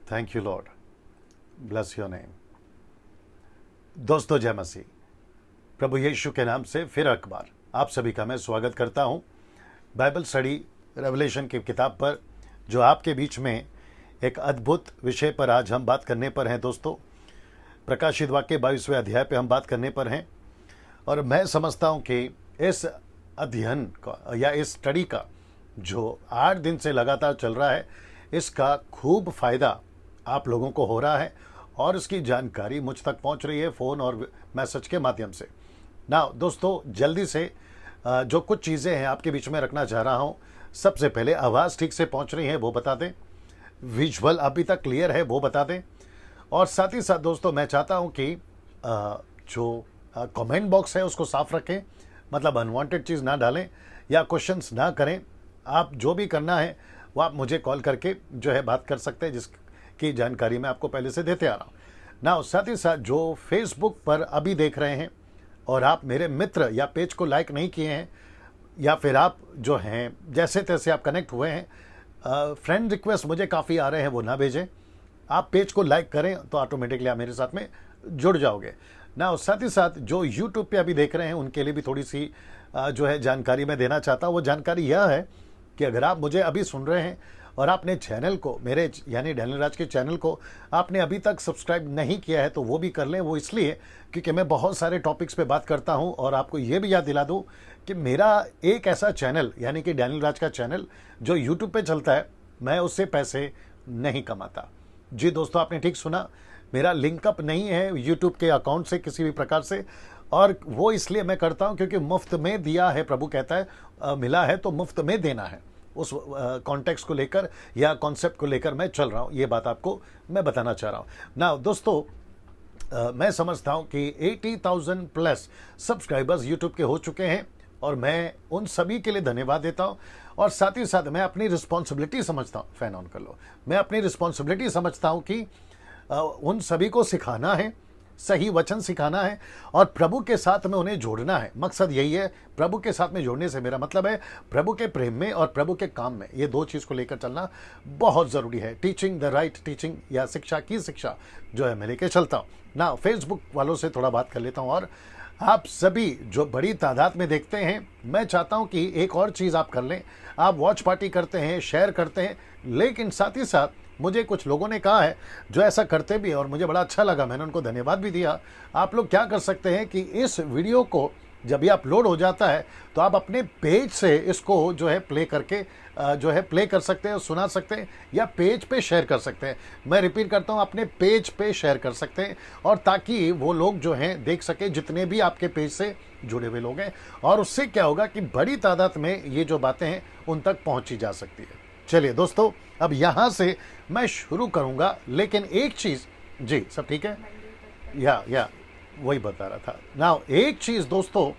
Thank you Lord, bless your name. दोस्तों, जय मसीह। प्रभु यीशु के नाम से फिर एक बार आप सभी का मैं स्वागत करता हूं बाइबल स्टडी रेवलेशन की किताब पर, जो आपके बीच में एक अद्भुत विषय पर आज हम बात करने पर हैं। दोस्तों, प्रकाशित वाक्य 22वें अध्याय पे हम बात करने पर हैं और मैं समझता हूं कि इस अध्ययन का या इस स्टडी का जो 8 दिन से लगातार चल रहा है, इसका खूब फायदा आप लोगों को हो रहा है और इसकी जानकारी मुझ तक पहुंच रही है फ़ोन और मैसेज के माध्यम से। ना दोस्तों, जल्दी से जो कुछ चीज़ें हैं आपके बीच में रखना चाह रहा हूं। सबसे पहले आवाज़ ठीक से पहुंच रही है वो बता दें, विजुअल अभी तक क्लियर है वो बता दें, और साथ ही साथ दोस्तों मैं चाहता हूं कि जो कमेंट बॉक्स है उसको साफ रखें, मतलब अनवांटेड चीज़ ना डालें या क्वेश्चंस ना करें। आप जो भी करना है वो आप मुझे कॉल करके जो है बात कर सकते हैं, जिसकी जानकारी मैं आपको पहले से देते आ रहा हूँ ना। साथ ही साथ जो फेसबुक पर अभी देख रहे हैं और आप मेरे मित्र या पेज को लाइक नहीं किए हैं, या फिर आप जो हैं जैसे तैसे आप कनेक्ट हुए हैं, फ्रेंड रिक्वेस्ट मुझे काफ़ी आ रहे हैं, वो ना भेजें। आप पेज को लाइक करें तो ऑटोमेटिकली आप मेरे साथ में जुड़ जाओगे ना। और साथ ही साथ जो यूट्यूब पे अभी देख रहे हैं उनके लिए भी थोड़ी सी जो है जानकारी मैं देना चाहता हूँ। वो जानकारी यह है कि अगर आप मुझे अभी सुन रहे हैं और आपने चैनल को, मेरे यानी डैनियल राज के चैनल को आपने अभी तक सब्सक्राइब नहीं किया है तो वो भी कर लें। वो इसलिए क्योंकि मैं बहुत सारे टॉपिक्स पे बात करता हूँ और आपको ये भी याद दिला दूँ कि मेरा एक ऐसा चैनल यानी कि डैनियल राज का चैनल जो यूट्यूब पे चलता है, मैं उससे पैसे नहीं कमाता। जी दोस्तों, आपने ठीक सुना, मेरा लिंकअप नहीं है यूट्यूब के अकाउंट से किसी भी प्रकार से, और वो इसलिए मैं करता हूं क्योंकि मुफ्त में दिया है, प्रभु कहता है मिला है तो मुफ्त में देना है। उस कॉन्टेक्स्ट को लेकर या कॉन्सेप्ट को लेकर मैं चल रहा हूं, ये बात आपको मैं बताना चाह रहा हूं ना। दोस्तों, मैं समझता हूं कि 80,000 प्लस सब्सक्राइबर्स यूट्यूब के हो चुके हैं और मैं उन सभी के लिए धन्यवाद देता हूं। और साथ ही साथ मैं अपनी रिस्पॉन्सिबिलिटी समझता हूं, फैन ऑन कर लो, मैं अपनी रिस्पॉन्सिबिलिटी समझता हूं कि उन सभी को सिखाना है, सही वचन सिखाना है और प्रभु के साथ में उन्हें जोड़ना है। मकसद यही है। प्रभु के साथ में जोड़ने से मेरा मतलब है प्रभु के प्रेम में और प्रभु के काम में। ये दो चीज़ को लेकर चलना बहुत ज़रूरी है। टीचिंग द राइट टीचिंग या शिक्षा की शिक्षा जो है मैं लेके चलता हूँ ना। फेसबुक वालों से थोड़ा बात कर लेता हूँ, और आप सभी जो बड़ी तादाद में देखते हैं, मैं चाहता हूँ कि एक और चीज़ आप कर लें। आप वॉच पार्टी करते हैं, शेयर करते हैं, लेकिन साथ ही साथ मुझे कुछ लोगों ने कहा है जो ऐसा करते भी हैं और मुझे बड़ा अच्छा लगा, मैंने उनको धन्यवाद भी दिया। आप लोग क्या कर सकते हैं कि इस वीडियो को जब ये अपलोड हो जाता है तो आप अपने पेज से इसको जो है प्ले करके जो है प्ले कर सकते हैं, सुना सकते हैं या पेज पे शेयर कर सकते हैं। मैं रिपीट करता हूँ, अपने पेज पे शेयर कर सकते हैं, और ताकि वो लोग जो हैं देख सके जितने भी आपके पेज से जुड़े हुए लोग हैं, और उससे क्या होगा कि बड़ी तादाद में ये जो बातें हैं उन तक पहुँची जा सकती है। चलिए दोस्तों, अब यहाँ से मैं शुरू करूँगा, लेकिन एक चीज़, जी सब ठीक है, या वही बता रहा था ना। एक चीज़ दोस्तों,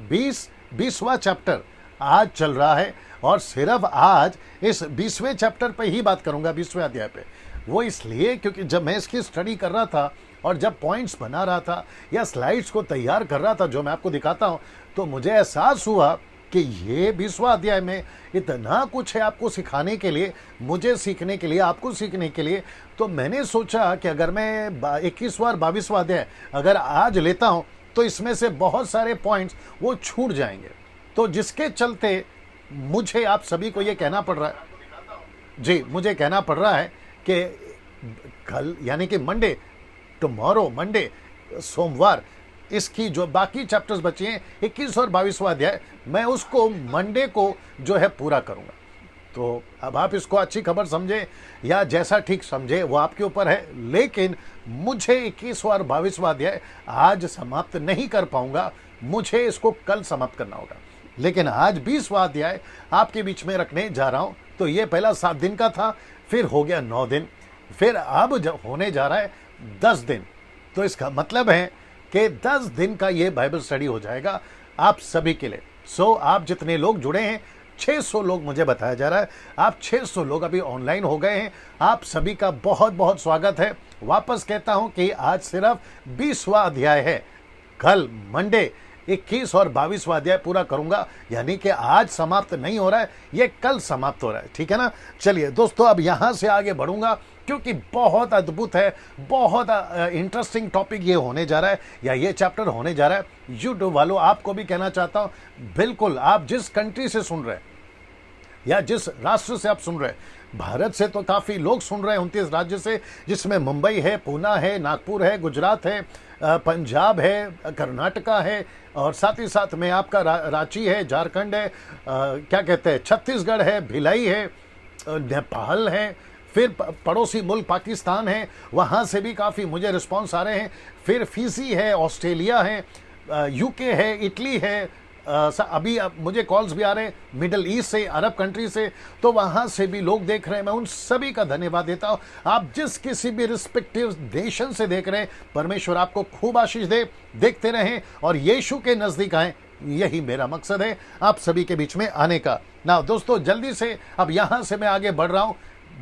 20वां चैप्टर आज चल रहा है और सिर्फ आज इस 20वें चैप्टर पे ही बात करूँगा, 20वें अध्याय पे। वो इसलिए क्योंकि जब मैं इसकी स्टडी कर रहा था और जब पॉइंट्स बना रहा था या स्लाइड्स को तैयार कर रहा था जो मैं आपको दिखाता हूँ, तो मुझे एहसास हुआ कि ये 20वां अध्याय में इतना कुछ है आपको सिखाने के लिए, मुझे सीखने के लिए, आपको सीखने के लिए। तो मैंने सोचा कि अगर मैं 21वां और 22वां अध्याय अगर आज लेता हूं तो इसमें से बहुत सारे पॉइंट्स वो छूट जाएंगे। तो जिसके चलते मुझे आप सभी को ये कहना पड़ रहा है, जी मुझे कहना पड़ रहा है कि कल यानी कि मंडे, टुमारो मंडे, सोमवार, इसकी जो बाकी चैप्टर्स बचे हैं 21 और 22वां अध्याय, मैं उसको मंडे को जो है पूरा करूंगा। तो अब आप इसको अच्छी खबर समझे या जैसा ठीक समझे वो आपके ऊपर है, लेकिन मुझे 21वां और 22वां अध्याय आज समाप्त नहीं कर पाऊंगा, मुझे इसको कल समाप्त करना होगा। लेकिन आज 20वां अध्याय आपके बीच में रखने जा रहा हूं। तो ये पहला 7 दिन का था, फिर हो गया 9 दिन, फिर अब जब होने जा रहा है 10 दिन। तो इसका मतलब है कि 10 दिन का ये बाइबल स्टडी हो जाएगा आप सभी के लिए। सो आप जितने लोग जुड़े हैं, 600 लोग मुझे बताया जा रहा है, आप 600 लोग अभी ऑनलाइन हो गए हैं। आप सभी का बहुत बहुत स्वागत है। वापस कहता हूं कि आज सिर्फ 20वां अध्याय है। कल मंडे 21 और 22वां अध्याय पूरा करूंगा, यानी कि आज समाप्त नहीं हो रहा है, ये कल समाप्त हो रहा है, ठीक है ना। चलिए दोस्तों, अब यहां से आगे बढ़ूंगा क्योंकि बहुत अद्भुत है, बहुत इंटरेस्टिंग टॉपिक ये होने जा रहा है, या ये चैप्टर होने जा रहा है। यूट्यूब वालों, आपको भी कहना चाहता हूं, बिल्कुल आप जिस कंट्री से सुन रहे हैं या जिस राष्ट्र से आप सुन रहे हैं, भारत से तो काफ़ी लोग सुन रहे हैं, 29 राज्य से, जिसमें मुंबई है, पूना है, नागपुर है, गुजरात है, पंजाब है, कर्नाटका है, और साथ ही साथ में आपका रांची है, झारखंड है, क्या कहते हैं, छत्तीसगढ़ है, भिलाई है, नेपाल है, फिर पड़ोसी मुल्क पाकिस्तान है, वहाँ से भी काफ़ी मुझे रिस्पॉन्स आ रहे हैं, फिर फिजी है, ऑस्ट्रेलिया है, यूके है, इटली है, अभी मुझे कॉल्स भी आ रहे हैं मिडिल ईस्ट से, अरब कंट्री से, तो वहाँ से भी लोग देख रहे हैं। मैं उन सभी का धन्यवाद देता हूँ। आप जिस किसी भी रिस्पेक्टिव नेशन से देख रहे हैं, परमेश्वर आपको खूब आशीष दे, देखते रहें और यीशु के नज़दीक आएँ, यही मेरा मकसद है आप सभी के बीच में आने का। ना दोस्तों, जल्दी से अब यहाँ से मैं आगे बढ़ रहा हूँ।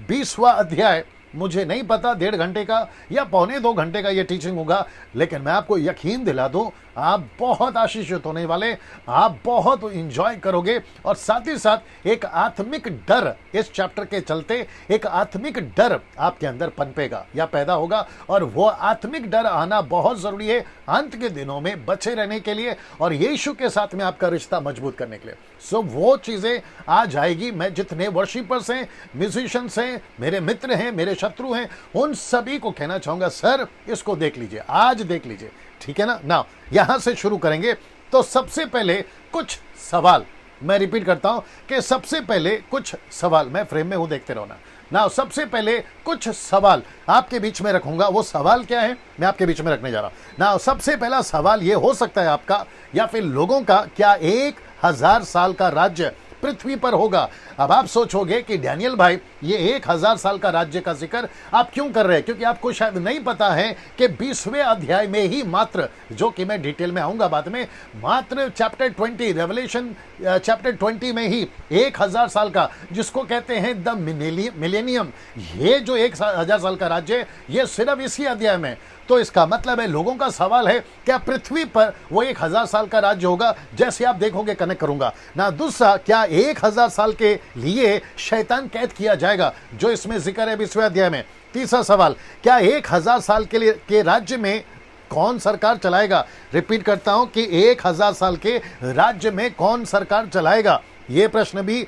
20वां अध्याय, मुझे नहीं पता 1.5 घंटे का या 1.25 घंटे का ये टीचिंग होगा, लेकिन मैं आपको यकीन दिला दूं, आप बहुत आशीषित होने वाले, आप बहुत एंजॉय करोगे, और साथ ही साथ एक आत्मिक डर इस चैप्टर के चलते, एक आत्मिक डर आपके अंदर पनपेगा या पैदा होगा, और वो आत्मिक डर आना बहुत जरूरी है अंत के दिनों में बचे रहने के लिए और यीशु के साथ में आपका रिश्ता मजबूत करने के लिए। सो वो चीजें आ जाएगी। मैं जितने वर्शिपर्स हैं, म्यूजिशियंस हैं, मेरे मित्र हैं, मेरे शत्रु हैं, उन सभी को कहना चाहूंगा, सर इसको देख लीजिए, आज देख लीजिए, ठीक है ना। ना यहां से शुरू करेंगे। तो सबसे पहले कुछ सवाल, मैं रिपीट करता हूं कि सबसे पहले कुछ सवाल, मैं फ्रेम में हूं, देखते रहो ना। सबसे पहले कुछ सवाल आपके बीच में रखूंगा। वो सवाल क्या है, मैं आपके बीच में रखने जा रहा हूं ना। सबसे पहला सवाल ये हो सकता है आपका या फिर लोगों का, क्या 1000 साल का राज्य पृथ्वी पर होगा? अब आप सोचोगे कि डैनियल भाई, ये 1000 साल का राज्य का जिक्र आप क्यों कर रहे हैं? क्योंकि आपको शायद नहीं पता है कि 20वें अध्याय में ही मात्र, जो कि मैं डिटेल में आऊंगा बाद में, मात्र चैप्टर 20 रेवलेशन चैप्टर 20 में ही 1000 साल का, जिसको कहते हैं द मिलेनियम, ये जो 1000 साल का राज्य है, ये सिर्फ इसी अध्याय में। तो इसका मतलब है, लोगों का सवाल है, क्या पृथ्वी पर वो 1000 साल का राज्य होगा? जैसे आप देखोगे कनेक्ट करूंगा ना। दूसरा, क्या 1000 साल के लिए शैतान कैद किया जाएगा, जो इसमें जिक्र है 20वें अध्याय में? तीसरा सवाल, क्या 1000 साल के लिए के राज्य में कौन सरकार चलाएगा? रिपीट करता हूं कि 1000 साल के राज्य में कौन सरकार चलाएगा? ये प्रश्न भी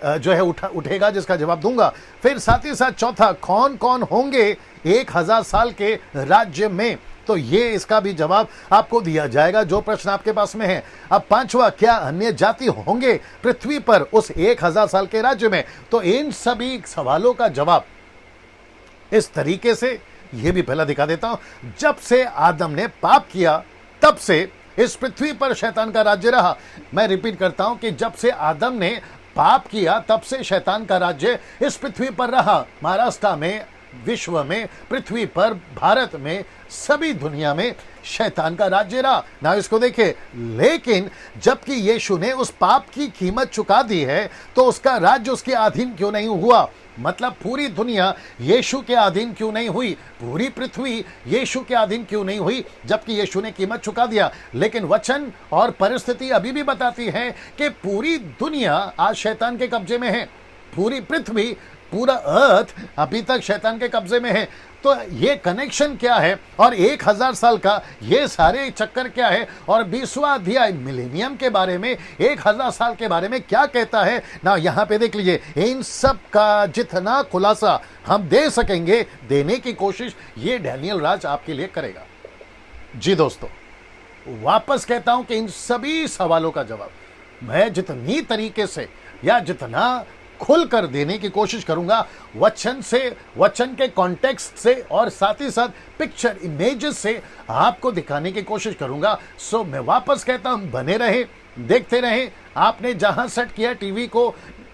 जो है उठेगा, जिसका जवाब दूंगा। फिर साथ ही साथ चौथा, कौन कौन होंगे 1000 साल के राज्य में? तो ये इसका भी जवाब आपको दिया जाएगा, जो प्रश्न आपके पास में है। अब पांचवा, क्या अन्य जाति होंगे पृथ्वी पर उस 1000 साल के राज्य में? तो इन सभी सवालों का जवाब इस तरीके से, ये भी पहला दिखा देता हूं। जब से आदम ने पाप किया, तब से इस पृथ्वी पर शैतान का राज्य रहा। मैं रिपीट करता हूं कि जब से आदम ने पाप किया, तब से शैतान का राज्य इस पृथ्वी पर रहा। महाराष्ट्र में, विश्व में, पृथ्वी पर, भारत में, सभी दुनिया में शैतान का राज्य रहा ना। इसको देखे, लेकिन जबकि यीशु ने उस पाप की कीमत चुका दी है, तो उसका राज्य उसके अधीन क्यों नहीं हुआ? मतलब पूरी दुनिया यीशु के अधीन क्यों नहीं हुई? पूरी पृथ्वी यीशु के अधीन क्यों नहीं हुई, जबकि यीशु ने कीमत चुका दिया? लेकिन वचन और परिस्थिति अभी भी बताती है कि पूरी दुनिया आज शैतान के कब्जे में है। पूरी पृथ्वी, पूरा अर्थ अभी तक शैतान के कब्जे में है। तो ये कनेक्शन क्या है, और 1000 साल का ये सारे चक्कर क्या है, और 20वां अध्याय मिलेनियम के बारे में, 1000 साल के बारे में क्या कहता है ना, यहाँ पे देख लीजिए। इन सब का जितना खुलासा हम दे सकेंगे, देने की कोशिश ये डैनियल राज आपके लिए करेगा। जी दोस्तों, वापस कहता हूं कि इन सभी सवालों का जवाब मैं जितनी तरीके से या जितना खुलकर देने की कोशिश करूंगा, वचन से, वचन के कॉन्टेक्स्ट से, और साथ ही साथ पिक्चर इमेजेस से आपको दिखाने की कोशिश करूंगा। सो मैं वापस कहता हूं, बने रहे, देखते रहे। आपने जहां सेट किया टीवी को,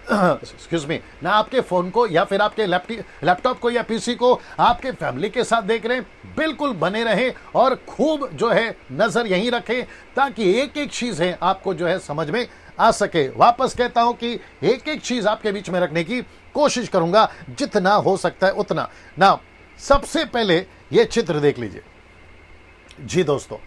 एक्सक्यूज मी, ना आपके फोन को या फिर आपके लैपटॉप को या पीसी को, आपके फैमिली के साथ देख रहे हैं, बिल्कुल बने रहे और खूब जो है नजर यहीं रखें, ताकि एक एक चीज है आपको जो है समझ में आ सके। वापस कहता हूं कि एक एक चीज आपके बीच में रखने की कोशिश करूंगा, जितना हो सकता है उतना ना। सबसे पहले ये चित्र देख लीजिए। जी दोस्तों,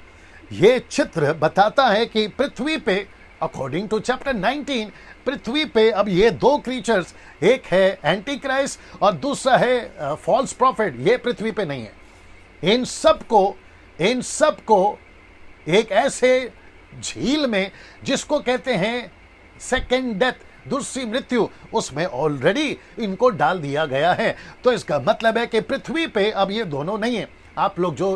ये चित्र बताता है कि पृथ्वी पे अकॉर्डिंग टू चैप्टर 19 पृथ्वी पे अब ये दो क्रीचर्स, एक है एंटी क्राइस्ट और दूसरा है फॉल्स प्रॉफिट, ये पृथ्वी पे नहीं है। इन सब को एक ऐसे झील में जिसको कहते हैं सेकेंड डेथ, दूसरी मृत्यु, उसमें ऑलरेडी इनको डाल दिया गया है। तो इसका मतलब है कि पृथ्वी पे अब ये दोनों नहीं है। आप लोग जो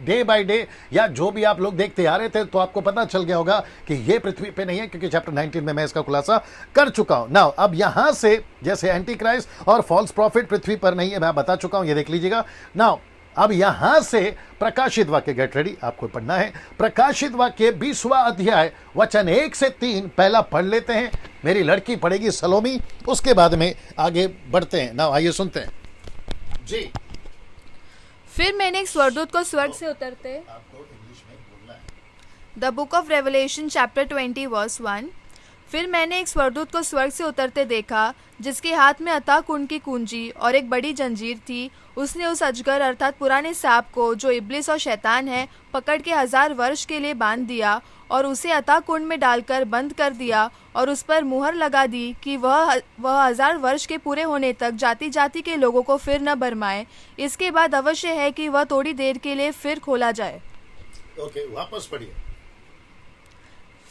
डे बाय डे या जो भी आप लोग देखते आ रहे थे तो आपको पता चल गया होगा कि ये पृथ्वी पे नहीं है, क्योंकि चैप्टर 19 में मैं इसका खुलासा कर चुका हूं। नाउ अब यहां से जैसे एंटी क्राइस्ट और फॉल्स प्रॉफिट पृथ्वी पर नहीं है, मैं बता चुका हूं, ये देख लीजिएगा। नाउ अब यहां से प्रकाशित वाक्य, गेट रेडी, आपको पढ़ना है प्रकाशित वाक्य 20वां अध्याय वचन 1 से 3 पहला पढ़ लेते हैं। मेरी लड़की पढ़ेगी सलोमी, उसके बाद में आगे बढ़ते हैं। नाउ आइए सुनते हैं जी। फिर मैंने एक स्वर्गदूत को स्वर्ग से उतरते, आपको इंग्लिश में बोलना है। The book of Revelation chapter 20 verse 1। फिर मैंने एक स्वर्गदूत को स्वर्ग से उतरते देखा, जिसके हाथ में अथाह कुंड की कुंजी और एक बड़ी जंजीर थी। उसने उस अजगर अर्थात पुराने सांप को, जो इब्लिस और शैतान है, पकड़ के 1000 वर्ष के लिए बांध दिया और उसे अथाह कुंड में डालकर बंद कर दिया और उस पर मुहर लगा दी कि वह 1000 वर्ष के पूरे होने तक जाति जाति के लोगों को फिर न भरमाए। इसके बाद अवश्य है कि वह थोड़ी देर के लिए फिर खोला जाए। ओके, वापस पढ़िए।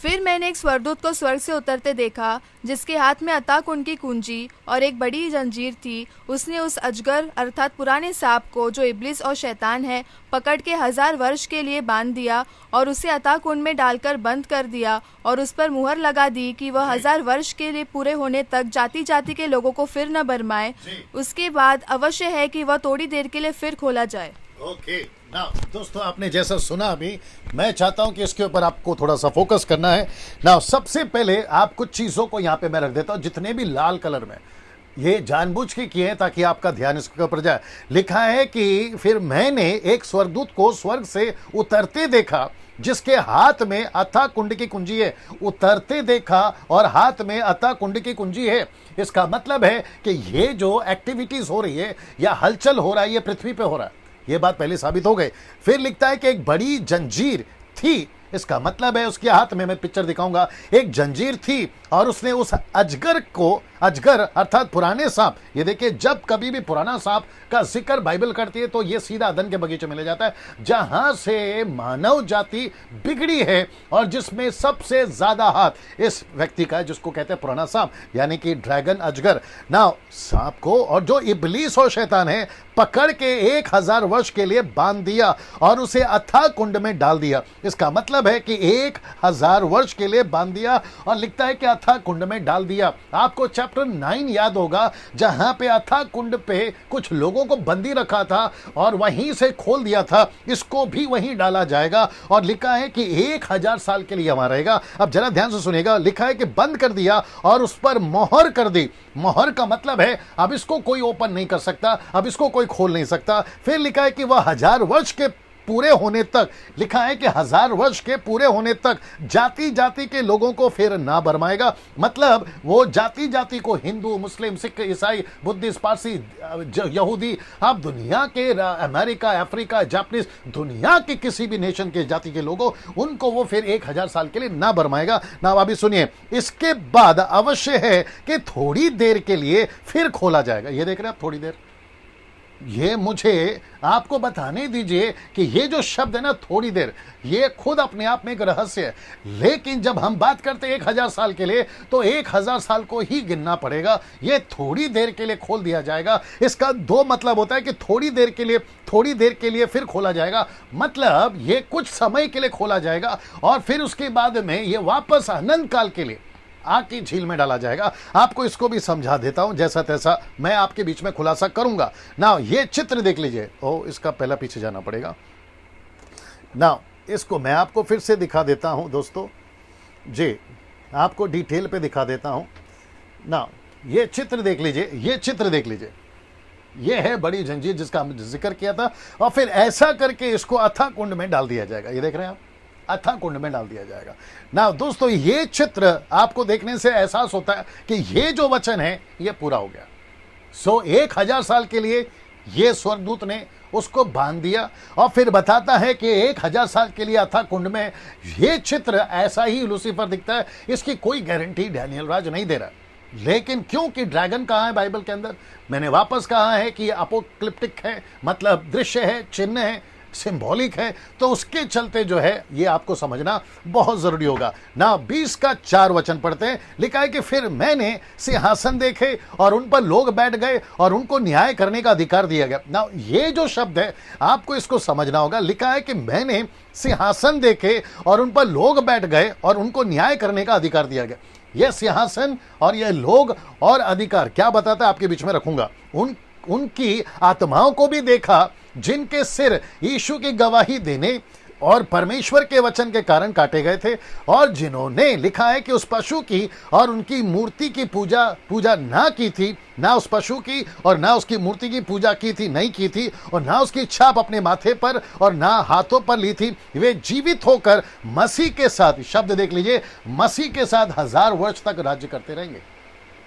फिर मैंने एक स्वर्गदूत को स्वर्ग से उतरते देखा, जिसके हाथ में अथाह कुंड की कुंजी और एक बड़ी जंजीर थी। उसने उस अजगर अर्थात पुराने सांप को, जो इब्लिस और शैतान है, पकड़ के 1000 वर्ष के लिए बांध दिया और उसे अथाह कुंड में डालकर बंद कर दिया और उस पर मुहर लगा दी कि वह 1000 वर्ष के लिए पूरे होने तक जाति जाति के लोगों को फिर न भरमाए। उसके बाद अवश्य है कि वह थोड़ी देर के लिए फिर खोला जाए। ओके, नाउ दोस्तों, आपने जैसा सुना अभी, मैं चाहता हूं कि इसके ऊपर आपको थोड़ा सा फोकस करना है। नाउ सबसे पहले आप कुछ चीजों को यहां पे मैं रख देता हूं, जितने भी लाल कलर में, ये जानबूझ के किए हैं ताकि आपका ध्यान इसके ऊपर जाए। लिखा है कि फिर मैंने एक स्वर्गदूत को स्वर्ग से उतरते देखा, जिसके हाथ में अथाह कुंड की कुंजी है। उतरते देखा और हाथ में अथाह कुंड की कुंजी है। इसका मतलब है कि ये जो एक्टिविटीज हो रही है या हलचल हो रहा है, ये पृथ्वी पे हो रहा है। ये बात पहले साबित हो गई। फिर लिखता है कि एक बड़ी जंजीर थी। इसका मतलब है, उसके हाथ में, मैं पिक्चर दिखाऊंगा, एक जंजीर थी और उसने उस अजगर को, अजगर अर्थात पुराने सांप, ये देखिए, जब कभी भी पुराना सांप का जिक्र बाइबल करती है तो ये सीधा अदन के बगीचे में ले जाता है, जहां से मानव जाति बिगड़ी है और जिसमें सबसे ज्यादा हाथ इस व्यक्ति का है, जिसको कहते हैं पुराना सांप, यानी कि ड्रैगन, अजगर। ना सांप को, और जो इब्लीस और शैतान है, पकड़ के 1000 वर्ष के लिए बांध दिया और उसे अथाह कुंड में डाल दिया। इसका मतलब है कि 1000 वर्ष के लिए बांध दिया और लिखता है कि अथाह कुंड में डाल दिया। आपको चैप्टर 9 याद होगा, जहां पे अथाह कुंड पे कुछ लोगों को बंदी रखा था और वहीं से खोल दिया था। इसको भी वहीं डाला जाएगा और लिखा है कि 1000 साल के लिए वहां रहेगा। अब जरा ध्यान से सुनिएगा, लिखा है कि बंद कर दिया और उस पर मोहर कर दी। मोहर का मतलब है अब इसको कोई ओपन नहीं कर सकता, अब इसको कोई खोल नहीं सकता। फिर लिखा है कि वह 1000 वर्ष के पूरे होने तक, लिखा है कि 1000 वर्ष के पूरे होने तक जाति जाति के लोगों को फिर ना भरमाएगा। मतलब वो जाति जाति को, हिंदू, मुस्लिम, सिख, ईसाई, बुद्धिस्ट, पारसी, यहूदी, आप दुनिया के, अमेरिका, अफ्रीका, जापानीज, दुनिया के किसी भी नेशन के जाति के लोगों, उनको वो फिर 1000 साल के लिए ना भरमाएगा। ना अभी सुनिए, इसके बाद अवश्य है कि थोड़ी देर के लिए फिर खोला जाएगा। ये देख रहे हैं आप, थोड़ी देर। ये मुझे आपको बताने दीजिए कि ये जो शब्द है ना, थोड़ी देर, ये खुद अपने आप में एक रहस्य है। लेकिन जब हम बात करते हैं 1000 साल के लिए, तो 1000 साल को ही गिनना पड़ेगा। ये थोड़ी देर के लिए खोल दिया जाएगा। इसका दो मतलब होता है कि थोड़ी देर के लिए फिर खोला जाएगा। मतलब ये कुछ समय के लिए खोला जाएगा और फिर उसके बाद में ये वापस अनंत काल के लिए आग की झील में डाला जाएगा। आपको इसको भी समझा देता हूं, जैसा तैसा मैं आपके बीच में खुलासा करूंगा। ना ये चित्र देख लीजिए। इसका पहला पीछे जाना पड़ेगा। ना इसको मैं आपको फिर से दिखा देता हूं दोस्तों जी, आपको डिटेल पे दिखा देता हूं। ना ये चित्र देख लीजिए, ये चित्र देख लीजिए। ये है बड़ी जंजीर जिसका हमने जिक्र किया था और फिर ऐसा करके इसको अथाह कुंड में डाल दिया जाएगा। ये देख रहे हैं आप, अथाह कुंड में डाल दिया जाएगा। ना दोस्तों, ये चित्र आपको देखने से एहसास होता है कि ये जो वचन है ये पूरा हो गया। 1000 साल के लिए ये स्वर्गदूत ने उसको बांध दिया और फिर बताता है कि 1000 साल के लिए अथाह कुंड में ये चित्र ऐसा ही लूसीफर दिखता है। इसकी कोई गारंटी डैनियल राज नहीं दे रहा, लेकिन क्योंकि ड्रैगन कहाँ है बाइबल के अंदर, मैंने वापस कहा है कि अपोक्लिप्टिक है, मतलब दृश्य है, चिन्ह है, सिंबॉलिक है, तो उसके चलते जो है ये आपको समझना बहुत जरूरी होगा ना। 20 का 4 वचन पढ़ते हैं, लिखा है कि फिर मैंने सिंहासन देखे और उन पर लोग बैठ गए और उनको न्याय करने का अधिकार दिया गया। ना ये जो शब्द है आपको इसको समझना होगा। लिखा है कि मैंने सिंहासन देखे और उन पर लोग बैठ गए और उनको न्याय करने का अधिकार दिया गया। यह सिंहासन और यह लोग और अधिकार क्या बताता है आपके बीच में रखूंगा। उनकी आत्माओं को भी देखा जिनके सिर यीशु की गवाही देने और परमेश्वर के वचन के कारण काटे गए थे, और जिन्होंने, लिखा है कि उस पशु की और उनकी मूर्ति की पूजा ना की थी, ना उस पशु की और ना उसकी मूर्ति की पूजा की थी, नहीं की थी, और ना उसकी छाप अपने माथे पर और ना हाथों पर ली थी। वे जीवित होकर मसीह के साथ, शब्द देख लीजिए, मसीह के साथ 1000 वर्ष तक राज्य करते रहेंगे।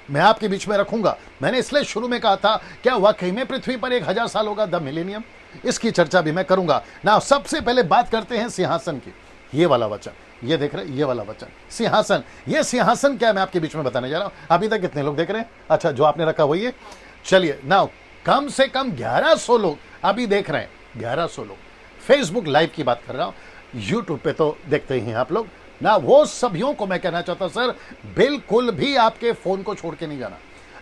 मैं आपके बीच में रखूंगा। मैंने इसलिए शुरू में कहा था, क्या वाकई में पृथ्वी पर 1000 साल होगा, द मिलेनियम? इसकी चर्चा भी मैं करूंगा ना। सबसे पहले बात करते हैं सिंहासन की। ये वाला वचन, ये देख रहे हैं, ये वाला वचन, सिंहासन। ये सिंहासन क्या है मैं आपके बीच में बताने जा रहा हूं। अभी तक कितने लोग देख रहे हैं? अच्छा, जो आपने रखा वही है। चलिए ना, कम से कम 1100 लोग अभी देख रहे हैं, 1100 लोग। फेसबुक लाइव की बात कर रहा हूं, यूट्यूब पे तो देखते ही हैं आप लोग ना। वो सभियों को मैं कहना चाहता हूं, सर बिल्कुल भी आपके फोन को छोड़ के नहीं जाना।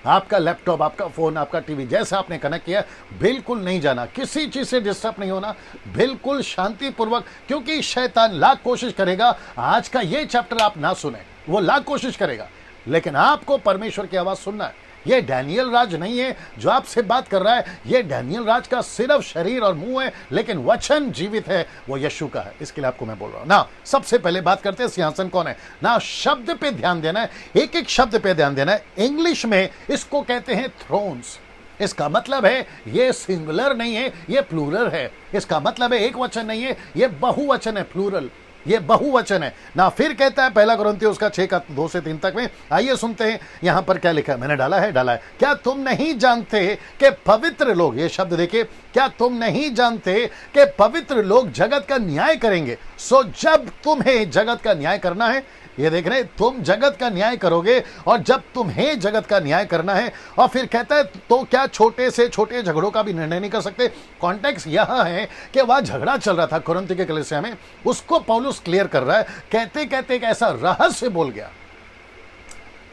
आपका लैपटॉप, आपका फोन, आपका टीवी, जैसा आपने कनेक्ट किया, बिल्कुल नहीं जाना, किसी चीज से डिस्टर्ब नहीं होना, बिल्कुल शांतिपूर्वक, क्योंकि शैतान लाख कोशिश करेगा आज का ये चैप्टर आप ना सुने, वो लाख कोशिश करेगा, लेकिन आपको परमेश्वर की आवाज सुनना है। ये डैनियल राज नहीं है जो आपसे बात कर रहा है, ये डैनियल राज का सिर्फ शरीर और मुंह है, लेकिन वचन जीवित है, वो यीशु का है। इसके लिए आपको मैं बोल रहा हूं ना। सबसे पहले बात करते हैं सिंहासन कौन है ना। शब्द पे ध्यान देना है, एक एक शब्द पे ध्यान देना है। इंग्लिश में इसको कहते हैं थ्रोन्स। इसका मतलब है ये सिंगुलर नहीं है, ये प्लूरल है। इसका मतलब है एक वचन नहीं है, ये बहुवचन है, प्लूरल, ये बहुवचन है ना। फिर कहता है पहला कुरिन्थियों उसका 6 का 2 से 3 तक में। आइए सुनते हैं यहां पर क्या लिखा है। मैंने डाला है। क्या तुम नहीं जानते कि पवित्र लोग, ये शब्द देखिए, क्या तुम नहीं जानते कि पवित्र लोग जगत का न्याय करेंगे? सो जब तुम्हें जगत का न्याय करना है, ये देख रहे हैं, तुम जगत का न्याय करोगे, और जब तुम्हें जगत का न्याय करना है, और फिर कहता है तो क्या छोटे से छोटे झगड़ों का भी निर्णय नहीं कर सकते? कॉन्टेक्स्ट यह है कि वह झगड़ा चल रहा था कुरिन्थ के कलीसिया में, उसको पौलुस क्लियर कर रहा है। कहते कहते एक ऐसा रहस्य बोल गया।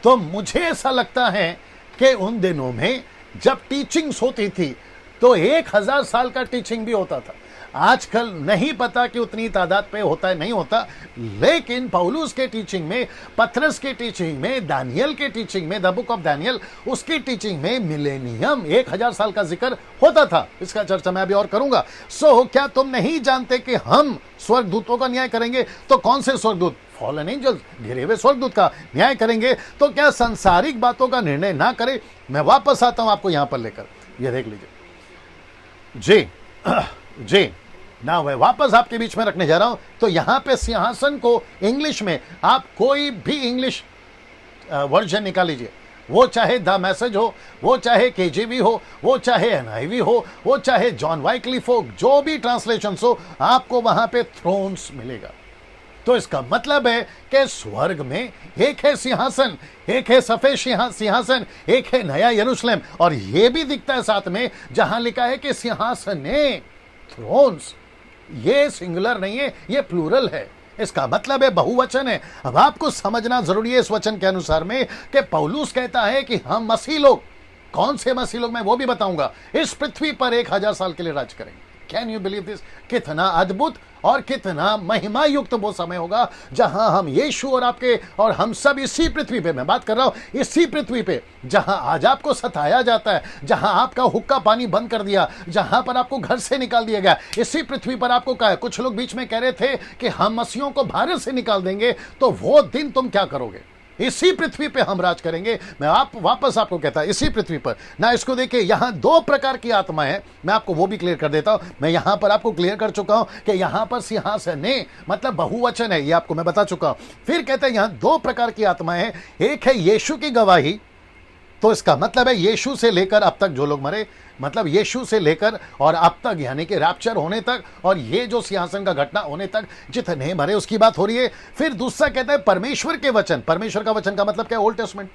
तो मुझे ऐसा लगता है कि उन दिनों में जब टीचिंग्स होती थी तो 1000 साल का टीचिंग भी होता था। आजकल नहीं पता कि उतनी तादाद पे होता है नहीं होता, लेकिन पौलुस के टीचिंग में, पतरस के टीचिंग में, दानियल के टीचिंग में, द बुक ऑफ दानियल, उसकी टीचिंग में मिलेनियम 1000 साल का जिक्र होता था। इसका चर्चा मैं अभी और करूंगा। सो क्या तुम नहीं जानते कि हम स्वर्गदूतों का न्याय करेंगे? तो कौन से स्वर्गदूत? फॉलन एंजल्स, गिरे हुए स्वर्गदूत का न्याय करेंगे। तो क्या संसारिक बातों का निर्णय ना करे? मैं वापस आता हूं आपको यहां पर लेकर, ये देख लीजिए जी जी ना। मैं वापस आपके बीच में रखने जा रहा हूं। तो यहां पे सिंहासन को इंग्लिश में आप कोई भी इंग्लिश वर्जन निकाल लीजिए, वो चाहे द मैसेज हो, वो चाहे केजीवी हो, वो चाहे एनआईवी हो, वो चाहे जॉन वाइक्लिफ हो, जो भी ट्रांसलेशन हो, आपको वहां पे थ्रोन्स मिलेगा। तो इसका मतलब है कि स्वर्ग में एक है सिंहासन, एक है सफेद सिंहासन, एक है नया यरूशलेम, और यह भी दिखता है साथ में जहां लिखा है कि सिंहासन, थ्रोन्स। ये सिंगुलर नहीं है, ये प्लूरल है। इसका मतलब है बहुवचन है। अब आपको समझना जरूरी है इस वचन के अनुसार में कि पौलुस कहता है कि हम मसीह लोग, कौन से मसीह लोग मैं वो भी बताऊंगा, इस पृथ्वी पर 1000 साल के लिए राज करेंगे। Can you believe this? कितना अद्भुत और कितना महिमा युक्त वो समय होगा जहां हम यीशु और आपके और हम सब इसी पृथ्वी पे, मैं बात कर रहा हूं इसी पृथ्वी पे जहां आज आपको सताया जाता है, जहां आपका हुक्का पानी बंद कर दिया, जहां पर आपको घर से निकाल दिया गया, इसी पृथ्वी पर आपको कहा है। कुछ लोग बीच में कह रहे थे कि हम मसीहों को भारत से निकाल देंगे, तो वो दिन तुम क्या करोगे? इसी पृथ्वी पे हम राज करेंगे। मैं वापस आपको कहता इसी पृथ्वी पर ना। इसको देखिए, यहां 2 प्रकार की आत्मा है, मैं आपको वो भी क्लियर कर देता हूं। मैं यहां पर आपको क्लियर कर चुका हूं कि यहां पर सिंहासन मतलब बहुवचन है, ये आपको मैं बता चुका हूं। फिर कहते हैं यहां 2 प्रकार की आत्मा है। एक है यीशु की गवाही, तो इसका मतलब है यीशु से लेकर अब तक जो लोग मरे, मतलब यीशु से लेकर और अब तक यानी कि रैप्चर होने तक और ये जो सिंहासन का घटना होने तक जितने मरे उसकी बात हो रही है। फिर दूसरा कहता है परमेश्वर के वचन, परमेश्वर का वचन का मतलब क्या है? Old testament.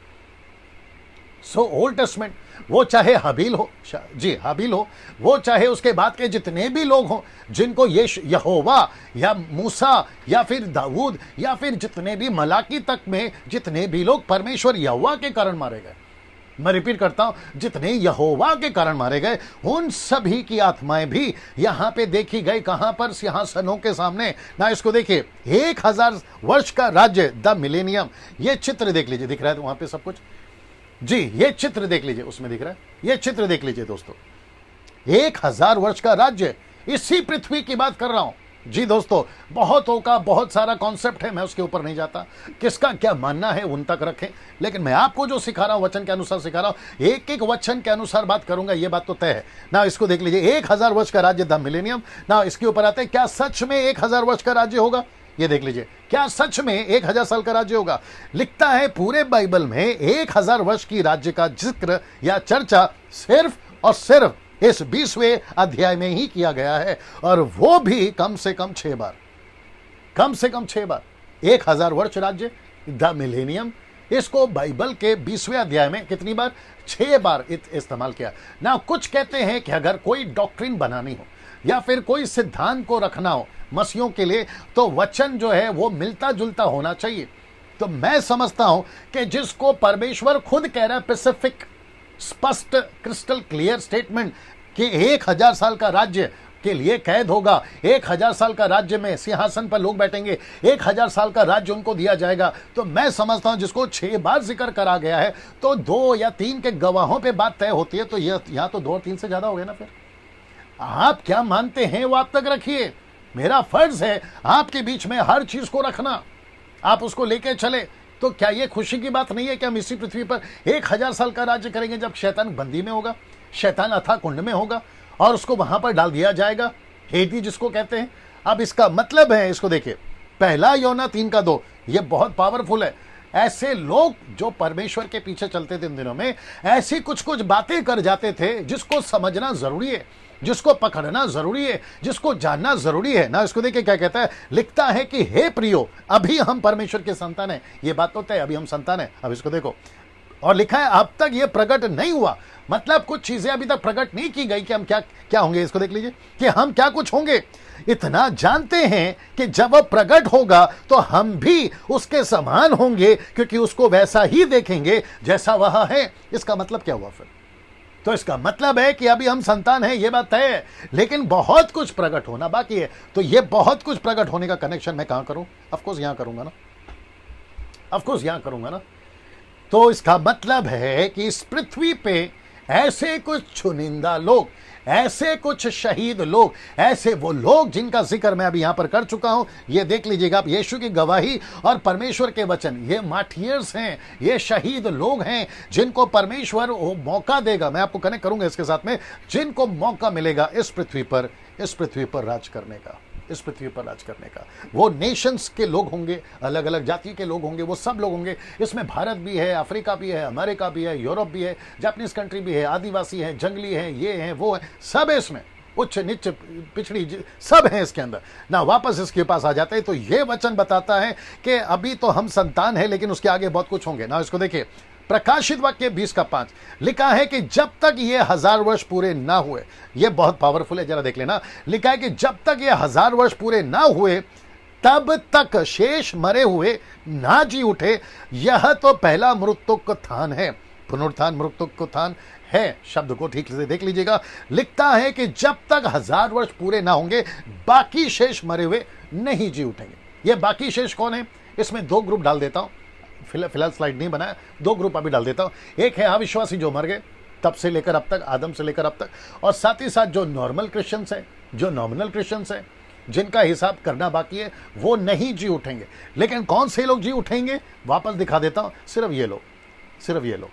So old testament, वो चाहे हाबिल हो, जी हाबिल हो, वो चाहे उसके बाद के जितने भी लोग हों जिनको यहोवा या मूसा या फिर दाऊद या फिर जितने भी मलाकी तक में जितने भी लोग परमेश्वर यहोवा के कारण मारे गए, मैं रिपीट करता हूं, जितने यहोवा के कारण मारे गए उन सभी की आत्माएं भी यहां पे देखी गई। कहां पर? सिंहासनों के सामने। ना इसको देखिए, 1000 वर्ष का राज्य, द मिलेनियम। ये चित्र देख लीजिए, दिख रहा है वहां पे सब कुछ जी, ये चित्र देख लीजिए, उसमें दिख रहा है, ये चित्र देख लीजिए दोस्तों, 1000 वर्ष का राज्य, इसी पृथ्वी की बात कर रहा हूं जी दोस्तों। बहुतों का बहुत सारा कॉन्सेप्ट है, मैं उसके ऊपर नहीं जाता, किसका क्या मानना है उन तक रखें, लेकिन मैं आपको जो सिखा रहा हूं वचन के अनुसार सिखा रहा हूं, एक एक वचन के अनुसार बात करूंगा, ये बात तो तय है ना। इसको देख लीजिए, 1000 वर्ष का राज्य, द मिलेनियम। ना इसके ऊपर आते हैं, क्या सच में 1000 वर्ष का राज्य होगा? ये देख लीजिए, क्या सच में 1000 साल का राज्य होगा? लिखता है पूरे बाइबल में 1000 वर्ष की राज्य का जिक्र या चर्चा सिर्फ और सिर्फ इस 20वें अध्याय में ही किया गया है, और वो भी कम से कम 6 बार, कम से कम 6 बार। 1000 वर्ष राज्य, द मिलेनियम, इसको बाइबल के 20वें अध्याय में कितनी बार? 6 बार इस्तेमाल किया ना। कुछ कहते हैं कि अगर कोई डॉक्ट्रिन बनानी हो या फिर कोई सिद्धांत को रखना हो मसीहों के लिए, तो वचन जो है वो मिलता जुलता होना चाहिए। तो मैं समझता हूं कि जिसको परमेश्वर खुद कह रहा है, स्पेसिफिक, स्पष्ट, क्रिस्टल क्लियर स्टेटमेंट कि 1000 साल का राज्य के लिए कैद होगा, 1000 साल का राज्य में सिंहासन पर लोग बैठेंगे, 1000 साल का राज्य उनको दिया जाएगा, तो मैं समझता हूं जिसको 6 बार जिक्र करा गया है, तो 2 या 3 के गवाहों पे बात तय होती है। तो यहां तो 2 और 3 से ज्यादा हो गया ना। फिर आप क्या मानते हैं वो आप तक रखिए, मेरा फर्ज है आपके बीच में हर चीज को रखना, आप उसको लेके चले। तो क्या ये खुशी की बात नहीं है कि हम इसी पृथ्वी पर 1000 साल का राज्य करेंगे, जब शैतान बंदी में होगा, शैतान अथाह कुंड में होगा और उसको वहां पर डाल दिया जाएगा, हेदी जिसको कहते हैं। अब इसका मतलब है, इसको देखिए, पहला यूहन्ना 3:2, ये बहुत पावरफुल है। ऐसे लोग जो परमेश्वर के पीछे चलते थे इन दिनों में, ऐसी कुछ कुछ बातें कर जाते थे जिसको समझना जरूरी है, जिसको पकड़ना जरूरी है, जिसको जानना जरूरी है ना। इसको देखिए क्या कहता है, लिखता है कि हे प्रियो, अभी हम परमेश्वर के संतान हैं। ये बात तो तय, अभी हम संतान हैं। अब इसको देखो, और लिखा है अब तक ये प्रकट नहीं हुआ, मतलब कुछ चीजें अभी तक प्रकट नहीं की गई कि हम क्या क्या होंगे। इसको देख लीजिए कि हम क्या कुछ होंगे। इतना जानते हैं कि जब वह प्रकट होगा तो हम भी उसके समान होंगे, क्योंकि उसको वैसा ही देखेंगे जैसा वह है। इसका मतलब क्या हुआ फिर? तो इसका मतलब है कि अभी हम संतान हैं, ये बात है, लेकिन बहुत कुछ प्रकट होना बाकी है। तो ये बहुत कुछ प्रकट होने का कनेक्शन मैं कहां करूं? ऑफकोर्स यहां करूंगा ना, ऑफकोर्स यहां करूंगा ना। तो इसका मतलब है कि इस पृथ्वी पे ऐसे कुछ चुनिंदा लोग, ऐसे कुछ शहीद लोग, ऐसे वो लोग जिनका जिक्र मैं अभी यहां पर कर चुका हूं। ये देख लीजिएगा आप, यीशु की गवाही और परमेश्वर के वचन, ये मार्टियर्स हैं, ये शहीद लोग हैं जिनको परमेश्वर मौका देगा। मैं आपको कनेक्ट करूंगा इसके साथ में, जिनको मौका मिलेगा इस पृथ्वी पर राज करने का, इस पृथ्वी पर राज करने का। वो नेशंस के लोग होंगे, अलग अलग जाति के लोग होंगे, वो सब लोग होंगे। इसमें भारत भी है, अफ्रीका भी है, अमेरिका भी है, यूरोप भी है, जापानीज कंट्री भी है, आदिवासी है, जंगली है, ये है, वो है, सब है इसमें, उच्च नीच पिछड़ी सब है इसके अंदर ना। वापस इसके पास आ जाते हैं तो ये वचन बताता है कि अभी तो हम संतान है, लेकिन उसके आगे बहुत कुछ होंगे ना। इसको देखिए, प्रकाशित वाक्य 20:5 लिखा है कि जब तक ये 1000 वर्ष पूरे ना हुए, ये बहुत पावरफुल है, जरा देख लेना। लिखा है कि जब तक ये 1000 वर्ष पूरे ना हुए तब तक शेष मरे हुए ना जी उठे। यह तो पहला मृत्युत्थान है, पुनरुत्थान मृत्युत्थान है, शब्द को ठीक से देख लीजिएगा। लिखता है कि जब तक 1000 वर्ष पूरे ना होंगे बाकी शेष मरे हुए नहीं जी उठेंगे। ये बाकी शेष कौन है? इसमें 2 ग्रुप डाल देता हूं, फिलहाल स्लाइड नहीं बनाया, 2 ग्रुप अभी डाल देता हूं। एक है अविश्वासी जो मर गए तब से लेकर अब तक, आदम से लेकर अब तक, और साथ ही साथ जो नॉर्मल क्रिश्चियंस है, जो नॉमिनल क्रिश्चियंस है, जिनका हिसाब करना बाकी है, वो नहीं जी उठेंगे। लेकिन कौन से लोग जी उठेंगे? वापस दिखा देता हूं, सिर्फ ये लोग, सिर्फ ये लोग,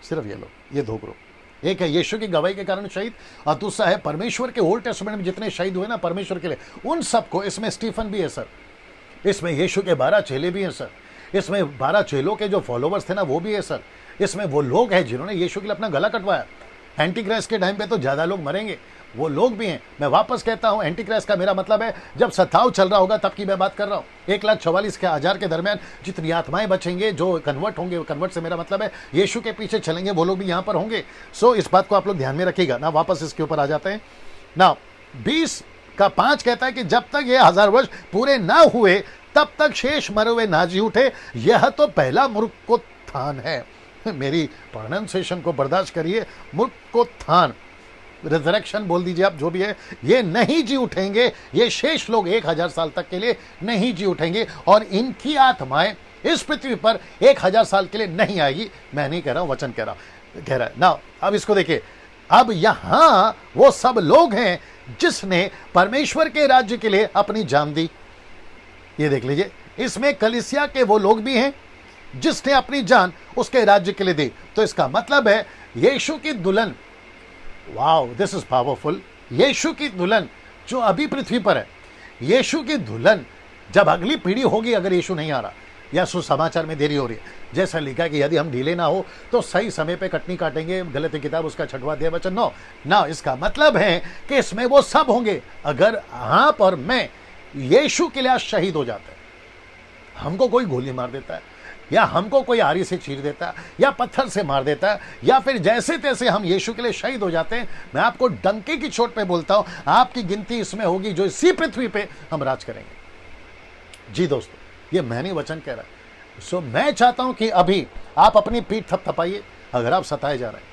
सिर्फ ये लोग, ये 2 ग्रुप। एक है यीशु की गवाही के कारण शहीद, और दूसरा है परमेश्वर के ओल्ड टेस्टामेंट में जितने शहीद हुए ना परमेश्वर के लिए, उन सबको। इसमें स्टीफन भी है सर, इसमें यीशु के 12 चेले भी हैं सर, इसमें 12 चेलों के जो फॉलोवर्स थे ना वो भी है सर, इसमें वो लोग हैं जिन्होंने यीशु के लिए अपना गला कटवाया। एंटी क्राइस्ट के टाइम पे तो ज़्यादा लोग मरेंगे, वो लोग भी हैं। मैं वापस कहता हूं, एंटी क्राइस्ट का मेरा मतलब है जब सताव चल रहा होगा तब की मैं बात कर रहा हूं। 1,44,000 के दरमियान जितनी आत्माएं बचेंगे, जो कन्वर्ट होंगे, कन्वर्ट से मेरा मतलब है यीशु के पीछे चलेंगे, वो लोग भी यहां पर होंगे। सो इस बात को आप लोग ध्यान में रखिएगा ना। वापस इसके ऊपर आ जाते हैं ना। 20:5 कहता है कि जब तक ये 1000 वर्ष पूरे ना हुए तब तक शेष मरे हुए ना जी उठे, यह तो पहला मूर्खोत्थान है। मेरी प्रोनाउंसिएशन को बर्दाश्त करिए, मूर्खोत्थान, रिजरेक्शन बोल दीजिए आप, जो भी है, ये नहीं जी उठेंगे। ये शेष लोग 1000 साल तक के लिए नहीं जी उठेंगे और इनकी आत्माएं इस पृथ्वी पर 1000 साल के लिए नहीं आएगी। मैं नहीं कह रहा हूं, वचन कह रहा है ना। अब इसको देखिए, अब यहां वो सब लोग हैं जिसने परमेश्वर के राज्य के लिए अपनी जान दी। ये देख लीजिए, इसमें कलीसिया के वो लोग भी हैं जिसने अपनी जान उसके राज्य के लिए दी। तो इसका मतलब है यीशु की दुल्हन, वाओ दिस इज पावरफुल, यीशु की दुल्हन जो अभी पृथ्वी पर है, यीशु की दुल्हन जब अगली पीढ़ी होगी, अगर यीशु नहीं आ रहा या सुसमाचार में देरी हो रही है, जैसा लिखा कि यदि हम ढीले ना हो तो सही समय पे कटनी काटेंगे, गलती किताब उसका 6वां अध्याय वचन 9 ना। इसका मतलब है कि इसमें वो सब होंगे। अगर आप और मैं यीशु के लिए शहीद हो जाते हैं, हमको कोई गोली मार देता है या हमको कोई आरी से चीर देता है या पत्थर से मार देता है या फिर जैसे तैसे हम यीशु के लिए शहीद हो जाते हैं, मैं आपको डंके की चोट पे बोलता हूं, आपकी गिनती इसमें होगी जो इसी पृथ्वी पे हम राज करेंगे। जी दोस्तों, ये मैंने वचन कह रहा है। सो मैं चाहता हूं कि अभी आप अपनी पीठ थपथपाइए। अगर आप सताए जा रहे हैं,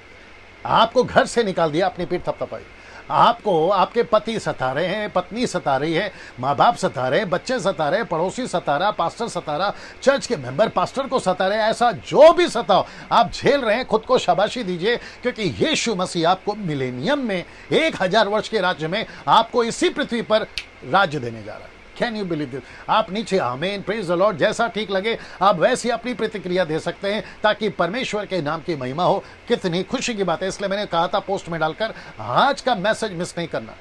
आपको घर से निकाल दिया, अपनी पीठ थपथपाइए। आपको आपके पति सता रहे हैं, पत्नी सता रही है, माँ बाप सता रहे हैं, बच्चे सता रहे हैं, पड़ोसी सता रहा, पास्टर सता रहा, चर्च के मेंबर पास्टर को सता रहे हैं, ऐसा जो भी सताओ आप झेल रहे हैं, खुद को शाबाशी दीजिए, क्योंकि यीशु मसीह आपको मिलेनियम में 1000 वर्ष के राज्य में आपको इसी पृथ्वी पर राज्य देने जा रहा है। Can you believe this? आप नीचे आमेन, प्रेज द लॉर्ड, जैसा ठीक लगे आप वैसी अपनी प्रतिक्रिया दे सकते हैं ताकि परमेश्वर के नाम की महिमा हो। कितनी खुशी की बात है, इसलिए मैंने कहा था पोस्ट में डालकर आज का मैसेज मिस नहीं करना।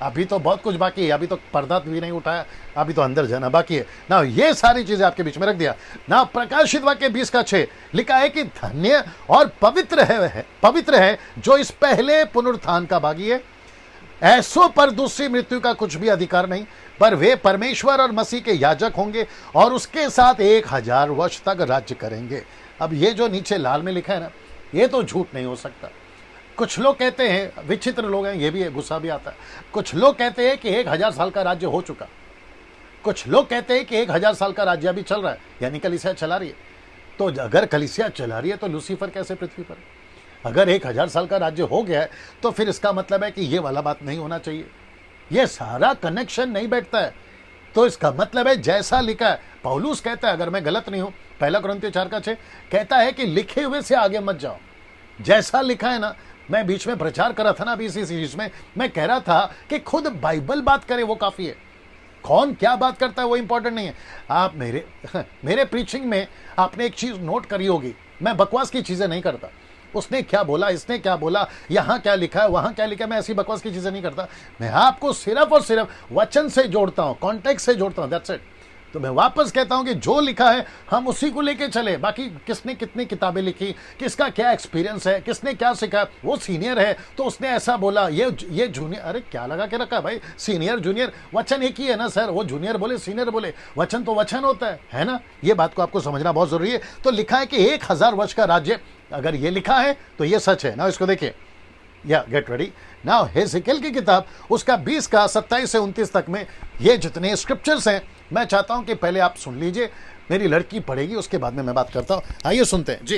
अभी तो बहुत कुछ बाकी है, अभी तो पर्दा भी नहीं उठाया, अभी तो अंदर जाना बाकी है ना। ये सारी चीजें आपके बीच में रख दिया ना। प्रकाशित वाक्य 20:6 लिखा है कि धन्य और पवित्र है जो इस पहले पुनरुत्थान का भागी है। ऐसों पर दूसरी मृत्यु का कुछ भी अधिकार नहीं, पर वे परमेश्वर और मसीह के याजक होंगे और उसके साथ 1000 वर्ष तक राज्य करेंगे। अब ये जो नीचे लाल में लिखा है ना, ये तो झूठ नहीं हो सकता। कुछ लोग कहते हैं, विचित्र लोग हैं, ये भी है, गुस्सा भी आता है। कुछ लोग कहते हैं कि 1000 साल का राज्य हो चुका, कुछ लोग कहते हैं कि 1000 साल का राज्य अभी चल रहा है, यानी कलीसिया चला रही है। तो अगर कलीसिया चला रही है तो लूसीफर कैसे पृथ्वी पर? अगर 1000 साल का राज्य हो गया है तो फिर इसका मतलब है कि ये वाला बात नहीं होना चाहिए। ये सारा कनेक्शन नहीं बैठता है। तो इसका मतलब है जैसा लिखा है, पौलुस कहता है, अगर मैं गलत नहीं हूं, 1 कुरिन्थियों 4:6 कहता है कि लिखे हुए से आगे मत जाओ। जैसा लिखा है ना, मैं बीच में प्रचार कर रहा था ना अभी इसी सीरीज में, मैं कह रहा था कि खुद बाइबल बात करे वो काफी है। कौन क्या बात करता है वो इंपॉर्टेंट नहीं है। आप मेरे प्रीचिंग में आपने एक चीज नोट करी होगी, मैं बकवास की चीजें नहीं करता। उसने क्या बोला, इसने क्या बोला, यहां क्या लिखा है, वहां क्या लिखा है, मैं ऐसी बकवास की चीजें नहीं करता। मैं आपको सिर्फ और सिर्फ वचन से जोड़ता हूं, कॉन्टेक्स्ट से जोड़ता हूं, दैट्स इट। तो मैं वापस कहता हूं कि जो लिखा है हम उसी को लेके चले। बाकी किसने कितनी किताबें लिखी, किसका क्या एक्सपीरियंस है, किसने क्या सीखा, वो सीनियर है तो उसने ऐसा बोला, ये जूनियर, अरे क्या लगा के रखा भाई, सीनियर जूनियर वचन एक ही है ना सर। वो जूनियर बोले सीनियर बोले, वचन तो वचन होता है ना। ये बात को आपको समझना बहुत जरूरी है। तो लिखा है कि 1000 वर्ष का राज्य, अगर ये लिखा है तो ये सच है ना। इसको देखिए, या गेट रेडी नाउ। हेज़ेकियेल की किताब उसका 20:27 से 29 तक में ये जितने स्क्रिप्चर्स हैं, मैं चाहता हूं कि पहले आप सुन लीजिए, मेरी लड़की पढ़ेगी, उसके बाद में मैं बात करता हूं। आइए सुनते हैं जी।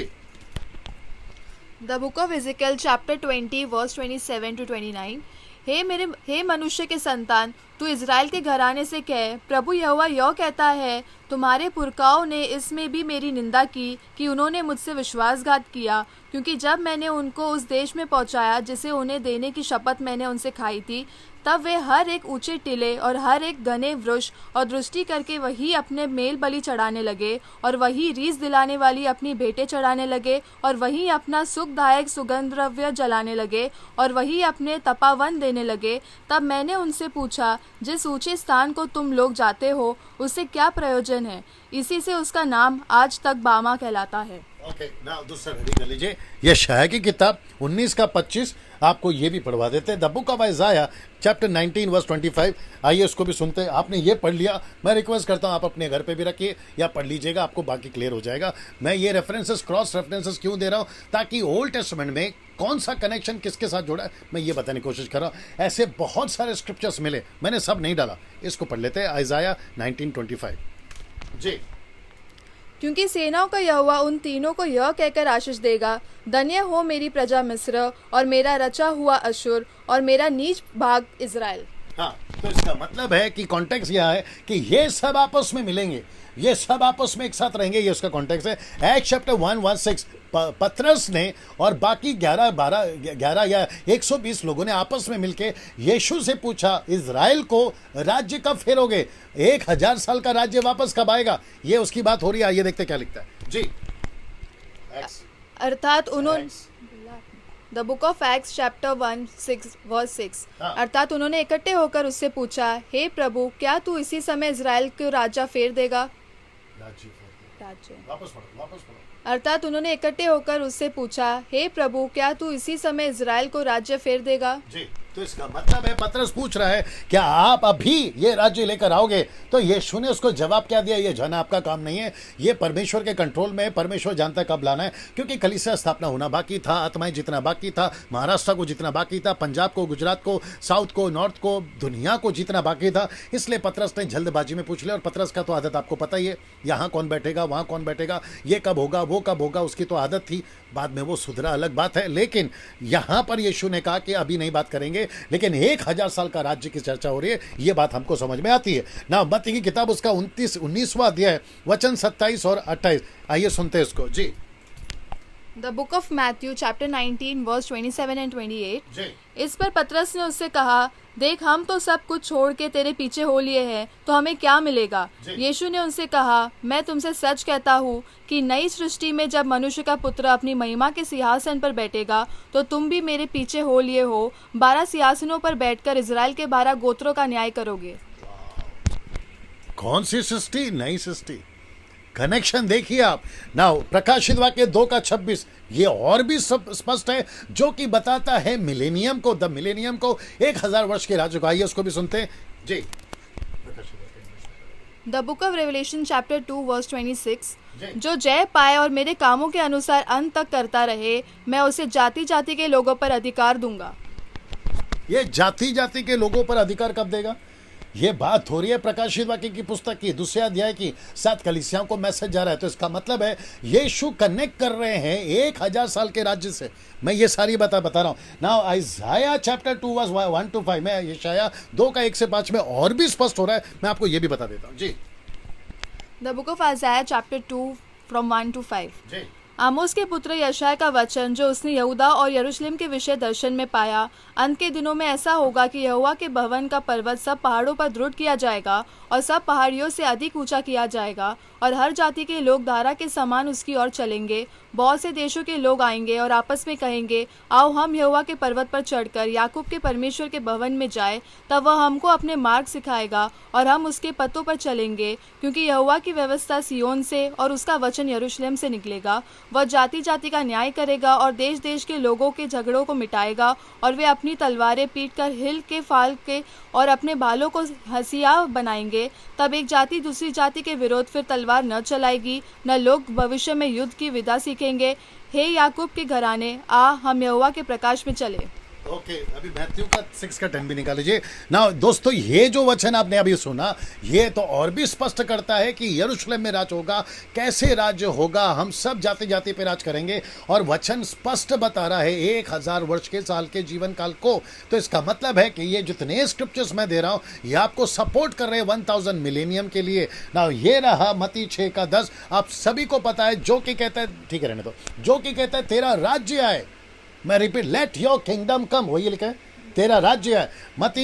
The book of Ezekiel chapter 20 verse 27 to 29। हे मनुष्य के संतान, तू इज़राइल के घराने से कह, प्रभु यहोवा यह कहता है, तुम्हारे पुरखाओं ने इसमें भी मेरी निंदा की कि उन्होंने मुझसे विश्वासघात किया, क्योंकि जब मैंने उनको उस देश में पहुंचाया जिसे उन्हें देने की शपथ मैंने उनसे खाई थी, तब वे हर एक ऊंचे टीले और हर एक घने वृक्ष और दृष्टि करके वही अपने मेल बलि चढ़ाने लगे और वही रीस दिलाने वाली अपनी भेंटें चढ़ाने लगे और वही अपना सुखदायक सुगंध द्रव्य जलाने लगे और वही अपने तपावन देने लगे। तब मैंने उनसे पूछा, जिस ऊंचे स्थान को तुम लोग जाते हो उससे क्या प्रयोजन है? इसी से उसका नाम आज तक बामा कहलाता है। ओके नाउ दूसरा रेडी कर लीजिए। यशायाह की किताब 19 का 25 आपको ये भी पढ़वा देते हैं। The book of Isaiah chapter 19 verse 25। आइए उसको भी सुनते हैं। आपने ये पढ़ लिया, मैं रिक्वेस्ट करता हूँ आप अपने घर पे भी रखिए या पढ़ लीजिएगा, आपको बाकी क्लियर हो जाएगा। मैं ये रेफरेंसेस क्रॉस रेफरेंसेस क्यों दे रहा हूँ, ताकि ओल्ड टेस्टामेंट में कौन सा कनेक्शन किसके साथ जुड़ा है मैं ये बताने की कोशिश कर रहा हूँ। ऐसे बहुत सारे स्क्रिप्चर्स मिले, मैंने सब नहीं डाला। इसको पढ़ लेते हैं, आइज़ाया 19:25 जी। क्योंकि सेनाओं का यहोवा उन तीनों को यह कहकर आशीष देगा, धन्य हो मेरी प्रजा मिस्र और मेरा रचा हुआ अशुर और मेरा नीच भाग इज़राइल। हाँ, तो इसका मतलब है कि कॉन्टेक्स्ट यह है कि ये सब आपस में मिलेंगे, ये सब आपस में एक साथ रहेंगे, ये उसका कॉन्टेक्स्ट है। एक्ट चैप्टर 1:16 पतरस ने और बाकी 11 या 120 लोगों ने आपस में मिलके यीशु से पूछा, इज़राइल को राज्य कब फेरोगे, 1000 साल का राज्य वापस कब आएगा। ये उसकी बात हो रही है। ये देखते क्या लिखता है जी। अर्थात उन्होंने the book of Acts chapter 1 verse 6 अर्थात उन्होंने इकट्ठे होकर उससे पूछा, हे प्रभु, क्या तू इसी समय इज़राइल को राजा फेर देगा। राज्य वापस पढ़ो। अर्थात उन्होंने इकट्ठे होकर उससे पूछा, हे प्रभु, क्या तू इसी समय इज़राइल को राज्य फेर देगा। जी, तो इसका मतलब है पतरस पूछ रहा है, क्या आप अभी ये राज्य लेकर आओगे। तो यीशु ने उसको जवाब क्या दिया, ये जाना आपका काम नहीं है, ये परमेश्वर के कंट्रोल में है, परमेश्वर जानता है कब लाना है। क्योंकि कलीसिया स्थापना होना बाकी था, आत्माएं जितना बाकी था, महाराष्ट्र को जितना बाकी था, पंजाब को, गुजरात को, साउथ को, नॉर्थ को, दुनिया को जितना बाकी था, इसलिए पतरस ने जल्दबाजी में पूछ लिया। और पतरस का तो आदत आपको पता ही है, यहाँ कौन बैठेगा, वहाँ कौन बैठेगा, ये कब होगा, वो कब होगा, उसकी तो आदत थी। बाद में वो सुधरा, अलग बात है। लेकिन यहाँ पर यीशु ने कहा कि अभी नहीं बात करेंगे, लेकिन 1000 साल का राज्य की चर्चा हो रही है, ये बात हमको समझ में आती है ना। मत्ती की किताब उसका 19वां अध्याय वचन 27 और 28, आइए सुनते हैं इसको जी। The book of Matthew chapter 19 verse 27 and 28। जी। इस पर पतरस ने उससे कहा, देख, हम तो सब कुछ छोड़ के तेरे पीछे हो लिए हैं, तो हमें क्या मिलेगा। यीशु ने उनसे कहा, मैं तुमसे सच कहता हूँ कि नई सृष्टि में जब मनुष्य का पुत्र अपनी महिमा के सिंहासन पर बैठेगा, तो तुम भी मेरे पीछे हो लिए हो 12 सिंहासनों पर बैठकर इज़राइल के 12 गोत्रों का न्याय करोगे। कौन सी सृष्टि, नई सृष्टि। कनेक्शन देखिए आप ना। प्रकाशित वाक्य 2:26 ये और भी सब स्पष्ट है, जो कि बताता है मिलेनियम को, द मिलेनियम को, 1000 वर्ष के राज्य को। आइए उसको भी सुनते हैं जी। The book of Revelation chapter 2 verse 26। जो जय पाए और मेरे कामों के अनुसार अंत तक करता रहे, मैं उसे जाति जाति के लोगों पर अधिकार दूंगा। ये जाति जाति के लोगों पर अधिकार कब देगा। ये बात हो रही है प्रकाशित वाक्य की पुस्तक की 2 अध्याय की 7 कलीसियाओं को मैसेज जा रहा है। तो इसका मतलब है यीशु कनेक्ट कर रहे हैं 1000 साल के राज्य से। मैं ये सारी बता रहा हूँ ना। आइज़ाया चैप्टर 2 वर्स 1 to 5 में, यशायाह 2 का 1 से 5 में और भी स्पष्ट हो रहा है। मैं आपको ये भी बता देता हूँ जी। The book of Isaiah chapter 2 from 1 to 5। जी। आमोस के पुत्र यशायाह का वचन जो उसने यहूदा और यरूशलेम के विषय दर्शन में पाया। अंत के दिनों में ऐसा होगा कि यहोवा के भवन का पर्वत सब पहाड़ों पर दृढ़ किया जाएगा और सब पहाड़ियों से अधिक ऊंचा किया जाएगा, और हर जाति के लोग धारा के समान उसकी ओर चलेंगे। बहुत से देशों के लोग आएंगे और आपस में कहेंगे, आओ हम यहोवा के पर्वत पर चढ़कर याकूब के परमेश्वर के भवन में जाए। तब वह हमको अपने मार्ग सिखाएगा और हम उसके पथों पर चलेंगे, क्योंकि यहोवा की व्यवस्था सिय्योन से और उसका वचन यरूशलेम से निकलेगा। वह जाति जाति का न्याय करेगा और देश देश के लोगों के झगड़ों को मिटाएगा, और वे अपनी तलवारें पीट कर हिल के फाल के और अपने बालों को हंसिया बनाएंगे। तब एक जाति दूसरी जाति के विरोध फिर तलवार न चलाएगी, न लोग भविष्य में युद्ध की विदा सीखेंगे। हे याकूब के घराने, आ हम यहोवा के प्रकाश में चले। ओके, अभी मैथ्यू का 6 का 10 भी निकाल लीजिए ना। दोस्तों, ये जो वचन आपने अभी सुना, ये तो और भी स्पष्ट करता है कि यरूशलेम में राज होगा। कैसे राज्य होगा, हम सब जाति जाति पे राज करेंगे। और वचन स्पष्ट बता रहा है 1000 वर्ष के साल के जीवन काल को। तो इसका मतलब है कि ये जितने स्क्रिप्चर्स मैं दे रहा हूँ, ये आपको सपोर्ट कर रहे हैं 1000 मिलेनियम के लिए ना। ये रहा मत्ती 6 का 10। आप सभी को पता है, जो कि कहता है, ठीक है रहने दो, जो कि कहता है तेरा राज्य आए। मैं रिपीट, लेट योर किंगडम कम, वही लिखा है, तेरा राज्य है।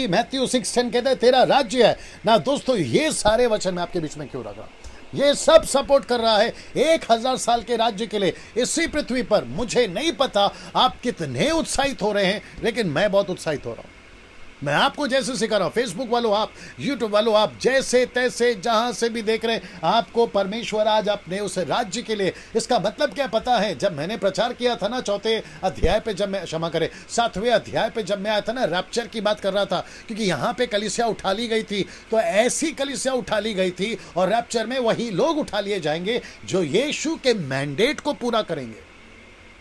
मैथ्यू 6:10 कहता है तेरा राज्य है ना। दोस्तों, ये सारे वचन मैं आपके बीच में क्यों रख रहा हूं, ये सब सपोर्ट कर रहा है 1000 साल के राज्य के लिए इसी पृथ्वी पर। मुझे नहीं पता आप कितने उत्साहित हो रहे हैं, लेकिन मैं बहुत उत्साहित हो रहा हूं। मैं आपको जैसे सिखा रहा हूं, फेसबुक वालों आप, यूट्यूब वालों आप, जैसे तैसे जहां से भी देख रहे हैं, आपको परमेश्वर आज अपने उस राज्य के लिए, इसका मतलब क्या पता है? जब मैंने प्रचार किया था ना 4 अध्याय पे, जब मैं क्षमा करें 7वें अध्याय पे जब मैं आया था ना, रैप्चर की बात कर रहा था, क्योंकि यहां पे कलीसिया उठा ली गई थी, तो ऐसी कलीसिया उठा ली गई थी, और रैप्चर में वही लोग उठा लिए जाएंगे जो यीशु के मैंडेट को पूरा करेंगे।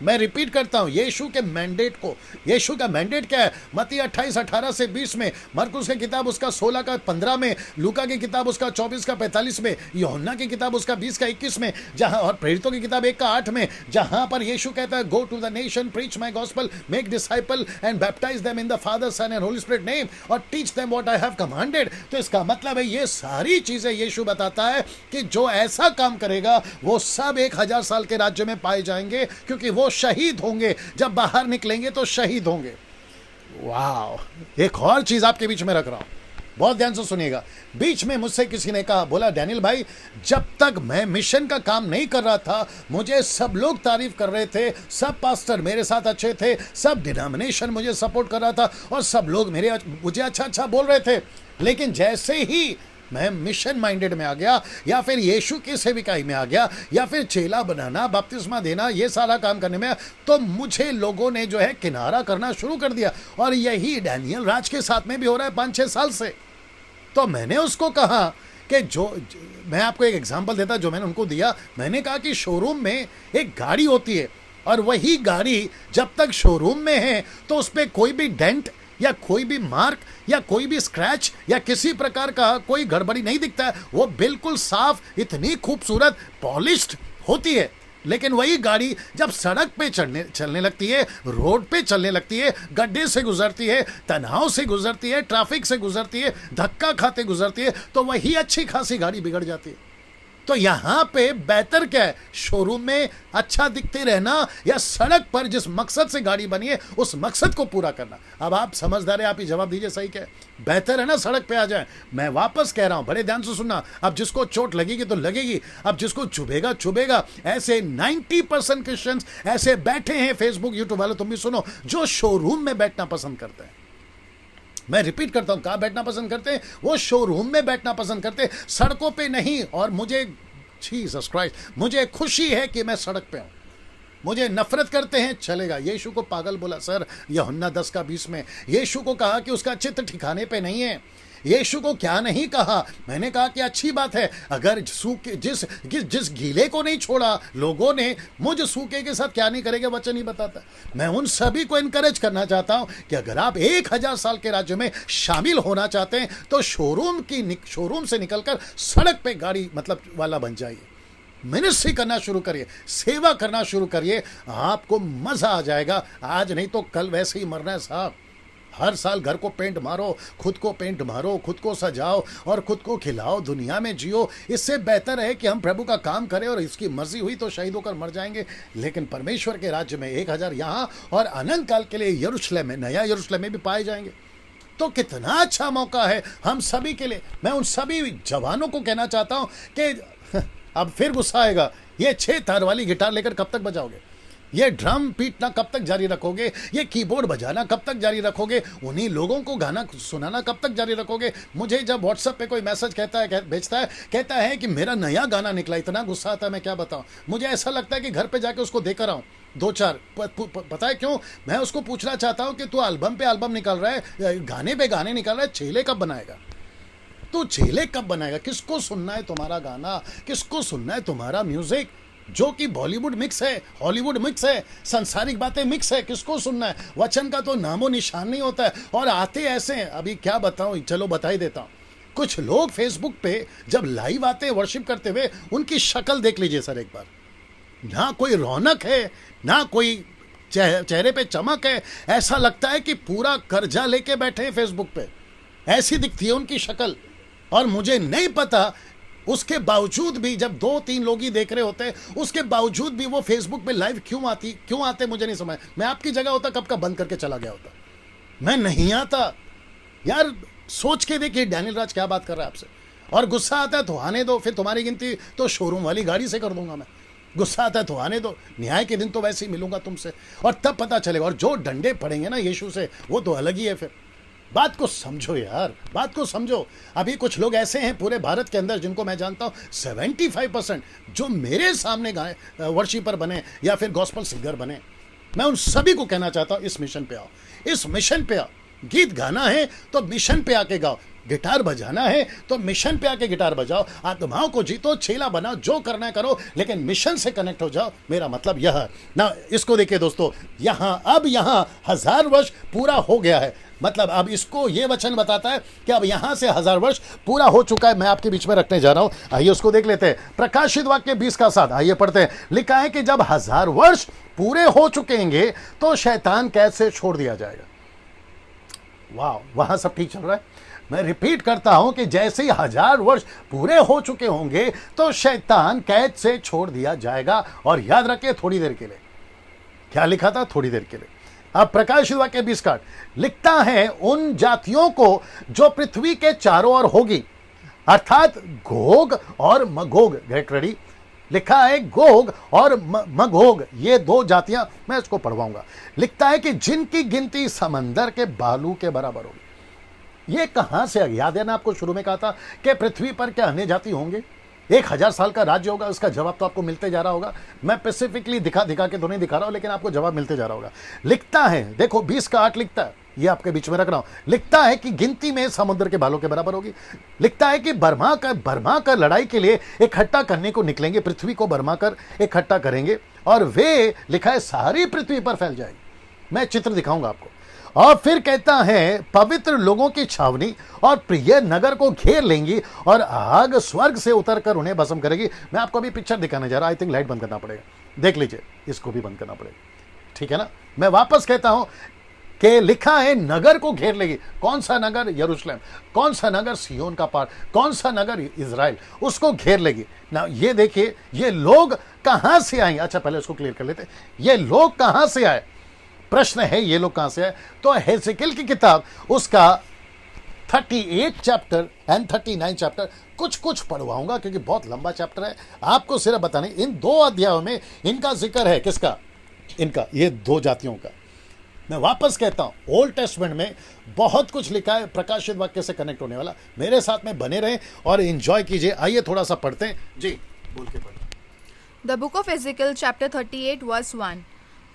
मैं रिपीट करता हूं, यीशु के मैंडेट को। यीशु का मैंडेट क्या है? मत्ती 28:18 से 20 में, मरकुस की किताब उसका 16 का 15 में, लूका की किताब उसका 24 का 45 में, यूहन्ना की किताब उसका 20 का 21 में, जहां, और प्रेरितों की किताब 1 का 8 में, जहां पर यीशु कहता है, go to the nation, preach my gospel, make disciple and baptise them in the father, son and holy spirit name, और teach them what I have commanded. तो इसका मतलब है ये सारी चीजें यीशु बताता है कि जो ऐसा काम करेगा वो सब 1000 साल के राज्य में पाए जाएंगे, क्योंकि वो शहीद होंगे। जब बाहर निकलेंगे तो शहीद होंगे। वाह! एक और चीज आपके बीच में रख रहा हूं, बहुत ध्यान से सुनिएगा। बीच में मुझसे किसी ने कहा, बोला डैनियल भाई, जब तक मैं मिशन का काम नहीं कर रहा था, मुझे सब लोग तारीफ कर रहे थे, सब पास्टर मेरे साथ अच्छे थे, सब डिनोमिनेशन मुझे सपोर्ट कर रहा था, और सब लोग मुझे अच्छा अच्छा बोल रहे थे। लेकिन जैसे ही मैं मिशन माइंडेड में आ गया, या फिर यीशु की सेविकाई में आ गया, या फिर चेला बनाना, बपतिस्मा देना, ये सारा काम करने में, तो मुझे लोगों ने जो है किनारा करना शुरू कर दिया। और यही डैनियल राज के साथ में भी हो रहा है 5-6 साल से। तो मैंने उसको कहा कि मैं आपको एक एग्जांपल देता जो मैंने उनको दिया। मैंने कहा कि शोरूम में एक गाड़ी होती है, और वही गाड़ी जब तक शोरूम में है तो उस पर कोई भी डेंट या कोई भी मार्क या कोई भी स्क्रैच या किसी प्रकार का कोई गड़बड़ी नहीं दिखता है। वो बिल्कुल साफ, इतनी खूबसूरत, पॉलिश्ड होती है। लेकिन वही गाड़ी जब सड़क पे चलने लगती है, रोड पे चलने लगती है, गड्ढे से गुजरती है, तनाव से गुजरती है, ट्रैफिक से गुजरती है, धक्का खाते गुजरती है, तो वही अच्छी खासी गाड़ी बिगड़ जाती है। तो यहां पे बेहतर क्या है? शोरूम में अच्छा दिखते रहना, या सड़क पर जिस मकसद से गाड़ी बनी है उस मकसद को पूरा करना? अब आप समझदार हैं, आप ही जवाब दीजिए, सही क्या है? बेहतर है ना सड़क पे आ जाए। मैं वापस कह रहा हूं, बड़े ध्यान से सुनना। अब जिसको चोट लगेगी तो लगेगी, अब जिसको चुभेगा चुभेगा। ऐसे 90% क्रिश्चियंस ऐसे बैठे हैं, फेसबुक यूट्यूब वाले तुम भी सुनो, जो शोरूम में बैठना पसंद करते हैं। मैं रिपीट करता हूं, कहां बैठना पसंद करते हैं? वो शोरूम में बैठना पसंद करते हैं, सड़कों पे नहीं। और मुझे, जीसस क्राइस्ट, मुझे खुशी है कि मैं सड़क पे हूं। मुझे नफरत करते हैं, चलेगा। यीशु को पागल बोला सर, यूहन्ना 10 का 20 में। यीशु को कहा कि उसका चित्त ठिकाने पे नहीं है। यीशु को क्या नहीं कहा? मैंने कहा कि अच्छी बात है, अगर जिस गीले को नहीं छोड़ा लोगों ने, मुझ सूखे के साथ क्या नहीं करेंगे वचन ही बताता। मैं उन सभी को इनकरेज करना चाहता हूं कि अगर आप 1000 साल के राज्य में शामिल होना चाहते हैं तो शोरूम से निकलकर सड़क पे गाड़ी वाला बन जाइए। मिनिस्ट्री करना शुरू करिए, सेवा करना शुरू करिए, आपको मजा आ जाएगा। आज नहीं तो कल वैसे ही मरना है साहब। हर साल घर को पेंट मारो, खुद को पेंट मारो, खुद को सजाओ और खुद को खिलाओ, दुनिया में जियो। इससे बेहतर है कि हम प्रभु का काम करें, और इसकी मर्जी हुई तो शहीद होकर मर जाएंगे, लेकिन परमेश्वर के राज्य में 1000 यहाँ और अनंत काल के लिए यरूशलेम में, नया यरूशलेम में भी पाए जाएंगे। तो कितना अच्छा मौका है हम सभी के लिए। मैं उन सभी जवानों को कहना चाहता हूं कि अब फिर गुस्सा आएगा, ये 6 तार वाली गिटार लेकर कब तक बजाओगे? ये ड्रम पीटना कब तक जारी रखोगे? ये कीबोर्ड बजाना कब तक जारी रखोगे? उन्हीं लोगों को गाना सुनाना कब तक जारी रखोगे? मुझे जब व्हाट्सएप पे कोई मैसेज कहता है कि मेरा नया गाना निकला, इतना गुस्सा आता है, मैं क्या बताऊं। मुझे ऐसा लगता है कि घर पे जाके उसको देकर आऊं 2-4। पता है क्यों? मैं उसको पूछना चाहता हूं कि तू एल्बम पे एल्बम निकाल रहा है, गाने पे गाने निकाल रहा है, चेले कब बनाएगा? तू चेले कब बनाएगा? किसको सुनना है तुम्हारा गाना? किसको सुनना है तुम्हारा म्यूजिक? जो कि बॉलीवुड मिक्स है, हॉलीवुड मिक्स है, संसारिक बातें मिक्स है, किसको सुनना है? वचन का तो नामो निशान नहीं होता है। और आते ऐसे हैं, अभी क्या बताऊं, चलो बता ही देता हूं। कुछ लोग फेसबुक पे जब लाइव आते हैं वर्शिप करते हुए, उनकी शक्ल देख लीजिए सर एक बार। ना कोई रौनक है, ना कोई चेहरे पे चमक है। ऐसा लगता है कि पूरा कर्जा लेके बैठे हैं फेसबुक पे, ऐसी दिखती है उनकी शक्ल। और मुझे नहीं पता, उसके बावजूद भी जब 2-3 लोग ही देख रहे होते हैं, उसके बावजूद भी वो फेसबुक पे लाइव क्यों आते मुझे नहीं समझ। मैं आपकी जगह होता कब का बंद करके चला गया होता, मैं नहीं आता यार। सोच के देखिए डैनियल राज क्या बात कर रहा है आपसे। और गुस्सा आता है तो आने दो, फिर तुम्हारी गिनती तो शोरूम वाली गाड़ी से कर दूंगा मैं। गुस्सा आता है तो आने दो, न्याय के दिन तो वैसे ही मिलूंगा तुमसे, और तब पता चलेगा। और जो डंडे पड़ेंगे ना यीशु से, वो तो अलग ही है। फिर बात को समझो यार, बात को समझो। अभी कुछ लोग ऐसे हैं पूरे भारत के अंदर जिनको मैं जानता हूं 75% जो मेरे सामने गाए वर्शिपर बने या फिर गॉस्पेल सिंगर बने। मैं उन सभी को कहना चाहता हूं इस मिशन पे आओ, इस मिशन पे आओ। गीत गाना है तो मिशन पे आके गाओ, गिटार बजाना है तो मिशन पे आके गिटार बजाओ, आत्माओं को जीतो, चेला बनाओ, जो करना है करो, लेकिन मिशन से कनेक्ट हो जाओ। मेरा मतलब यह है ना। इसको देखिए दोस्तों, अब यहाँ 1000 वर्ष पूरा हो गया है। मतलब अब इसको ये वचन बताता है कि अब यहां से 1000 वर्ष पूरा हो चुका है। मैं आपके बीच में रखने जा रहा हूं, आइए उसको देख लेते हैं। प्रकाशित वाक्य 20 का 7, आइए पढ़ते हैं। लिखा है कि जब 1000 वर्ष पूरे हो चुकेंगे तो शैतान कैद से छोड़ दिया जाएगा। वाह, वहां सब ठीक चल रहा है। मैं रिपीट करता हूं कि जैसे ही 1000 वर्ष पूरे हो चुके होंगे तो शैतान कैद से छोड़ दिया जाएगा। और याद रखिए, थोड़ी देर के लिए। क्या लिखा था? थोड़ी देर के लिए। अब प्रकाशित वाक्य 20 का 8 लिखता है, उन जातियों को जो पृथ्वी के चारों ओर होगी, अर्थात गोग और मगोग। Get ready. लिखा है गोग और मगोग, ये 2 जातियां, मैं इसको पढ़वाऊंगा। लिखता है कि जिनकी गिनती समंदर के बालू के बराबर होगी। ये कहां से? याद है ना, आपको शुरू में कहा था कि पृथ्वी पर क्या अन्य जाति होंगे, 1000 साल का राज्य होगा। उसका जवाब तो आपको मिलते जा रहा होगा। मैं स्पेसिफिकली दिखा के तो नहीं दिखा रहा हूं, लेकिन आपको जवाब मिलते जा रहा होगा। लिखता है, देखो 20 का 8 लिखता है, ये आपके बीच में रख रहा हूं। लिखता है कि गिनती में समुद्र के बालों के बराबर होगी। लिखता है कि बर्मा कर लड़ाई के लिए इकट्ठा करने को निकलेंगे, पृथ्वी को बर्मा कर इकट्ठा करेंगे, और वे, लिखा है, सारी पृथ्वी पर फैल जाएगी। मैं चित्र दिखाऊंगा आपको। और फिर कहता है, पवित्र लोगों की छावनी और प्रिय नगर को घेर लेंगी, और आग स्वर्ग से उतरकर उन्हें भस्म करेगी। मैं आपको अभी पिक्चर दिखाने जा रहा हूं। आई थिंक लाइट बंद करना पड़ेगा, देख लीजिए, इसको भी बंद करना पड़ेगा, ठीक है ना। मैं वापस कहता हूं कि लिखा है नगर को घेर लेगी। कौन सा नगर? यरूशलेम। कौन सा नगर? सियोन का पहाड़। कौन सा नगर? इजराइल। उसको घेर लेगी ना। ये देखिए, ये लोग कहां से आए? अच्छा, पहले उसको क्लियर कर लेते हैं। ये लोग कहां से आए? प्रश्न है, ये लोग कहां से आए? तो हेzekiel की किताब, उसका 38 चैप्टर एंड 39 चैप्टर कुछ पढ़वाऊंगा, क्योंकि बहुत लंबा चैप्टर है। आपको सिर्फ बताने, इन 2 अध्यायों में इनका जिक्र है। किसका? इनका, ये 2 जातियों का। मैं वापस कहता हूं, ओल्ड टेस्टमेंट में बहुत कुछ लिखा है प्रकाशित वाक्य से कनेक्ट होने वाला। मेरे साथ में बने रहें और एंजॉय कीजिए। आइए थोड़ा सा पढ़ते हैं जी, बोल के पढ़ें। The book of Ezekiel chapter 38 verse 1।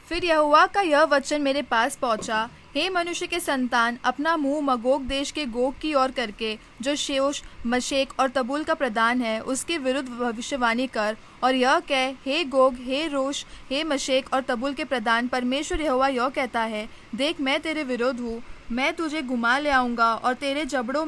फिर यहोवा का यह वचन मेरे पास पहुंचा, हे मनुष्य के संतान, अपना मुंह मगोग देश के गोग की ओर करके, जो शेष, मशेक और तबूल का प्रधान है, उसके विरुद्ध भविष्यवाणी कर, और यह कह, हे गोग, हे रोश, हे मशेक और तबूल के प्रधान, परमेश्वर यहोवा यह कहता है, देख, मैं तेरे विरुद्ध हूँ। मैं तुझे घुमा ले आऊँगा और तेरे जबड़ों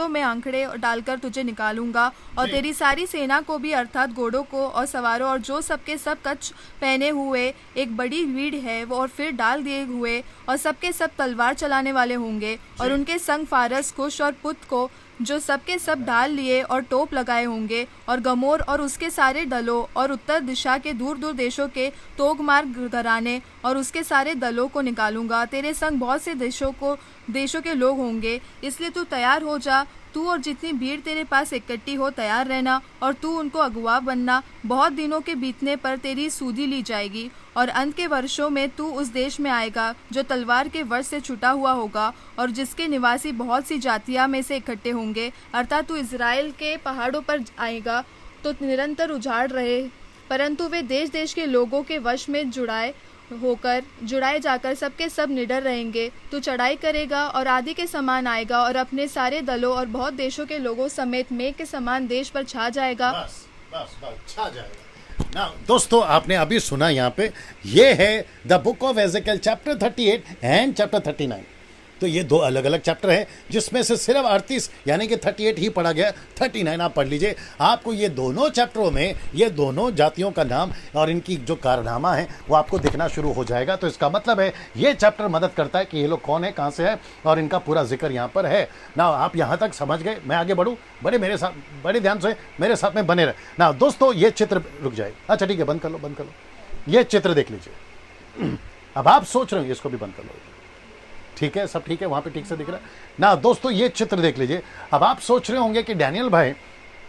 में आंकड़े डालकर तुझे निकालूंगा, और तेरी सारी सेना को भी, अर्थात घोड़ों को और सवारों और जो सबके सब कच्छ पहने हुए एक बड़ी भीड़ है, वो और फिर डाल दिए हुए, और सबके सब तलवार चलाने वाले होंगे, और उनके संग फारस, कुश और पुत को, जो सबके सब ढाल लिए और टोप लगाए होंगे, और गमोर और उसके सारे दलों, और उत्तर दिशा के दूर दूर देशों के तोगमार घराने और उसके सारे दलों को निकालूंगा। तेरे संग बहुत से देशों के लोग होंगे, इसलिए तू तैयार हो जा। तू और जितनी भीड़ तेरे पास इकट्ठी हो तैयार रहना, और तू उनको अगुआ बनना। बहुत दिनों के बीतने पर तेरी सूधी ली जाएगी, और अंत के वर्षों में तू उस देश में आएगा जो तलवार के वश से छुटा हुआ होगा, और जिसके निवासी बहुत सी जातियां में से इकट्ठे होंगे। अर्थात तू इजराइल के पहाड़ों पर आएगा तो निरंतर उजाड़ रहे, परंतु वे देश देश के लोगों के वश में जुड़ाए जाकर सबके सब निडर रहेंगे। तू चढ़ाई करेगा और आदि के समान आएगा, और अपने सारे दलों और बहुत देशों के लोगों समेत मेघ के समान देश पर छा जाएगा। बस छा जाएगा ना। दोस्तों, आपने अभी सुना, यहाँ पे ये है the book of Ezekiel chapter 38 and chapter 39। तो ये 2 अलग अलग चैप्टर हैं, जिसमें से सिर्फ 38 यानी कि 38 ही पढ़ा गया, 39 आप पढ़ लीजिए। आपको ये दोनों चैप्टरों में ये दोनों जातियों का नाम और इनकी जो कारनामा है वो आपको दिखना शुरू हो जाएगा। तो इसका मतलब है ये चैप्टर मदद करता है कि ये लोग कौन है, कहाँ से है, और इनका पूरा जिक्र यहाँ पर है ना। आप यहाँ तक समझ गए? मैं आगे बढ़ूँ? बड़े ध्यान से मेरे साथ में बने रहे ना। दोस्तों, ये चित्र रुक जाए। अच्छा ठीक है, बंद कर लो। ये चित्र देख लीजिए। अब आप सोच रहे हो, इसको भी बंद कर लो। ठीक है, सब ठीक है, वहां पे ठीक से दिख रहा है ना। दोस्तों, ये चित्र देख लीजिए। अब आप सोच रहे होंगे कि डैनियल भाई,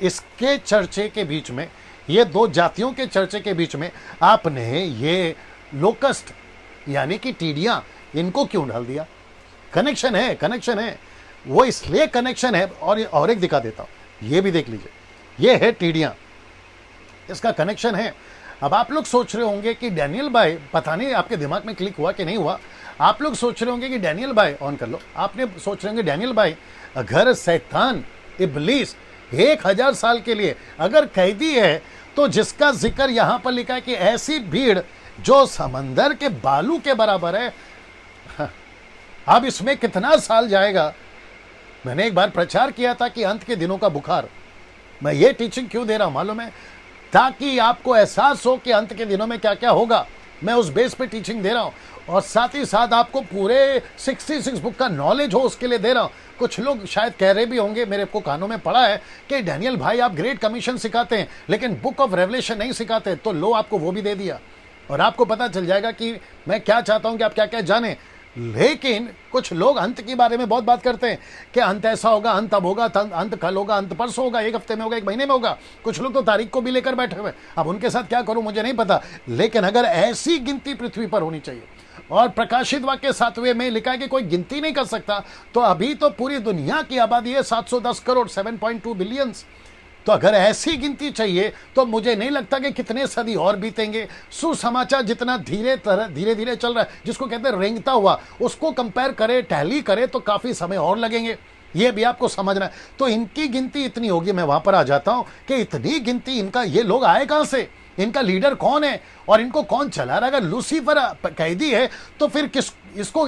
इसके चर्चे के बीच में, ये 2 जातियों के चर्चे के बीच में आपने ये लोकस्ट यानी कि टीडियां, इनको क्यों डाल दिया? कनेक्शन है, कनेक्शन है। वो इसलिए कनेक्शन है, और एक दिखा देता हूं, ये भी देख लीजिए, ये है टीडियां, इसका कनेक्शन है। अब आप लोग सोच रहे होंगे कि डैनियल भाई, पता नहीं आपके दिमाग में क्लिक हुआ कि नहीं हुआ, आप लोग सोच रहे होंगे कि डैनियल भाई, ऑन कर लो, आपने सोच रहे होंगे डैनियल भाई अगर शैतान इब्लीस 1000 साल के लिए अगर कैदी है, तो जिसका जिक्र यहां पर लिखा है कि ऐसी भीड़ जो समंदर के बालू के बराबर है, अब इसमें कितना साल जाएगा। मैंने एक बार प्रचार किया था कि अंत के दिनों का बुखार। मैं ये टीचिंग क्यों दे रहा हूं मालूम है? ताकि आपको एहसास हो कि अंत के दिनों में क्या क्या होगा। मैं उस बेस पे टीचिंग दे रहा हूं, और साथ ही साथ आपको पूरे 66 बुक का नॉलेज हो उसके लिए दे रहा हूं। कुछ लोग शायद कह रहे भी होंगे, मेरे को कानों में पड़ा है कि डैनियल भाई आप ग्रेट कमीशन सिखाते हैं लेकिन बुक ऑफ रेवलेशन नहीं सिखाते। तो लो, आपको वो भी दे दिया, और आपको पता चल जाएगा कि मैं क्या चाहता हूं कि आप क्या क्या जाने। लेकिन कुछ लोग अंत के बारे में बहुत बात करते हैं कि अंत ऐसा होगा, अंत अब होगा, अंत कल होगा, अंत परसों होगा, एक हफ्ते में होगा, एक महीने में होगा। कुछ लोग तो तारीख को भी लेकर बैठे हुए। अब उनके साथ क्या करूं मुझे नहीं पता, लेकिन अगर ऐसी गिनती पृथ्वी पर होनी चाहिए, और प्रकाशित वाक्य 7वें में लिखा है कि कोई गिनती नहीं कर सकता, तो अभी तो पूरी दुनिया की आबादी है 710 करोड़, 7.2 बिलियंस। तो अगर ऐसी गिनती चाहिए तो मुझे नहीं लगता कि कितने सदी और बीतेंगे। सुसमाचार जितना धीरे धीरे चल रहा है, जिसको कहते हैं रेंगता हुआ, उसको कंपेयर करे, टैली करे तो काफी समय और लगेंगे। ये भी आपको समझना है। तो इनकी गिनती इतनी होगी, मैं वहां पर आ जाता हूं कि इतनी गिनती इनका, ये लोग आए कहां से, इनका लीडर कौन है और इनको कौन चला रहा है। अगर लूसीफर कैदी है तो फिर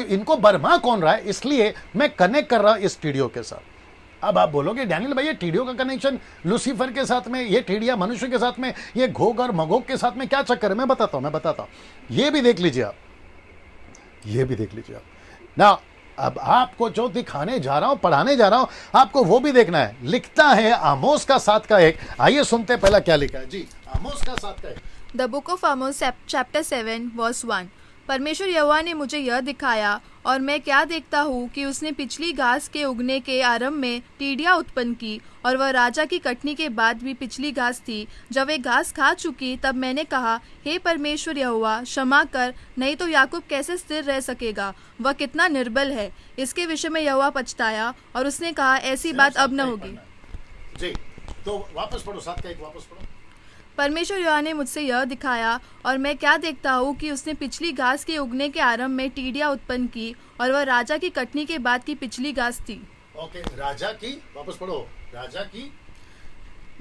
इनको बर्मा कौन रहा है। इसलिए मैं कनेक्ट कर रहा हूं इस टीडियो के साथ। अब आप बोलोगे डैनियल भाई ये टीडियो का कनेक्शन लूसीफर के साथ में, ये टीडिया मनुष्य के साथ में, ये घोग और मगोग के साथ में क्या चक्कर है? मैं बताता हूं। ये भी देख लीजिए आप, ये भी देख लीजिए आप ना। अब आपको जो दिखाने जा रहा हूं, पढ़ाने जा रहा हूं, आपको वो भी देखना है। लिखता है आमोस का 7 का 1। आइए सुनते पहला क्या लिखा है जी, आमोस का 7 का 1। The book of Amos chapter 7 verse 1। परमेश्वर यहोवा ने मुझे यह दिखाया, और मैं क्या देखता हूँ कि उसने पिछली घास के उगने के आरंभ में टीडियाँ उत्पन्न की, और वह राजा की कटनी के बाद भी पिछली घास थी। जब वे घास खा चुकी, तब मैंने कहा, हे परमेश्वर यहोवा, क्षमा कर, नहीं तो याकूब कैसे स्थिर रह सकेगा, वह कितना निर्बल है। इसके विषय में यहोवा पछताया, और उसने कहा, ऐसी बात अब न होगी। जी, तो वापस पढ़ो, 7 का 1 वापस पढ़ो। परमेश्वर यहोवा ने मुझसे यह दिखाया, और मैं क्या देखता हूँ कि उसने पिछली घास के उगने के आरंभ में टीडियाँ उत्पन्न की, और वह राजा की कटनी के बाद की पिछली घास थी। ओके, राजा की, वापस पढ़ो, राजा की,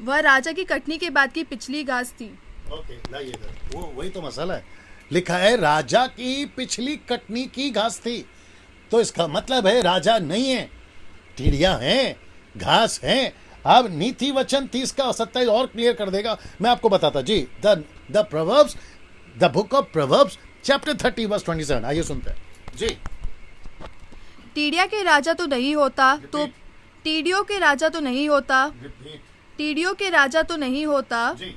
वह राजा की कटनी के बाद की पिछली घास थी। ओके, लाइए इधर, वो वही तो मसाला है। लिखा है राजा की पिछली कटनी की घास थी, तो इसका मतलब है राजा नहीं है, टीडियाँ हैं, घास हैं। अब नीति वचन 30 का 27 और क्लियर कर देगा, मैं आपको बताता जी। The proverbs, the book of proverbs chapter 30 verse 27। आइए सुनते हैं जी। टीडिया के राजा तो नहीं होता, तो टीडियों के राजा तो नहीं होता, टीडियों के राजा तो नहीं होता जी,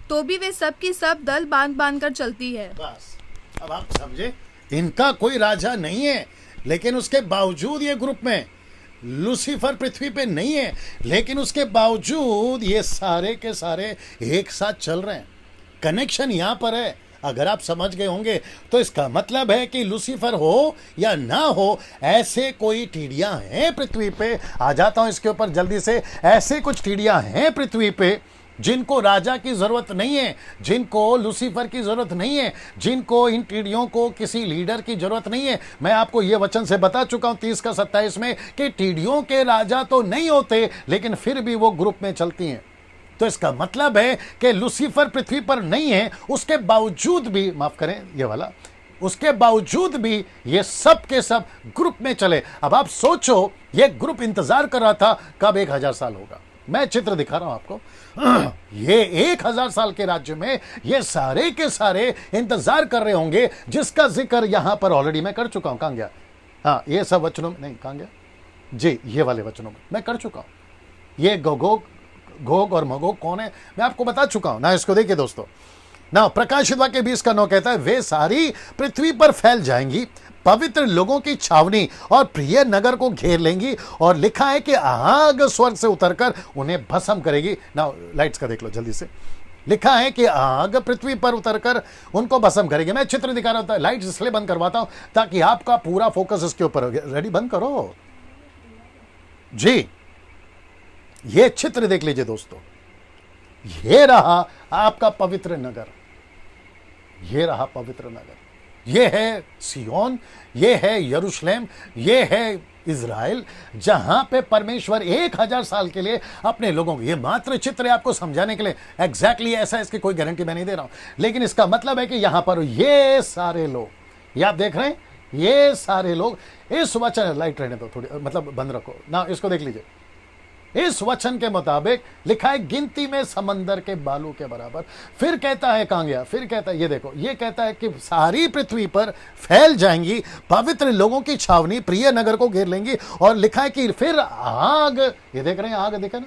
तो भी वे सब की सब दल बांध कर चलती है। बस अब आप समझे, इनका कोई राजा नहीं है, लेकिन उसके बावजूद ये ग्रुप में, लूसीफर पृथ्वी पे नहीं है, लेकिन उसके बावजूद ये सारे के सारे एक साथ चल रहे हैं। कनेक्शन यहां पर है। अगर आप समझ गए होंगे तो इसका मतलब है कि लूसीफर हो या ना हो, ऐसे कोई टीडियां हैं पृथ्वी पे। आ जाता हूं इसके ऊपर जल्दी से। ऐसे कुछ टीडियां हैं पृथ्वी पे जिनको राजा की जरूरत नहीं है, जिनको लूसीफर की जरूरत नहीं है, जिनको इन टीडियों को किसी लीडर की जरूरत नहीं है। मैं आपको यह वचन से बता चुका हूं 30 का 27 में कि टीडियों के राजा तो नहीं होते, लेकिन फिर भी वो ग्रुप में चलती हैं। तो इसका मतलब है कि लूसीफर पृथ्वी पर नहीं है, उसके बावजूद भी, माफ करें ये वाला, उसके बावजूद भी ये सब के सब ग्रुप में चले। अब आप सोचो, ये ग्रुप इंतजार कर रहा था कब 1000 साल होगा। मैं चित्र दिखा रहा हूं आपको। ये 1000 साल के राज्य में ये सारे के सारे इंतजार कर रहे होंगे, जिसका जिक्र यहां पर ऑलरेडी मैं कर चुका हूं। कहां गया? हाँ, ये सब वचनों में नहीं, कहां गया जी, ये वाले वचनों में मैं कर चुका हूं। ये गोग और मगोग कौन है मैं आपको बता चुका हूं ना। इसको देखिए दोस्तों ना, प्रकाशित वाक्य 20 का 9 कहता है, वे सारी पृथ्वी पर फैल जाएंगी, पवित्र लोगों की छावनी और प्रिय नगर को घेर लेंगी, और लिखा है कि आग स्वर्ग से उतरकर उन्हें भस्म करेगी। ना लाइट्स का देख लो जल्दी से। लिखा है कि आग पृथ्वी पर उतरकर उनको भस्म करेगी। मैं चित्र दिखा रहा था, लाइट इसलिए बंद करवाता हूं ताकि आपका पूरा फोकस इसके ऊपर हो गया। रेडी, बंद करो जी। ये चित्र देख लीजिए दोस्तों, ये रहा आपका पवित्र नगर, ये रहा पवित्र नगर, ये है सियोन, ये है यरूशलेम, ये है इज़राइल, जहां पे परमेश्वर 1000 साल के लिए अपने लोगों को, ये मात्र चित्र है आपको समझाने के लिए, एग्जैक्टली ऐसा इसकी कोई गारंटी मैं नहीं दे रहा हूं, लेकिन इसका मतलब है कि यहां पर ये सारे लोग, ये आप देख रहे हैं, ये सारे लोग इस वचन, लाइट रहने दो थोड़ी, मतलब बंद रखो ना, इसको देख लीजिए। इस वचन के मुताबिक लिखा है गिनती में समंदर के बालू के बराबर। फिर कहता है कहां गया, फिर कहता है, ये देखो, ये कहता है कि सारी पृथ्वी पर फैल जाएंगी, पवित्र लोगों की छावनी प्रिय नगर को घेर लेंगी। और लिखा है कि फिर आग, ये देख रहे हैं आग, देखा ना,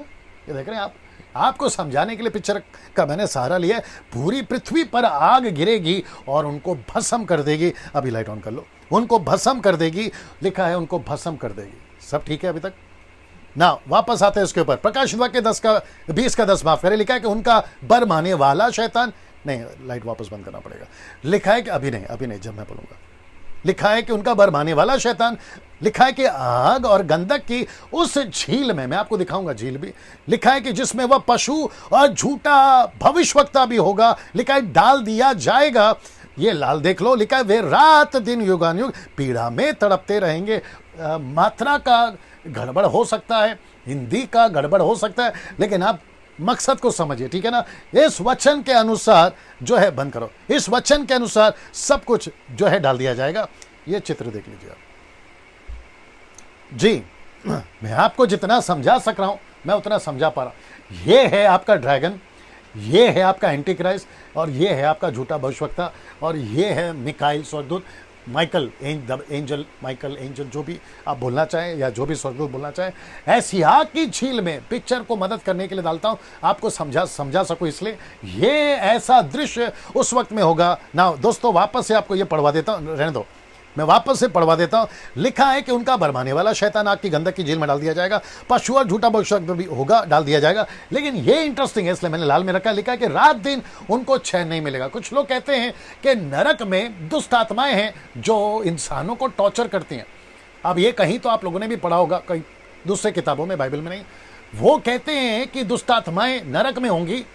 ये देख रहे हैं आप, आपको समझाने के लिए पिक्चर का मैंने सहारा लिया है। पूरी पृथ्वी पर आग गिरेगी और उनको भस्म कर देगी। अभी लाइट ऑन कर लो, उनको भस्म कर देगी, लिखा है उनको भस्म कर देगी। सब ठीक है अभी तक ना? वापस आते हैं इसके ऊपर, प्रकाशित वाक्य 20 का 10 माफ करें। लिखा है कि उनका बर माने वाला शैतान, नहीं लाइट वापस बंद करना पड़ेगा। लिखा है कि अभी नहीं जब मैं बोलूंगा, लिखा है कि उनका बर माने वाला शैतान, लिखा है कि आग और गंधक की उस झील में, मैं आपको दिखाऊंगा झील भी, लिखा है कि जिसमें वह पशु और झूठा भविष्यवक्ता भी होगा, लिखा है डाल दिया जाएगा। ये लाल देख लो, लिखा है वे रात दिन युगानुयुग पीड़ा में तड़पते रहेंगे। मात्रा का गड़बड़ हो सकता है, हिंदी का गड़बड़ हो सकता है, लेकिन आप मकसद को समझिए, ठीक है ना? इस वचन के अनुसार जो है, बंद करो, इस वचन के अनुसार सब कुछ जो है डाल दिया जाएगा। ये चित्र देख लीजिए आप जी। मैं आपको जितना समझा सक रहा हूं मैं उतना समझा पा रहा हूं। ये है आपका ड्रैगन, ये है आपका एंटी क्राइस्ट, और ये है आपका झूठा भविष्यवक्ता, और ये है मिकाइल स्वर्गदूत, माइकल एंजल, माइकल एंजल, जो भी आप बोलना चाहें या जो भी स्वर्गदूत बोलना चाहें। ऐसी आग की झील में पिक्चर को मदद करने के लिए डालता हूं, आपको समझा सकूं, इसलिए ये ऐसा दृश्य उस वक्त में होगा ना। दोस्तों वापस से आपको ये पढ़वा देता हूं, रहने दो, मैं वापस से पढ़वा देता हूं। लिखा है कि उनका बरमाने वाला शैतान आग की गंधक की झील में डाल दिया जाएगा, पशु और झूठा भविष्यवक्ता भी होगा, डाल दिया जाएगा। लेकिन ये इंटरेस्टिंग है, इसलिए मैंने लाल में रखा। लिखा है कि रात दिन उनको चैन नहीं मिलेगा। कुछ लोग कहते हैं कि नरक में दुष्ट आत्माएं हैं जो इंसानों को टॉर्चर करती हैं। अब ये कहीं तो आप लोगों ने भी पढ़ा होगा, कई दूसरे किताबों में, बाइबल में नहीं। वो कहते हैं कि दुष्ट आत्माएं नरक में होंगी।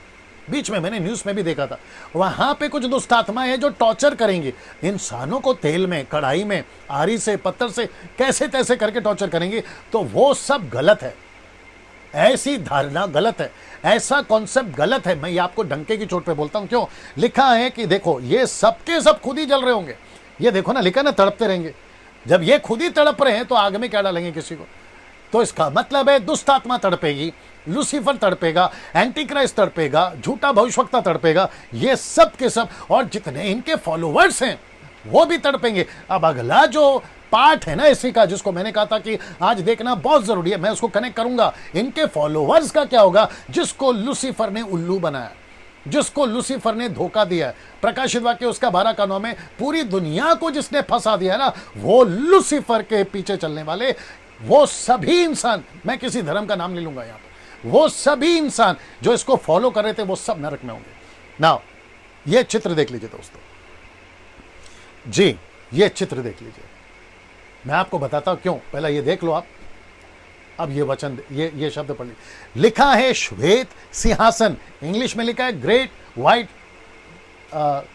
बीच में मैंने न्यूज़ में भी देखा था, वहां पे कुछ दुष्ट आत्माएं हैं जो टॉर्चर करेंगी इंसानों को, तेल में, कढ़ाई में, आरी से, पत्थर से, कैसे तैसे करके टॉर्चर करेंगी। तो वो सब गलत है, ऐसी धारणा गलत है, ऐसा कॉन्सेप्ट गलत है। मैं ये आपको डंके की चोट पे बोलता हूं। क्यों? लिखा है कि देखो ये सबके सब खुद ही जल रहे होंगे। ये देखो ना, लिखा ना तड़पते रहेंगे। जब ये खुद ही तड़प रहे हैं तो आग में क्या डालेंगे किसी को? तो इसका मतलब है दुष्ट आत्मा तड़पेगी, लूसीफर तड़पेगा, एंटी क्राइस्ट तड़पेगा, झूठा भविष्यवक्ता तड़पेगा, ये सब के सब, और जितने इनके फॉलोवर्स हैं वो भी तड़पेंगे। अब अगला जो पार्ट है ना इसी का, जिसको मैंने कहा था कि आज देखना बहुत जरूरी है, मैं उसको कनेक्ट करूंगा। इनके फॉलोवर्स का क्या होगा? जिसको लूसीफर ने उल्लू बनाया, जिसको लूसीफर ने धोखा दिया है। प्रकाशित वाक्य उसका 12 का 9 में पूरी दुनिया को जिसने फंसा दिया है ना, वो लूसीफर के पीछे चलने वाले वो सभी इंसान, मैं किसी धर्म का नाम नहीं लूंगा यहां पर, वो सभी इंसान जो इसको फॉलो कर रहे थे वो सब नरक में होंगे। नाउ ये चित्र देख लीजिए दोस्तों जी, ये चित्र देख लीजिए। मैं आपको बताता हूं क्यों, पहला ये देख लो आप। अब ये वचन, ये शब्द पढ़ लीजिए। लिखा है श्वेत सिंहासन, इंग्लिश में लिखा है ग्रेट व्हाइट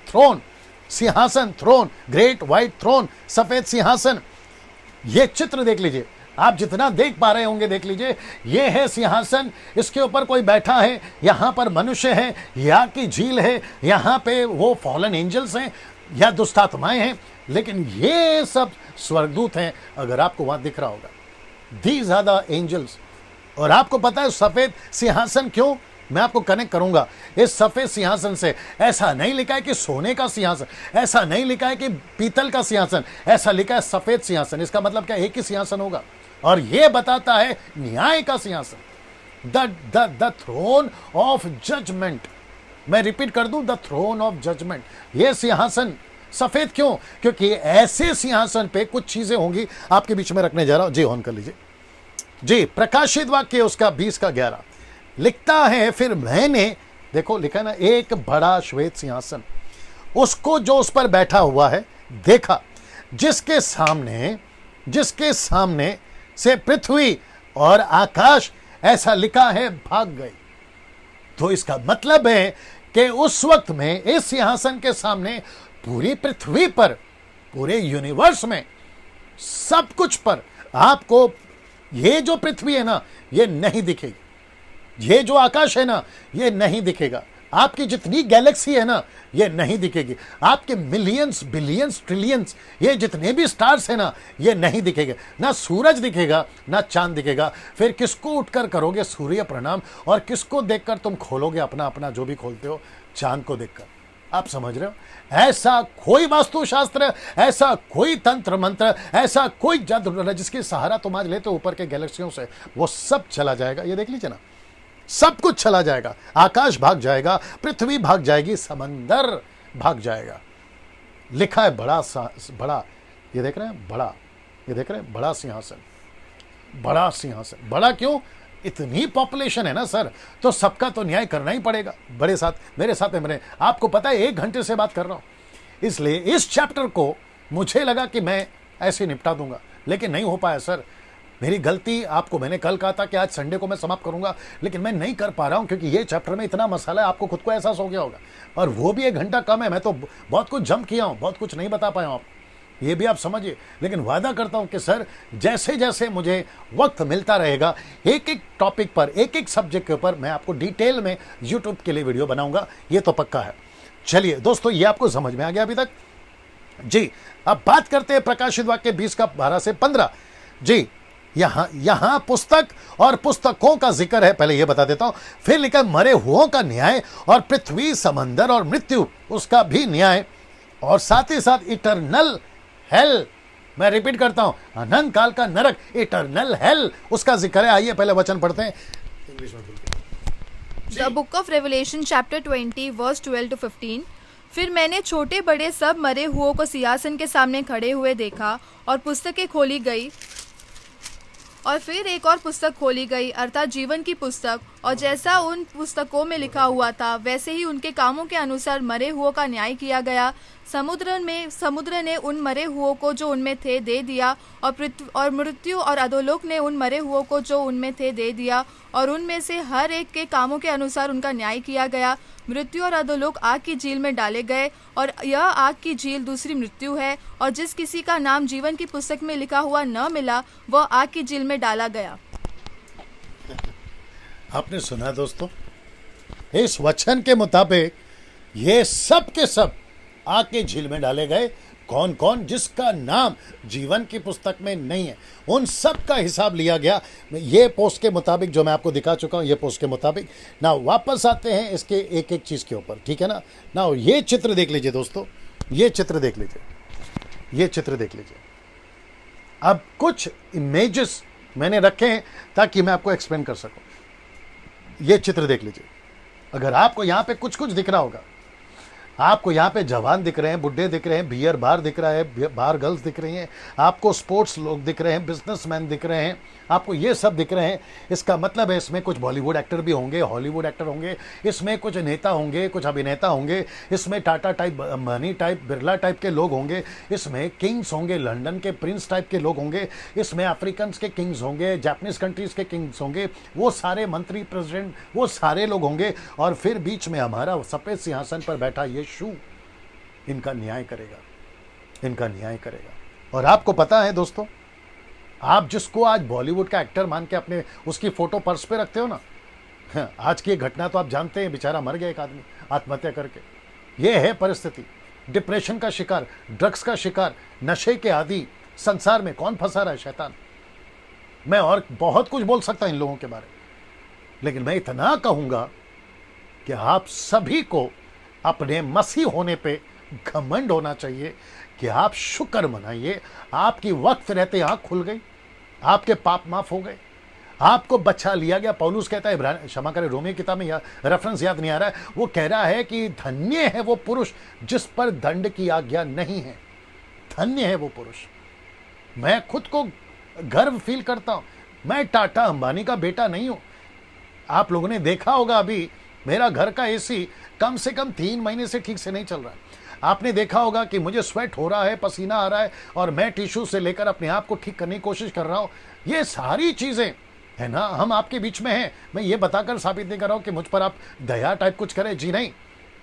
थ्रोन, सिंहासन, थ्रोन, ग्रेट व्हाइट थ्रोन, सफेद सिंहासन। ये चित्र देख लीजिए, आप जितना देख पा रहे होंगे देख लीजिए। ये है सिंहासन, इसके ऊपर कोई बैठा है, यहां पर मनुष्य है, यहाँ की झील है, यहां पे वो फॉलन एंजल्स हैं या दुष्ट आत्माएं हैं, लेकिन ये सब स्वर्गदूत हैं। अगर आपको वहां दिख रहा होगा, दीज आर द एंजल्स। और आपको पता है सफेद सिंहासन क्यों? मैं आपको कनेक्ट करूंगा इस सफेद सिंहासन से। ऐसा नहीं लिखा है कि सोने का सिंहासन, ऐसा नहीं लिखा है कि पीतल का सिंहासन, ऐसा लिखा है सफेद सिंहासन। इसका मतलब क्या, एक ही सिंहासन होगा, और यह बताता है न्याय का सिंहासन, द थ्रोन ऑफ जजमेंट। मैं रिपीट कर दूं, द थ्रोन ऑफ जजमेंट। यह सिंहासन सफेद क्यों? क्योंकि ऐसे सिंहासन पे कुछ चीजें होंगी, आपके बीच में रखने जा रहा हूं जी। ऑन कर लीजिए जी। प्रकाशित वाक्य उसका 20 का 11 लिखता है, फिर मैंने देखो लिखा है ना, एक बड़ा श्वेत सिंहासन, उसको जो उस पर बैठा हुआ है देखा, जिसके सामने से पृथ्वी और आकाश, ऐसा लिखा है, भाग गए। तो इसका मतलब है कि उस वक्त में इस सिंहासन के सामने पूरी पृथ्वी पर, पूरे यूनिवर्स में, सब कुछ पर आपको ये जो पृथ्वी है ना ये नहीं दिखेगी, ये जो आकाश है ना ये नहीं दिखेगा, आपकी जितनी गैलेक्सी है ना ये नहीं दिखेगी, आपके मिलियंस बिलियंस ट्रिलियंस ये जितने भी स्टार्स है ना ये नहीं दिखेगा, ना सूरज दिखेगा ना चांद दिखेगा। फिर किसको उठकर करोगे सूर्य प्रणाम, और किसको देखकर तुम खोलोगे अपना अपना जो भी खोलते हो, चांद को देखकर। आप समझ रहे हो? ऐसा कोई वास्तुशास्त्र, ऐसा कोई तंत्र मंत्र, ऐसा कोई जादू जिसकी सहारा तुम आज लेते हो ऊपर के गैलेक्सियों से, वो सब चला जाएगा। ये देख लीजिए ना, सब कुछ चला जाएगा, आकाश भाग जाएगा, पृथ्वी भाग जाएगी, समंदर भाग जाएगा। लिखा है बड़ा, ये देख रहे हैं, बड़ा, ये देख रहे हैं, बड़ा सिंहासन, बड़ा सिंहासन। बड़ा क्यों? इतनी पॉपुलेशन है ना सर, तो सबका तो न्याय करना ही पड़ेगा। मेरे साथ है, आपको पता है 1 घंटे से बात कर रहा हूं, इसलिए इस चैप्टर को मुझे लगा कि मैं ऐसे निपटा दूंगा, लेकिन नहीं हो पाया सर, मेरी गलती। आपको मैंने कल कहा था कि आज संडे को मैं समाप्त करूंगा, लेकिन मैं नहीं कर पा रहा हूं क्योंकि ये चैप्टर में इतना मसाला है, आपको खुद को एहसास हो गया होगा, और वो भी 1 घंटा कम है। मैं तो बहुत कुछ जंप किया हूं, बहुत कुछ नहीं बता पाया हूं, ये भी आप समझिए। लेकिन वादा करता हूं कि सर जैसे जैसे मुझे वक्त मिलता रहेगा, एक एक टॉपिक पर, एक एक सब्जेक्ट के ऊपर मैं आपको डिटेल में यूट्यूब के लिए वीडियो बनाऊंगा, ये तो पक्का है। चलिए दोस्तों, ये आपको समझ में आ गया अभी तक जी। अब बात करते हैं प्रकाशित वाक्य 20 का 12 से 15 जी। यहां पुस्तक और पुस्तकों का जिक्र है, पहले यह बता देता हूं। फिर लिखा मरे हुओं का न्याय, और पृथ्वी, समंदर और मृत्यु उसका भी न्याय, और साथ ही साथ इटरनल हेल, मैं रिपीट करता हूं, अनंत काल का नरक, इटरनल हेल, उसका जिक्र है। आइए पहले वचन पढ़ते हैं इंग्लिश में। The book of Revelation chapter 20 verse 12 to 15। फिर मैंने छोटे बड़े सब मरे हुओं को सिंहासन के सामने खड़े हुए देखा, और पुस्तकें खोली गई, और फिर एक और पुस्तक खोली गई, अर्थात जीवन की पुस्तक, और जैसा उन पुस्तकों में लिखा हुआ था वैसे ही उनके कामों के अनुसार मरे हुओं का न्याय किया गया। समुद्र ने उन मरे हुओं को जो उनमें थे दे दिया, और मृत्यु और अधोलोक ने उन मरे हुओं को जो उनमें थे दे दिया, और उनमें से हर एक के कामों के अनुसार उनका न्याय किया गया। मृत्यु और अधोलोक आग की झील में डाले गए, और यह आग की झील दूसरी मृत्यु है, और जिस किसी का नाम जीवन की पुस्तक में लिखा हुआ न मिला वह आग की झील में डाला गया। आपने सुना दोस्तों, इस वचन के मुताबिक ये सब के सब आग की झील में डाले गए। कौन कौन? जिसका नाम जीवन की पुस्तक में नहीं है, उन सब का हिसाब लिया गया। ये पोस्ट के मुताबिक जो मैं आपको दिखा चुका हूं, ये पोस्ट के मुताबिक। ना वापस आते हैं इसके एक एक चीज के ऊपर, ठीक है ना। ना ये चित्र देख लीजिए दोस्तों, ये चित्र देख लीजिए, ये चित्र देख लीजिए। अब कुछ इमेजेस मैंने रखे हैं ताकि मैं आपको एक्सप्लेन कर सकूं। ये चित्र देख लीजिए। अगर आपको यहां पे कुछ कुछ दिख रहा होगा, आपको यहाँ पे जवान दिख रहे हैं, बुढ़े दिख रहे हैं, बियर बार दिख रहा है, बार गर्ल्स दिख रही हैं, आपको स्पोर्ट्स लोग दिख रहे हैं, बिजनेसमैन दिख रहे हैं, आपको ये सब दिख रहे हैं। इसका मतलब है इसमें कुछ बॉलीवुड एक्टर भी होंगे, हॉलीवुड एक्टर होंगे, इसमें कुछ नेता होंगे, कुछ अभिनेता होंगे, इसमें Tata type, Ambani type, Birla type के लोग होंगे, इसमें किंग्स होंगे, लंदन के प्रिंस टाइप के लोग होंगे, इसमें अफ्रीकन के किंग्स होंगे, जापानीज कंट्रीज के किंग्स होंगे, वो सारे मंत्री, प्रेसिडेंट, वो सारे लोग होंगे। और फिर बीच में हमारा सफेद सिंहासन पर बैठा यीशु इनका न्याय करेगा, इनका न्याय करेगा। और आपको पता है दोस्तों, आप जिसको आज बॉलीवुड का एक्टर मान के अपने उसकी फोटो पर्स पे रखते हो ना, आज की घटना तो आप जानते हैं, बेचारा मर गया एक आदमी आत्महत्या करके। ये है परिस्थिति। डिप्रेशन का शिकार, ड्रग्स का शिकार, नशे के आदि संसार में कौन फंसा रहा है? शैतान। मैं और बहुत कुछ बोल सकता इन लोगों के बारे में, लेकिन मैं इतना कहूंगा कि आप सभी को अपने मसीह होने पे घमंड होना चाहिए कि आप शुक्र मनाइए, आपकी वक्त रहते आंख खुल गई, आपके पाप माफ हो गए, आपको बचा लिया गया। पौलुस कहता है, क्षमा करें, रोमी किताब में रेफरेंस याद नहीं आ रहा है, वो कह रहा है कि धन्य है वो पुरुष जिस पर दंड की आज्ञा नहीं है। धन्य है वो पुरुष। मैं खुद को गर्व फील करता हूं, मैं टाटा अंबानी का बेटा नहीं हूं। आप लोगों ने देखा होगा अभी मेरा घर का एसी कम से कम 3 महीने से ठीक से नहीं चल रहा है। आपने देखा होगा कि मुझे स्वेट हो रहा है, पसीना आ रहा है और मैं टिश्यू से लेकर अपने आप को ठीक करने की कोशिश कर रहा हूं। ये सारी चीजें है ना, हम आपके बीच में हैं। मैं ये बताकर साबित नहीं कर रहा हूं कि मुझ पर आप दया टाइप कुछ करें, जी नहीं,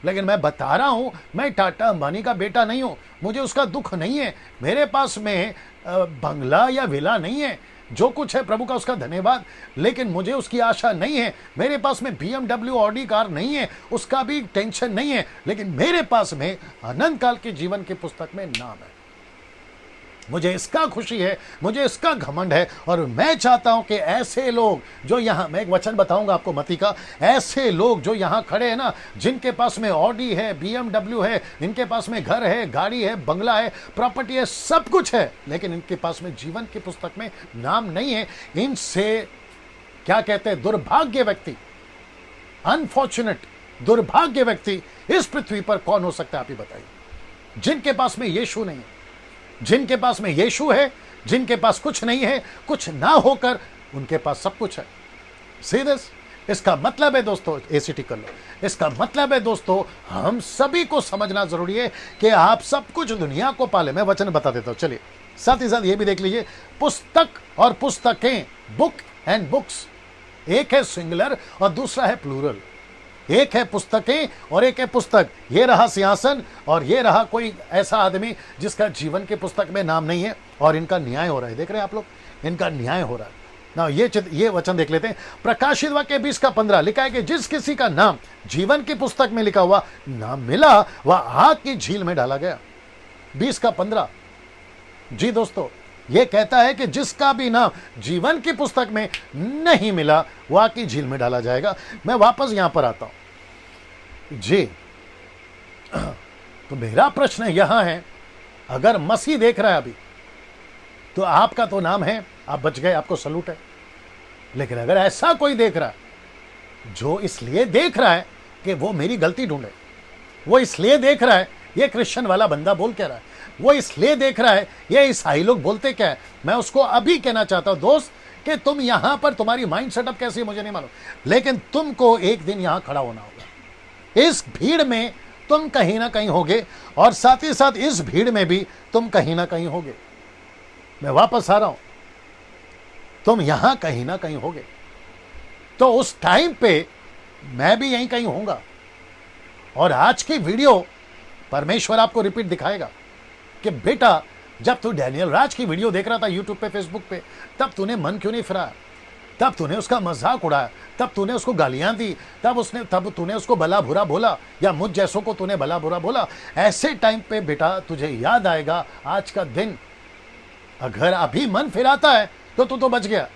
लेकिन मैं बता रहा हूं मैं टाटा अंबानी का बेटा नहीं हूं, मुझे उसका दुख नहीं है। मेरे पास में बंगला या विला नहीं है, जो कुछ है प्रभु का उसका धन्यवाद, लेकिन मुझे उसकी आशा नहीं है। मेरे पास में BMW ऑडी कार नहीं है, उसका भी टेंशन नहीं है, लेकिन मेरे पास में अनंत काल के जीवन की पुस्तक में नाम है। मुझे इसका खुशी है, मुझे इसका घमंड है। और मैं चाहता हूं कि ऐसे लोग जो यहां, मैं एक वचन बताऊंगा आपको मती का, ऐसे लोग जो यहां खड़े हैं ना, जिनके पास में ऑडी है, BMW है, इनके पास में घर है, गाड़ी है, बंगला है, प्रॉपर्टी है, सब कुछ है, लेकिन इनके पास में जीवन की पुस्तक में नाम नहीं है। इनसे क्या कहते हैं, दुर्भाग्य व्यक्ति, अनफॉर्चुनेट, दुर्भाग्य व्यक्ति इस पृथ्वी पर कौन हो सकता है, आप ही बताइए। जिनके पास में यीशु नहीं है, जिनके पास में यीशु है, जिनके पास कुछ नहीं है, कुछ ना होकर उनके पास सब कुछ है। सीधे इसका मतलब है दोस्तों, एसीटी कर लो, इसका मतलब है दोस्तों, हम सभी को समझना जरूरी है कि आप सब कुछ दुनिया को पाले। मैं वचन बता देता हूं, चलिए साथ ही साथ ये भी देख लीजिए, पुस्तक और पुस्तकें, बुक एंड बुक्स, एक है सिंगुलर और दूसरा है प्लूरल। एक है पुस्तकें और एक है पुस्तक। ये रहा सिंहासन और ये रहा कोई ऐसा आदमी जिसका जीवन की पुस्तक में नाम नहीं है, और इनका न्याय हो रहा है। देख रहे हैं आप लोग, इनका न्याय हो रहा है ना। ये वचन देख लेते हैं। प्रकाशित वाक्य 20:15 लिखा है कि जिस किसी का नाम जीवन की पुस्तक में लिखा हुआ नाम मिला, वह आग की झील में डाला गया। 20:15 जी दोस्तों, ये कहता है कि जिसका भी नाम जीवन की पुस्तक में नहीं मिला, वह आग की झील में डाला जाएगा। मैं वापस यहां पर आता हूं जी। तो मेरा प्रश्न यहां है, अगर मसीह देख रहा है अभी, तो आपका तो नाम है, आप बच गए, आपको सलूट है। लेकिन अगर ऐसा कोई देख रहा है जो इसलिए देख रहा है कि वो मेरी गलती ढूंढे, वो इसलिए देख रहा है ये क्रिश्चियन वाला बंदा बोल कह रहा है, वो इसलिए देख रहा है ये ईसाई लोग बोलते क्या है, मैं उसको अभी कहना चाहता हूं दोस्त कि तुम यहां पर, तुम्हारी माइंड सेटअप कैसी है मुझे नहीं मालूम, लेकिन तुमको एक दिन यहां खड़ा होना होगा। इस भीड़ में तुम कहीं ना कहीं होगे, और साथ ही साथ इस भीड़ में भी तुम कहीं ना कहीं होगे। मैं वापस आ रहा हूं, तुम यहां कहीं ना कहीं होगे, तो उस टाइम पे मैं भी यहीं कहीं होऊंगा। और आज की वीडियो परमेश्वर आपको रिपीट दिखाएगा कि बेटा, जब तू डैनियल राज की वीडियो देख रहा था यूट्यूब पे, फेसबुक पे, तब तूने मन क्यों नहीं फिराया, तब तूने उसका मजाक उड़ाया, तब तूने उसको गालियां दी, तब तूने उसको भला बुरा बोला, या मुझ जैसों को तूने भला बुरा बोला। ऐसे टाइम पे बेटा तुझे याद आएगा आज का दिन। अगर अभी मन फिराता है तो तू तो बच गया,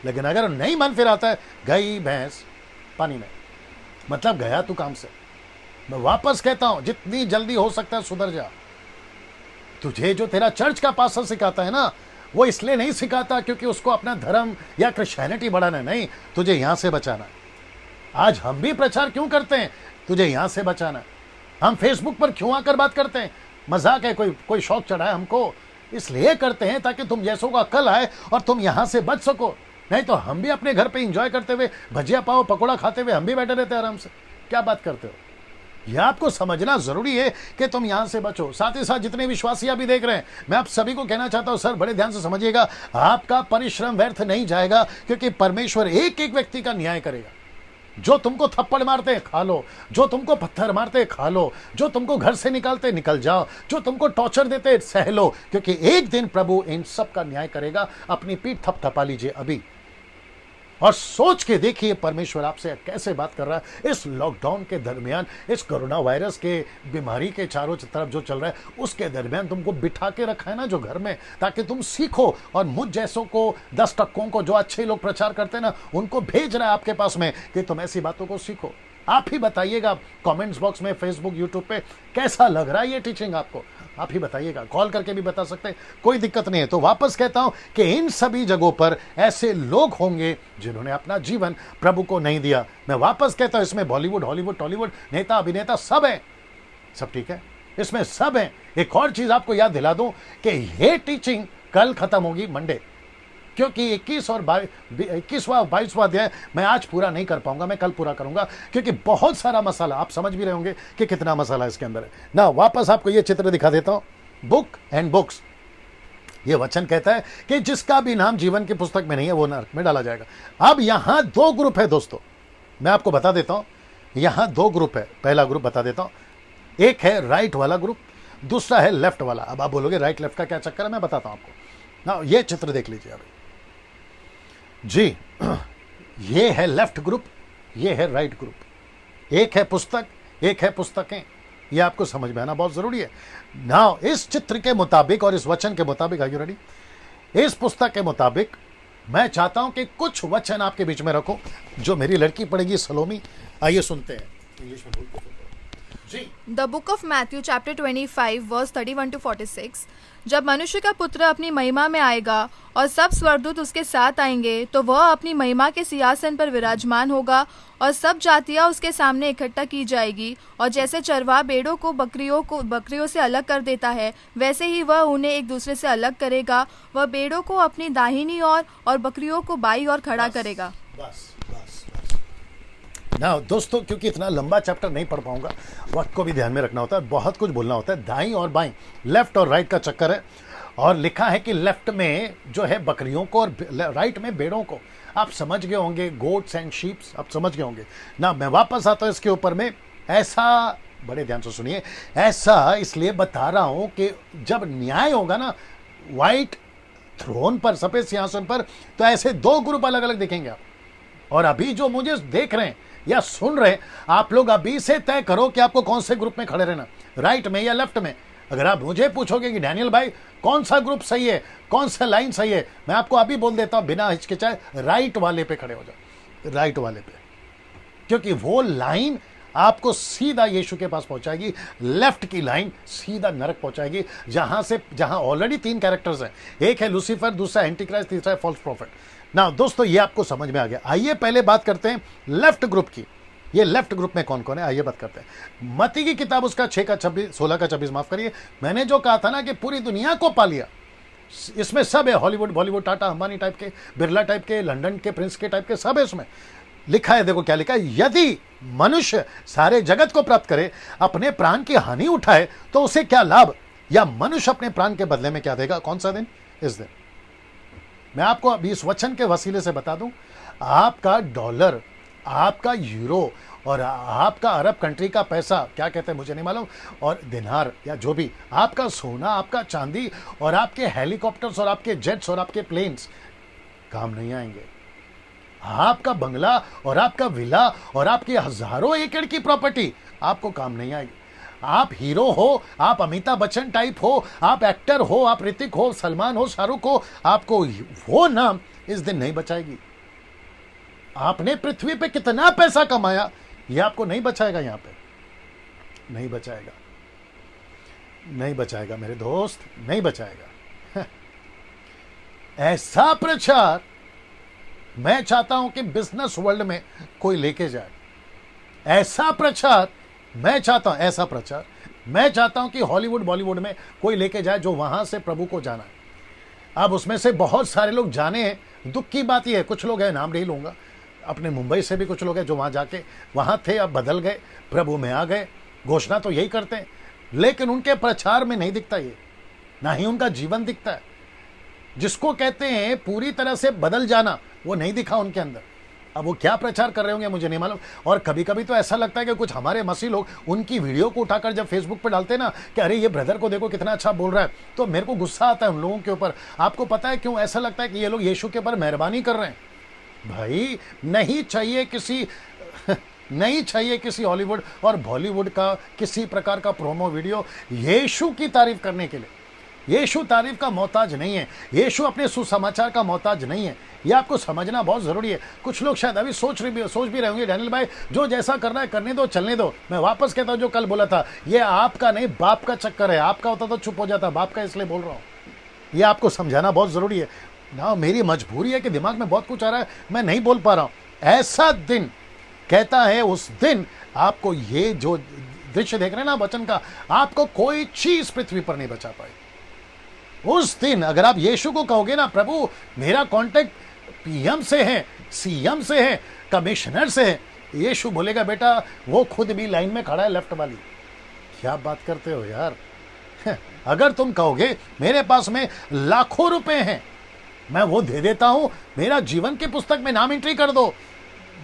लेकिन अगर नहीं मन फिराता है, गई भैंस पानी में, मतलब गया तू काम से। मैं वापस कहता हूं, जितनी जल्दी हो सकता है सुधर जा। तुझे जो तेरा चर्च का पास्टर सिखाता है ना, वो इसलिए नहीं सिखाता क्योंकि उसको अपना धर्म या क्रिश्चियनिटी बढ़ाना, नहीं, तुझे यहां से बचाना। आज हम भी प्रचार क्यों करते हैं, तुझे यहां से बचाना। हम फेसबुक पर क्यों आकर बात करते हैं, मजाक है, कोई शौक चढ़ा है हमको, इसलिए करते हैं ताकि तुम जैसों का कल आए और तुम यहां से बच सको। नहीं तो हम भी अपने घर पे एंजॉय करते हुए, भजिया पाव पकौड़ा खाते हुए हम भी बैठे रहते हैं आराम से। क्या बात करते हो, यह आपको समझना जरूरी है कि तुम यहां से बचो। साथ ही साथ जितने विश्वासी अभी देख रहे हैं, मैं आप सभी को कहना चाहता हूं, सर बड़े ध्यान से समझिएगा, आपका परिश्रम व्यर्थ नहीं जाएगा, क्योंकि परमेश्वर एक एक व्यक्ति का न्याय करेगा। जो तुमको थप्पड़ मारते हैं खा लो, जो तुमको पत्थर मारते हैं खा लो, जो तुमको घर से निकालते निकल जाओ, जो तुमको टॉर्चर देते सह लो, क्योंकि एक दिन प्रभु इन सब का न्याय करेगा। अपनी पीठ थपथपा लीजिए अभी और सोच के देखिए परमेश्वर आपसे कैसे बात कर रहा है। इस लॉकडाउन के दरमियान, इस कोरोना वायरस के बीमारी के चारों तरफ जो चल रहा है, उसके दरमियान तुमको बिठा के रखा है ना जो घर में, ताकि तुम सीखो। और मुझ जैसों को 10 टक्कों को, जो अच्छे लोग प्रचार करते हैं ना, उनको भेज रहा है आपके पास में कि तुम ऐसी बातों को सीखो। आप ही बताइएगा कमेंट्स बॉक्स में, फेसबुक, यूट्यूब पे कैसा लग रहा है ये टीचिंग आपको, आप ही बताइएगा। कॉल करके भी बता सकते हैं, कोई दिक्कत नहीं है। तो वापस कहता हूं कि इन सभी जगहों पर ऐसे लोग होंगे जिन्होंने अपना जीवन प्रभु को नहीं दिया। मैं वापस कहता हूं, इसमें बॉलीवुड, हॉलीवुड, टॉलीवुड, नेता, अभिनेता सब है, सब ठीक है, इसमें सब है। एक और चीज आपको याद दिला दूं कि ये टीचिंग कल खत्म होगी, मंडे, क्योंकि 21वां और 22वां अध्याय मैं आज पूरा नहीं कर पाऊंगा, मैं कल पूरा करूंगा, क्योंकि बहुत सारा मसाला, आप समझ भी रहे होंगे कि कितना मसाला इसके अंदर है ना। वापस आपको ये चित्र दिखा देता हूं, बुक एंड बुक्स। ये वचन कहता है कि जिसका भी नाम जीवन की पुस्तक में नहीं है वो नरक में डाला जाएगा। अब यहां 2 ग्रुप है दोस्तों, मैं आपको बता देता हूं, यहां 2 ग्रुप है। पहला ग्रुप बता देता हूं, एक है राइट वाला ग्रुप, दूसरा है लेफ्ट वाला। अब आप बोलोगे राइट लेफ्ट का क्या चक्कर है, मैं बताता हूं आपको ना। ये चित्र देख लीजिए अभी जी, ये है लेफ्ट ग्रुप, ये है राइट ग्रुप। एक है पुस्तक, एक है पुस्तकें। ये आपको समझ में आना बहुत जरूरी है ना। इस चित्र के मुताबिक और इस वचन के मुताबिक, आर यू रेडी? इस पुस्तक के मुताबिक मैं चाहता हूं कि कुछ वचन आपके बीच में रखो जो मेरी लड़की पढ़ेगी, सलोमी। आइए सुनते हैं, इंग्लिश में बोलते हैं जी। The book of Matthew chapter 25 verse 31 to 46। जब मनुष्य का पुत्र अपनी महिमा में आएगा और सब स्वर्गदूत उसके साथ आएंगे, तो वह अपनी महिमा के सिंहासन पर विराजमान होगा और सब जातियां उसके सामने इकट्ठा की जाएगी। और जैसे चरवाहा भेड़ों को बकरियों से अलग कर देता है, वैसे ही वह उन्हें एक दूसरे से अलग करेगा। वह भेड़ों को अपनी दाहिनी ओर और बकरियों को बाईं ओर खड़ा करेगा। बस ना दोस्तों, क्योंकि इतना लंबा चैप्टर नहीं पढ़ पाऊंगा, वक्त को भी ध्यान में रखना होता है, बहुत कुछ बोलना होता है। दाईं और बाईं, लेफ्ट और राइट का चक्कर है। और लिखा है कि लेफ्ट में जो है बकरियों को और राइट में भेड़ों को। आप समझ गए होंगे, गोट्स एंड शीप्स, आप समझ गए होंगे ना। मैं वापस आता हूं इसके ऊपर में। ऐसा, बड़े ध्यान से सुनिए, ऐसा इसलिए बता रहा हूं कि जब न्याय होगा ना व्हाइट थ्रोन पर, सफेद सिंहासन पर, तो ऐसे 2 ग्रुप अलग अलग दिखेंगे आप। और अभी जो मुझे देख रहे हैं या सुन रहे हैं, आप लोग अभी से तय करो कि आपको कौन से ग्रुप में खड़े रहना, राइट में या लेफ्ट में। अगर आप मुझे पूछोगे कि डैनियल भाई कौन सा ग्रुप सही है, कौन सा लाइन सही है, मैं आपको अभी बोल देता हूं बिना हिचकिचाए, राइट वाले पे खड़े हो जाओ, राइट वाले पे। क्योंकि वो लाइन आपको सीधा यीशु के पास पहुंचाएगी, लेफ्ट की लाइन सीधा नरक पहुंचाएगी, जहां ऑलरेडी 3 कैरेक्टर्स हैं। एक है लूसीफर, दूसरा एंटीक्राइस्ट, तीसरा है फॉल्स प्रॉफिट। ना दोस्तों, ये आपको समझ में आ गया। आइए पहले बात करते हैं लेफ्ट ग्रुप की। ये लेफ्ट ग्रुप में कौन कौन है, आइए बात करते हैं। मत्ती की किताब उसका 16 का 26, माफ करिए, मैंने जो कहा था ना कि पूरी दुनिया को पा लिया, इसमें सब है। हॉलीवुड, बॉलीवुड, टाटा अंबानी टाइप के, बिरला टाइप के, लंदन के प्रिंस के टाइप के, सब है उसमें। लिखा है, देखो क्या लिखा है, यदि मनुष्य सारे जगत को प्राप्त करे, अपने प्राण की हानि उठाए, तो उसे क्या लाभ? या मनुष्य अपने प्राण के बदले में क्या देगा? कौन सा दिन? इस दिन। मैं आपको अभी इस वचन के वसीले से बता दूं, आपका डॉलर, आपका यूरो और आपका अरब कंट्री का पैसा, क्या कहते हैं मुझे नहीं मालूम, और दिनार या जो भी, आपका सोना, आपका चांदी और आपके हेलीकॉप्टर्स और आपके जेट्स और आपके प्लेन्स काम नहीं आएंगे। आपका बंगला और आपका विला और आपकी हजारों एकड़ की प्रॉपर्टी आपको काम नहीं आएगी। आप हीरो हो, आप अमिताभ बच्चन टाइप हो, आप एक्टर हो, आप ऋतिक हो, सलमान हो, शाहरुख हो, आपको वो नाम इस दिन नहीं बचाएगी। आपने पृथ्वी पे कितना पैसा कमाया, ये आपको नहीं बचाएगा, यहां पे नहीं बचाएगा, नहीं बचाएगा मेरे दोस्त, नहीं बचाएगा। ऐसा प्रचार मैं चाहता हूं कि बिजनेस वर्ल्ड में कोई लेके जाए। ऐसा प्रचार मैं चाहता हूं, ऐसा प्रचार मैं चाहता हूं कि हॉलीवुड, बॉलीवुड में कोई लेके जाए जो वहां से प्रभु को जाना है। अब उसमें से बहुत सारे लोग जाने हैं, दुख की बात यह है, कुछ लोग हैं, नाम नहीं लूंगा, अपने मुंबई से भी कुछ लोग हैं जो वहां जाके, वहां थे, अब बदल गए, प्रभु में आ गए, घोषणा तो यही करते हैं, लेकिन उनके प्रचार में नहीं दिखता ये, ना ही उनका जीवन दिखता है। जिसको कहते हैं पूरी तरह से बदल जाना, वो नहीं दिखा उनके अंदर। अब वो क्या प्रचार कर रहे होंगे मुझे नहीं मालूम। और कभी कभी तो ऐसा लगता है कि कुछ हमारे मसीह लोग उनकी वीडियो को उठाकर जब फेसबुक पे डालते हैं ना कि अरे ये ब्रदर को देखो कितना अच्छा बोल रहा है, तो मेरे को गुस्सा आता है उन लोगों के ऊपर। आपको पता है क्यों ऐसा लगता है कि ये लोग यीशु के ऊपर मेहरबानी कर रहे हैं? भाई नहीं चाहिए किसी हॉलीवुड और बॉलीवुड का किसी प्रकार का प्रोमो वीडियो यीशु की तारीफ करने के लिए। यीशु तारीफ का मोहताज नहीं है, यीशु अपने सुसमाचार का मोहताज नहीं है। यह आपको समझना बहुत जरूरी है। कुछ लोग शायद अभी सोच भी रहे होंगे, डैनियल भाई जो जैसा करना है करने दो, चलने दो। मैं वापस कहता हूं जो कल बोला था, यह आपका नहीं बाप का चक्कर है। आपका होता तो चुप हो जाता, बाप का इसलिए बोल रहा हूं। यह आपको समझाना बहुत जरूरी है ना। मेरी मजबूरी है कि दिमाग में बहुत कुछ आ रहा है, मैं नहीं बोल पा रहा हूं। ऐसा दिन कहता है, उस दिन आपको ये जो दृश्य देख रहे हैं ना वचन का, आपको कोई चीज पृथ्वी पर नहीं बचा पाएगी। उस दिन अगर आप यीशु को कहोगे ना, प्रभु मेरा कांटेक्ट पीएम से है, सीएम से है, कमिश्नर से है, यीशु बोलेगा बेटा वो खुद भी लाइन में खड़ा है लेफ्ट वाली। क्या बात करते हो यार। अगर तुम कहोगे मेरे पास में लाखों रुपए हैं, मैं वो दे देता हूं, मेरा जीवन की पुस्तक में नाम एंट्री कर दो,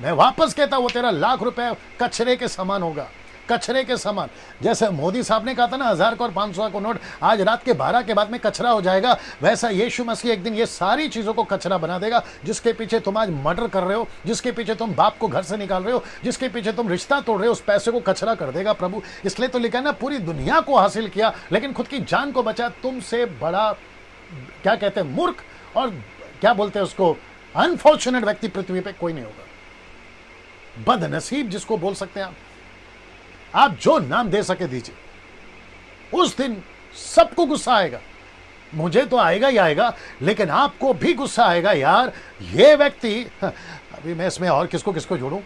मैं वापस कहता हूं वो तेरा लाख रुपए कचरे के समान होगा, कचरे के समान। जैसे मोदी साहब ने कहा था ना 1000 का और 500 का नोट आज रात के 12 के बाद में कचरा हो जाएगा, वैसा यीशु मसीह एक दिन ये सारी चीजों को कचरा बना देगा। जिसके पीछे तुम आज मर्डर कर रहे हो, जिसके पीछे तुम बाप को घर से निकाल रहे हो, जिसके पीछे तुम रिश्ता तोड़ रहे हो, उस पैसे को कचरा कर देगा प्रभु। इसलिए तो लिखा है ना, पूरी दुनिया को हासिल किया लेकिन खुद की जान को बचा। तुमसे बड़ा क्या कहते हैं मूर्ख और क्या बोलते हैं उसको अनफॉर्चुनेट व्यक्ति पृथ्वी पे कोई नहीं होगा। बदनसीब जिसको बोल सकते हैं आप जो नाम दे सके दीजिए। उस दिन सबको गुस्सा आएगा, मुझे तो आएगा ही आएगा, लेकिन आपको भी गुस्सा आएगा यार ये व्यक्ति। अभी मैं इसमें और किसको किसको जोड़ूं,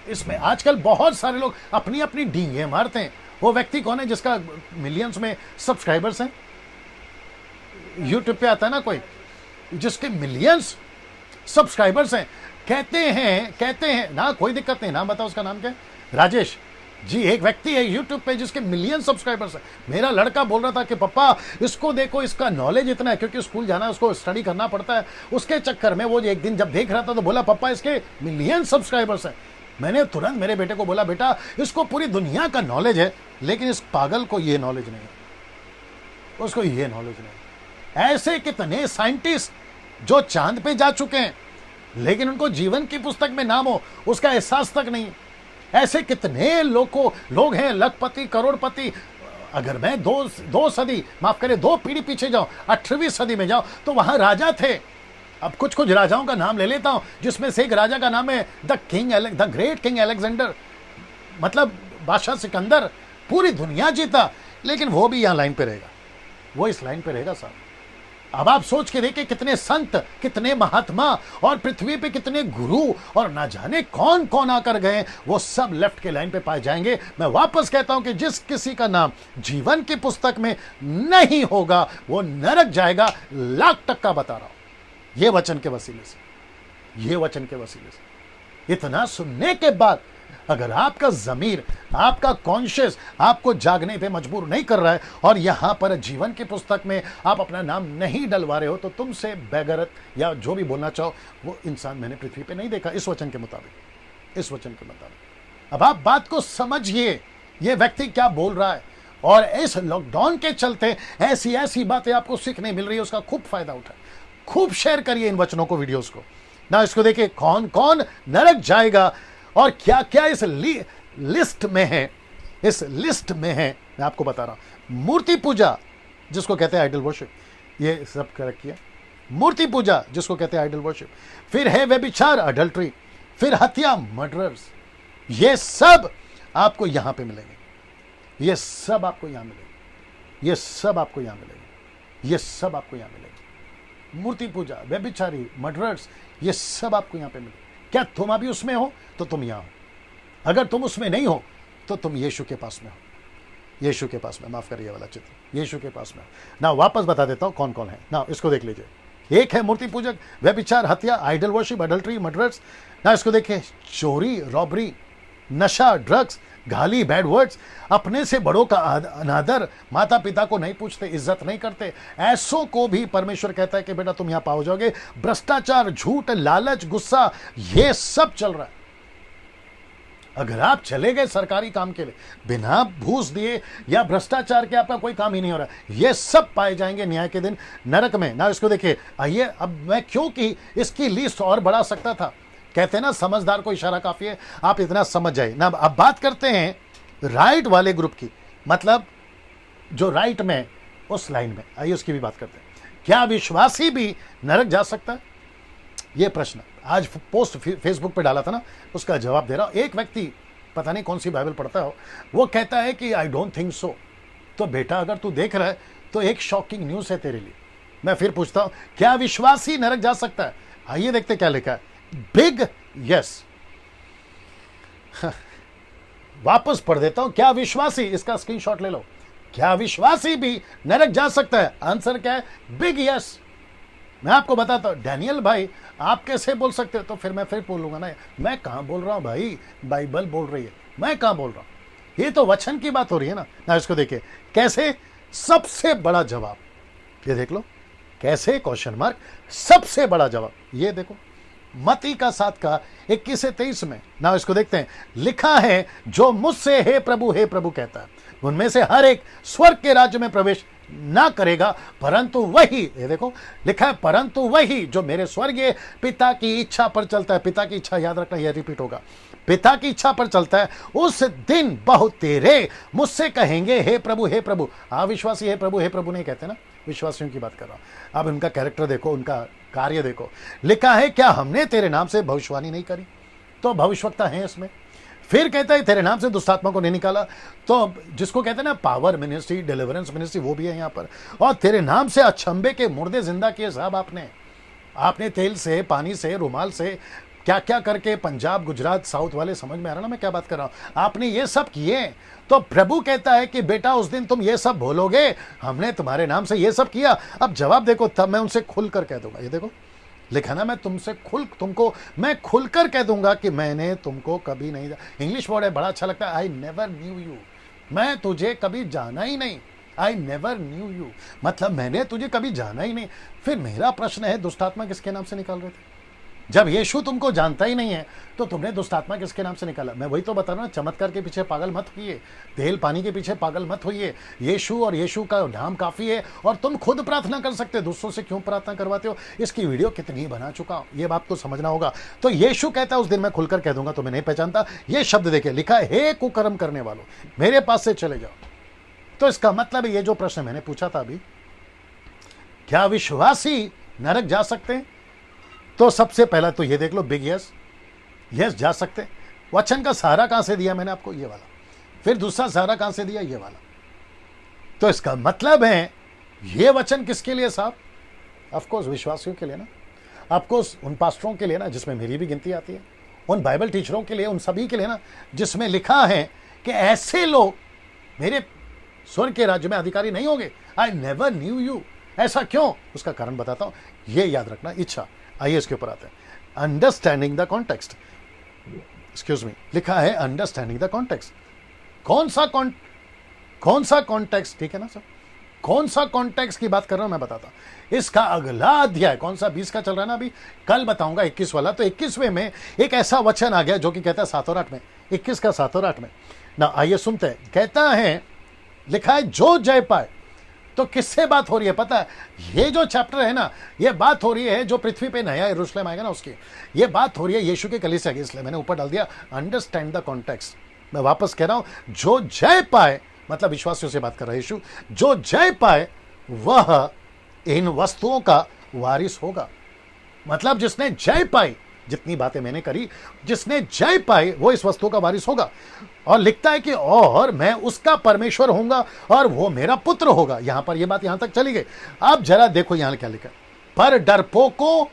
इसमें आजकल बहुत सारे लोग अपनी अपनी डींगे मारते हैं। वो व्यक्ति कौन है जिसका मिलियंस में सब्सक्राइबर्स हैं, यूट्यूब पे आता है ना कोई जिसके मिलियंस सब्सक्राइबर्स हैं, कहते हैं ना, कोई दिक्कत नहीं, नाम बताओ उसका नाम क्या है, राजेश जी। एक व्यक्ति है यूट्यूब पे जिसके मिलियन सब्सक्राइबर्स है। मेरा लड़का बोल रहा था कि पापा इसको देखो, इसका नॉलेज इतना है, क्योंकि स्कूल जाना है, उसको स्टडी करना पड़ता है। उसके चक्कर में वो एक दिन जब देख रहा था तो बोला पापा इसके मिलियन सब्सक्राइबर्स है। मैंने तुरंत मेरे बेटे को बोला बेटा इसको पूरी दुनिया का नॉलेज है, लेकिन इस पागल को ये नॉलेज नहीं है, उसको ये नॉलेज नहीं। ऐसे कितने साइंटिस्ट जो चांद पे जा चुके हैं लेकिन उनको जीवन की पुस्तक में नाम हो उसका एहसास तक नहीं। ऐसे कितने लोग हैं लखपति करोड़पति। अगर मैं दो सदी माफ करें 2 पीढ़ी पीछे जाऊं, 18वीं सदी में जाऊं तो वहां राजा थे। अब कुछ राजाओं का नाम ले लेता हूं जिसमें से एक राजा का नाम है द ग्रेट किंग अलेक्जेंडर, मतलब बादशाह सिकंदर। पूरी दुनिया जीता लेकिन वो भी यहां लाइन पे रहेगा, वो इस लाइन पे रहेगा साहब। अब आप सोच के देखिए कितने संत, कितने महात्मा और पृथ्वी पे कितने गुरु और ना जाने कौन कौन आकर गए, वो सब लेफ्ट के लाइन पे पाए जाएंगे। मैं वापस कहता हूं कि जिस किसी का नाम जीवन की पुस्तक में नहीं होगा वो नरक जाएगा, %1,00,000 बता रहा हूं। ये वचन के वसीले से, ये वचन के वसीले से। इतना सुनने के बाद अगर आपका ज़मीर, आपका कॉन्शियस आपको जागने पे मजबूर नहीं कर रहा है और यहां पर जीवन की पुस्तक में आप अपना नाम नहीं डलवा रहे हो, तो तुमसे बेगैरत या जो भी बोलना चाहो वो इंसान मैंने पृथ्वी पे नहीं देखा, इस वचन के मुताबिक, इस वचन के मुताबिक। अब आप बात को समझिए, ये व्यक्ति क्या बोल रहा है। और इस लॉकडाउन के चलते ऐसी ऐसी बातें आपको सीखने मिल रही है, उसका खूब फायदा उठाए, खूब शेयर करिए इन वचनों को, वीडियोस को ना। इसको देखिए कौन कौन नरक जाएगा और क्या क्या इस लिस्ट में है, इस लिस्ट में है। मैं आपको बता रहा हूं, मूर्ति पूजा जिसको कहते हैं आइडल वर्शिप, ये सब कर रखिए। मूर्ति पूजा जिसको कहते हैं आइडल वर्शिप, फिर है व्यभिचार अडल्ट्री, फिर हत्या मर्डरर्स, ये सब आपको यहां पे मिलेंगे, ये सब आपको यहां मिलेंगे, ये सब आपको यहां मिलेंगे, ये सब आपको यहां मिलेंगे। मूर्ति पूजा, व्यभिचारी, मर्डरर्स, ये सब आपको यहां पे मिलेंगे। क्या तुम अभी उसमें हो तो तुम यहां हो, अगर तुम उसमें नहीं हो तो तुम यीशु के पास में हो, यीशु के पास में, माफ करिए वाला चित्र, यीशु के पास में ना। वापस बता देता हूं कौन कौन है ना, इसको देख लीजिए। एक है मूर्ति पूजक, व्यभिचार, हत्या, आइडल वर्शिप, अडल्ट्री, मर्डरर्स ना। इसको देखिए, चोरी, रॉबरी, नशा, ड्रग्स, गाली, बैड वर्ड्स, अपने से बड़ों का अनादर, माता पिता को नहीं पूछते, इज्जत नहीं करते, ऐसों को भी परमेश्वर कहता है कि बेटा तुम यहां पाओ जाओगे। भ्रष्टाचार, झूठ, लालच, गुस्सा, ये सब चल रहा है। अगर आप चले गए सरकारी काम के लिए बिना घूस दिए या भ्रष्टाचार के, आपका कोई काम ही नहीं हो रहा, ये सब पाए जाएंगे न्याय के दिन नरक में ना। इसको देखिए, आइए अब मैं क्योंकि इसकी लिस्ट और बढ़ा सकता था, कहते हैं ना समझदार को इशारा काफी है, आप इतना समझ जाए ना। अब बात करते हैं राइट वाले ग्रुप की, मतलब जो राइट में उस लाइन में, आइए उसकी भी बात करते हैं। क्या विश्वासी भी नरक जा सकता है? ये प्रश्न आज पोस्ट फेसबुक पे डाला था ना, उसका जवाब दे रहा हूं। एक व्यक्ति पता नहीं कौन सी बाइबल पढ़ता हो, वो कहता है कि आई डोंट थिंक सो। तो बेटा अगर तू देख रहा है तो एक शॉकिंग न्यूज है तेरे लिए। मैं फिर पूछता हूं, क्या विश्वासी नरक जा सकता है? आइए देखते क्या लिखा है। Big yes. वापस पढ़ देता हूं, क्या विश्वासी, इसका स्क्रीनशॉट ले लो, क्या विश्वासी भी नरक जा सकता है? आंसर क्या है? Big yes. मैं आपको बताता हूं, डैनियल भाई आप कैसे बोल सकते हो? तो फिर मैं फिर बोलूंगा ना, मैं कहां बोल रहा हूं भाई, बाइबल बोल रही है, मैं कहां बोल रहा हूं? ये तो वचन की बात हो रही है ना। इसको देखिए कैसे, सबसे बड़ा जवाब, ये देख लो कैसे, क्वेश्चन मार्क, सबसे बड़ा जवाब। ये देखो मत्ती का 7 का 21 से 23 में ना, इसको देखते हैं। लिखा है, जो मुझसे हे प्रभु कहता है, उनमें से हर एक स्वर्ग के राज्य में प्रवेश ना करेगा, परंतु वही, ये देखो लिखा है, परंतु वही जो मेरे स्वर्गीय पिता की इच्छा पर चलता है। पिता की इच्छा, याद रखना, यह रिपीट होगा, पिता की इच्छा पर चलता है, उस दिन बहुत तेरे मुझसे कहेंगे हे प्रभु। अविश्वासी हे प्रभु नहीं कहते ना, विश्वासियों की बात कर रहा हूं। अब उनका कैरेक्टर देखो, उनका कार्य देखो। लिखा है, क्या हमने तेरे नाम से भविष्यवाणी नहीं करी? तो भविष्यवक्ता है इसमें। फिर कहता है, तेरे नाम से दुष्टात्मा को नहीं निकाला, तो जिसको कहते हैं ना पावर मिनिस्ट्री, डिलीवरेंस मिनिस्ट्री, वो भी है यहां पर। और तेरे नाम से अचंभे के मुर्दे जिंदा किए साहब आपने तेल से, पानी से, रुमाल से, क्या क्या करके, पंजाब, गुजरात, साउथ वाले, समझ में आ रहा ना मैं क्या बात कर रहा हूं? आपने ये सब किए। तो प्रभु कहता है कि बेटा उस दिन तुम ये सब भूलोगे, हमने तुम्हारे नाम से ये सब किया। अब जवाब देखो, तब मैं उनसे खुलकर कह दूंगा। ये देखो लिखा ना, मैं मैं खुलकर कह दूंगा कि मैंने तुमको कभी नहीं, इंग्लिश वर्ड है बड़ा अच्छा लगता है, आई नेवर न्यू यू, मैं तुझे कभी जाना ही नहीं। आई नेवर न्यू यू मतलब मैंने तुझे कभी जाना ही नहीं। फिर मेरा प्रश्न है, दुष्टात्मा किसके नाम से निकाल रहे थे? जब यीशु तुमको जानता ही नहीं है तो तुमने दुष्टात्मा किसके नाम से निकाला? मैं वही तो बता रहा हूं, चमत्कार के पीछे पागल मत होइए, तेल पानी के पीछे पागल मत होइए। यीशु और यीशु का नाम काफी है, और तुम खुद प्रार्थना कर सकते हो, दूसरों से क्यों प्रार्थना करवाते हो? इसकी वीडियो कितनी बना चुका हूं, ये बात को समझना होगा। तो यीशु कहता है, उस दिन मैं खुलकर कह दूंगा, तुम्हें नहीं पहचानता। ये शब्द देखिए, लिखा है, हे कुकर्म करने वालों, मेरे पास से चले जाओ। तो इसका मतलब ये जो प्रश्न मैंने पूछा था अभी, क्या विश्वासी नरक जा सकते हैं? तो सबसे पहला तो ये देख लो, बिग यस जा सकते। वचन का सहारा कहां से दिया मैंने आपको? ये वाला। फिर दूसरा सहारा कहां से दिया? ये वाला। तो इसका मतलब है ये वचन किसके लिए साहब? ऑफकोर्स विश्वासियों के लिए ना, ऑफकोर्स उन पास्टरों के लिए ना, जिसमें मेरी भी गिनती आती है, उन बाइबल टीचरों के लिए, उन सभी के लिए ना, जिसमें लिखा है कि ऐसे लोग मेरे स्वर्ग के राज्य में अधिकारी नहीं होंगे। I never knew you. ऐसा क्यों? उसका कारण बताता हूं, ये याद रखना, इच्छा। आइए इसके ऊपर आते हैं, understanding the context. Excuse me, लिखा है अंडरस्टैंडिंग द कॉन्टेक्स्ट। कौन सा कॉन्टेक्स्ट? ठीक है ना सर, कौन सा कॉन्टेक्स्ट की बात कर रहा हूं मैं बताता हूं। इसका अगला अध्याय कौन सा? 20 का चल रहा है ना अभी, कल बताऊंगा 21 वाला। तो 21वें में एक ऐसा वचन आ गया जो कि कहता है 7 और 8 में, 21 का 7 और 8 में ना। आइए सुनते हैं, कहता है, लिखा है, जो जय पाए। तो किससे बात हो रही है पता है? ये जो चैप्टर है ना, ये बात हो रही है जो पृथ्वी पे नया यरूशलेम आएगा ना, उसकी ये बात हो रही है यीशु के कलीसिया की। इसलिए मैंने ऊपर डाल दिया अंडरस्टैंड द कॉन्टेक्स्ट। मैं वापस कह रहा हूं, जो जय पाए, मतलब विश्वासियों से बात कर रहा है यीशु, जो जय पाए वह इन वस्तुओं का वारिस होगा। मतलब जिसने जय पाई, जितनी बातें मैंने करी, जिसने जय पाई वो इस वस्तु का वारिस होगा। और लिखता है कि और मैं उसका परमेश्वर होऊंगा और वो मेरा पुत्र होगा। यहां पर ये बात यहां तक चली गई। अब जरा देखो यहां क्या लिखा है, पर डरपोकों,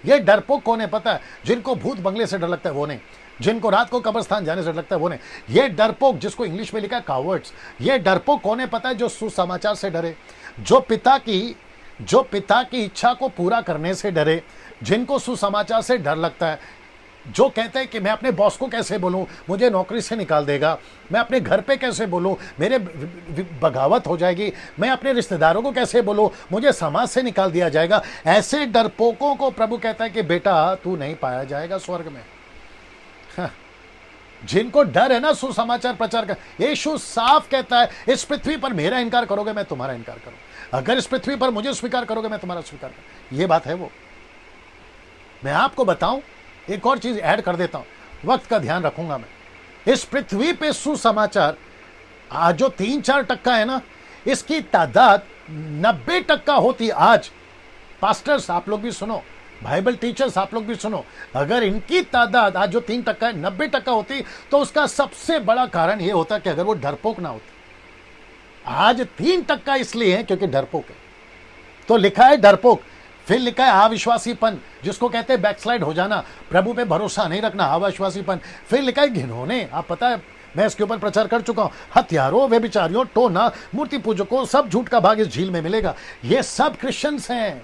ये डरपोक कौन है पता है? जिनको भूत बंगले से डर लगता है वो नहीं, जिनको रात को कब्रिस्तान जाने से डर लगता है वो नहीं। ये डरपोक, जिसको इंग्लिश में लिखा है कावर्ड्स, ये डरपोक कौन है पता है? जो सुसमाचार से डरे, जो पिता की इच्छा को पूरा करने से डरे, जिनको सुसमाचार से डर लगता है, जो कहते हैं कि मैं अपने बॉस को कैसे बोलूं, मुझे नौकरी से निकाल देगा, मैं अपने घर पे कैसे बोलूं, मेरे बगावत हो जाएगी, मैं अपने रिश्तेदारों को कैसे बोलूं, मुझे समाज से निकाल दिया जाएगा। ऐसे डरपोकों को प्रभु कहता है कि बेटा तू नहीं पाया जाएगा स्वर्ग में। हाँ। जिनको डर है ना सुसमाचार प्रचार का, यीशु साफ कहता है, इस पृथ्वी पर मेरा इनकार करोगे मैं तुम्हारा इनकार करूं, अगर इस पृथ्वी पर मुझे स्वीकार करोगे मैं तुम्हारा स्वीकार करूं। ये बात है वो। मैं आपको बताऊं, एक और चीज ऐड कर देता हूं, वक्त का ध्यान रखूंगा मैं। इस पृथ्वी पे सुसमाचार आज जो 3-4% है ना, इसकी तादाद 90% होती आज। पास्टर्स आप लोग भी सुनो, बाइबल टीचर्स आप लोग भी सुनो, अगर इनकी तादाद आज जो 3% है 90% होती, तो उसका सबसे बड़ा कारण यह होता कि अगर वो डरपोक ना होती। आज 3% इसलिए है क्योंकि डरपोक है। तो लिखा है डरपोक, फिर लिखा है अविश्वासीपन, जिसको कहते हैं बैकस्लाइड हो जाना, प्रभु पे भरोसा नहीं रखना, अविश्वासीपन। फिर लिखा है घिनौने। आप पता है मैं इसके ऊपर प्रचार कर चुका हूं। हत्यारों, व्यभिचारियों, टोना, मूर्ति पूजकों, सब झूठ का भाग इस झील में मिलेगा। ये सब क्रिश्चियंस हैं,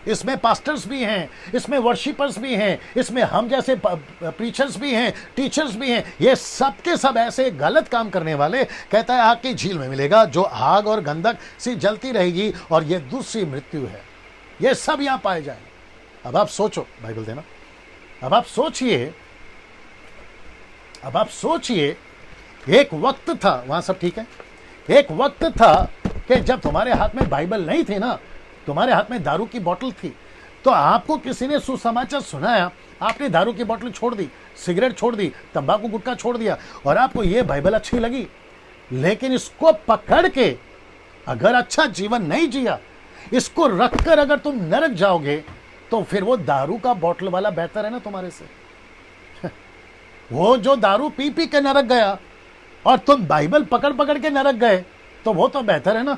इसमें पास्टर्स भी हैं, इसमें वर्शिपर्स भी हैं, इसमें हम जैसे प्रीचर्स भी हैं, टीचर्स भी हैं। ये सब के सब ऐसे गलत काम करने वाले। कहता है आग की झील में मिलेगा जो आग और गंधक सी जलती रहेगी, और ये दूसरी मृत्यु है। ये सब यहां पाए जाएंगे। अब आप सोचो, बाइबल देना, अब आप सोचिए, एक वक्त था, वहां सब ठीक है, एक वक्त था कि जब तुम्हारे हाथ में बाइबल नहीं थी ना, तुम्हारे हाथ में दारू की बोतल थी, तो आपको किसी ने सुसमाचार सुनाया, आपने दारू की बोतल छोड़ दी, सिगरेट छोड़ दी, तंबाकू गुटखा छोड़ दिया, और आपको यह बाइबल अच्छी लगी। लेकिन इसको पकड़ के अगर अच्छा जीवन नहीं जिया, इसको रखकर अगर तुम नरक जाओगे, तो फिर वो दारू का बोतल वाला बेहतर है ना तुम्हारे से। वो जो दारू पी पी के नरक गया और तुम बाइबल पकड़ पकड़ के नरक गए, तो वो तो बेहतर है ना।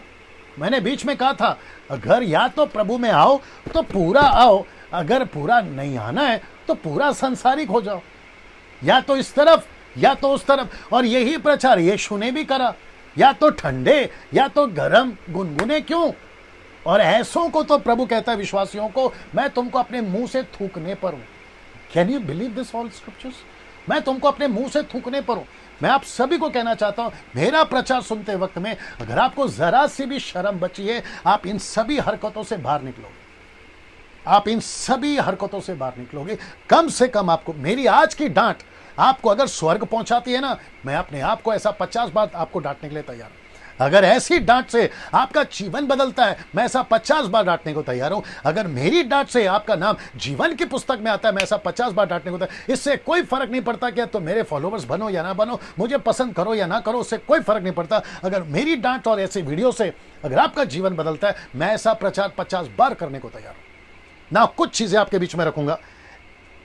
मैंने बीच में कहा था, अगर या तो प्रभु में आओ तो पूरा आओ, अगर पूरा नहीं आना है तो पूरा संसारिक हो जाओ, या तो इस तरफ या तो उस तरफ। और यही प्रचार यीशु ने भी करा, या तो ठंडे या तो गर्म, गुनगुने क्यों। और ऐसों को तो प्रभु कहता है, विश्वासियों को, मैं तुमको अपने मुंह से थूकने पर हूं। Can you believe this all scriptures? मैं तुमको अपने मुंह से थूकने पर हूं। मैं आप सभी को कहना चाहता हूं, मेरा प्रचार सुनते वक्त में अगर आपको जरा सी भी शर्म बची है, आप इन सभी हरकतों से बाहर निकलोगे। आप इन सभी हरकतों से बाहर निकलोगे। कम से कम आपको मेरी आज की डांट आपको अगर स्वर्ग पहुंचाती है ना, मैं अपने आप को ऐसा 50 बार आपको डांटने के लिए तैयार हूं। अगर ऐसी डांट से आपका जीवन बदलता है, मैं ऐसा 50 बार डांटने को तैयार हूं। अगर मेरी डांट से आपका नाम जीवन की पुस्तक में आता है, मैं ऐसा 50 बार डांटने को तैयार। इससे कोई फर्क नहीं पड़ता कि तो मेरे फॉलोवर्स बनो या ना बनो, मुझे पसंद करो या ना करो, उससे कोई फर्क नहीं पड़ता। अगर मेरी डांट और ऐसी वीडियो से अगर आपका जीवन बदलता है, मैं ऐसा प्रचार 50 बार करने को तैयार हूं ना। कुछ चीजें आपके बीच में रखूंगा।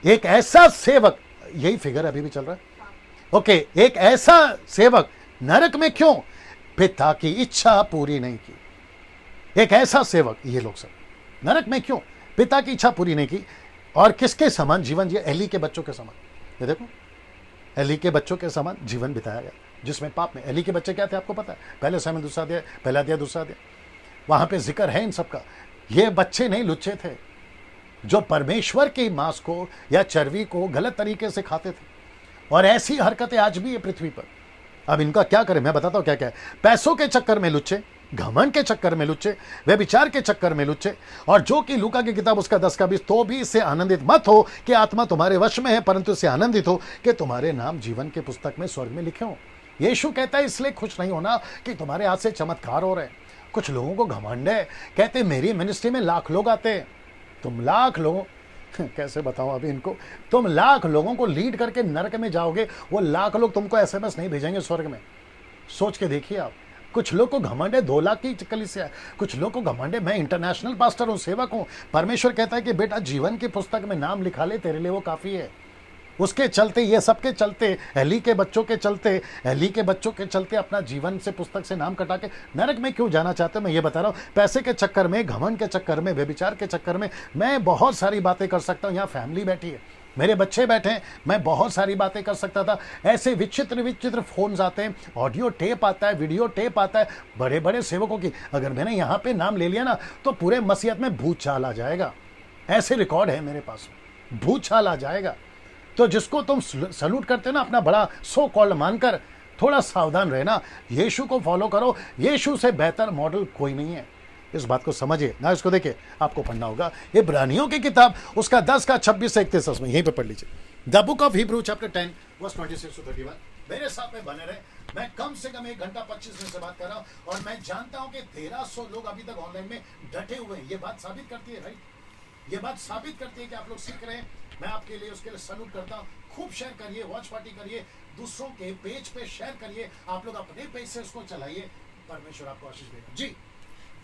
एक ऐसा सेवक, यही फिगर अभी भी चल रहा है, ओके, एक ऐसा सेवक नरक में क्यों? पिता की इच्छा पूरी नहीं की। एक ऐसा सेवक, ये लोग सब नरक में क्यों? पिता की इच्छा पूरी नहीं की। और किसके समान जीवन जिया? एली के बच्चों के समान। ये देखो, एली के बच्चों के समान जीवन बिताया गया, जिसमें पाप में। एली के बच्चे क्या थे आपको पता है? पहले समय दूसरा अध्याय, पहला अध्याय दूसरा अध्याय, वहां पे जिक्र है इन सबका। ये बच्चे नहीं, लुच्चे थे, जो परमेश्वर के मांस को या चर्बी को गलत तरीके से खाते थे। और ऐसी हरकतें आज भी है पृथ्वी पर। अब इनका क्या करें, मैं बताता हूं क्या क्या है। पैसों के चक्कर में लुच्चे, घमंड के चक्कर में लुच्चे, व्यभिचार के चक्कर में लुच्चे। और जो कि लूका की किताब उसका 10 का 20, तो भी इससे आनंदित मत हो कि आत्मा तुम्हारे वश में है, परंतु इससे आनंदित हो कि तुम्हारे नाम जीवन के पुस्तक में स्वर्ग में लिखे हो। यीशु कहता है इसलिए खुश नहीं होना कि तुम्हारे हाथ से चमत्कार हो रहे हैं। कुछ लोगों को घमंड है, कहते मेरी मिनिस्ट्री में लाख लोग आते हैं। तुम लाख लोगों कैसे बताऊं अभी इनको, तुम लाख लोगों को लीड करके नरक में जाओगे, वो लाख लोग तुमको एसएमएस नहीं भेजेंगे स्वर्ग में। सोच के देखिए आप। कुछ लोग को घमंड है 2 लाख की कलीसिया है, कुछ लोग को घमंड है मैं इंटरनेशनल पास्टर हूं, सेवक हूं। परमेश्वर कहता है कि बेटा जीवन की पुस्तक में नाम लिखा ले, तेरे लिए वो काफी है। उसके चलते, ये सबके चलते, एली के बच्चों के चलते अपना जीवन से पुस्तक से नाम कटा के नरक में क्यों जाना चाहते हो? मैं ये बता रहा हूँ, पैसे के चक्कर में, घमंड के चक्कर में, व्यभिचार के चक्कर में। मैं बहुत सारी बातें कर सकता हूँ, यहाँ फैमिली बैठी है, मेरे बच्चे बैठे हैं, मैं बहुत सारी बातें कर सकता था। ऐसे विचित्र विचित्र फोन्स आते हैं, ऑडियो टेप आता है, वीडियो टेप आता है बड़े बड़े सेवकों की। अगर मैंने यहाँ पे नाम ले लिया ना, तो पूरे मसीहत में भूत चाल आ जाएगा। ऐसे रिकॉर्ड है मेरे पास, भूत चाल आ जाएगा। तो जिसको तुम सल्यूट करते हो ना अपना बड़ा सो कॉल्ड मानकर, थोड़ा सावधान रहना। यीशु को फॉलो करो, यीशु से बेहतर मॉडल कोई नहीं है। इस बात को समझिए ना। इसको देखिए, आपको पढ़ना होगा इब्रानियों की किताब उसका 10 का 26 से 31 में, यहीं पे पढ़ लीजिए। The book of Hebrew chapter 10 verse 26 to 31। मेरे साथ में बने रहे। मैं कम से कम 1 घंटा 25 मिनट से बात कर रहा हूं, और मैं जानता हूं कि 1300 लोग अभी तक ऑनलाइन में डटे हुए हैं। ये बात साबित करती है, राइट? ये बात साबित करती है कि आप लोग सीख रहे हैं। मैं आपके लिए उसके लिए सैल्यूट करता हूं। खूब शेयर करिए, वॉच पार्टी करिए, दूसरों के पेज पे शेयर करिए, आप लोग अपने पेज से उसको चलाइए। परमेश्वर आपको आशीष देगा जी।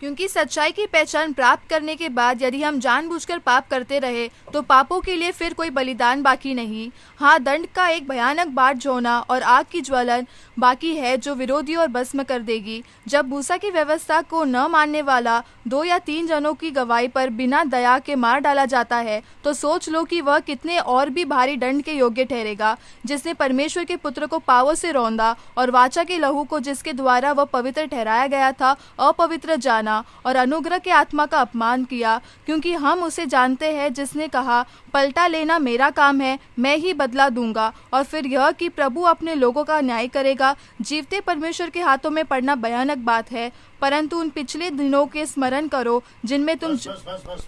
क्योंकि सच्चाई की पहचान प्राप्त करने के बाद यदि हम जानबूझकर पाप करते रहे तो पापों के लिए फिर कोई बलिदान बाकी नहीं। हाँ, दंड का एक भयानक बाढ़ होना और आग की ज्वलन बाकी है जो विरोधी और भस्म कर देगी। जब मूसा की व्यवस्था को न मानने वाला 2 या 3 जनों की गवाही पर बिना दया के मार डाला जाता है तो सोच लो कि वह कितने और भी भारी दंड के योग्य ठहरेगा, जिसने परमेश्वर के पुत्र को पांवों से रौंदा और वाचा के लहू को जिसके द्वारा वह पवित्र ठहराया गया था अपवित्र जाना और अनुग्रह के आत्मा का अपमान किया। क्योंकि हम उसे जानते हैं जिसने कहा, पलटा लेना मेरा काम है, मैं ही बदला दूंगा। और फिर यह कि प्रभु अपने लोगों का न्याय करेगा। जीवते परमेश्वर के हाथों में पड़ना भयानक बात है, परंतु उन पिछले दिनों के स्मरण करो जिनमें तुम बस।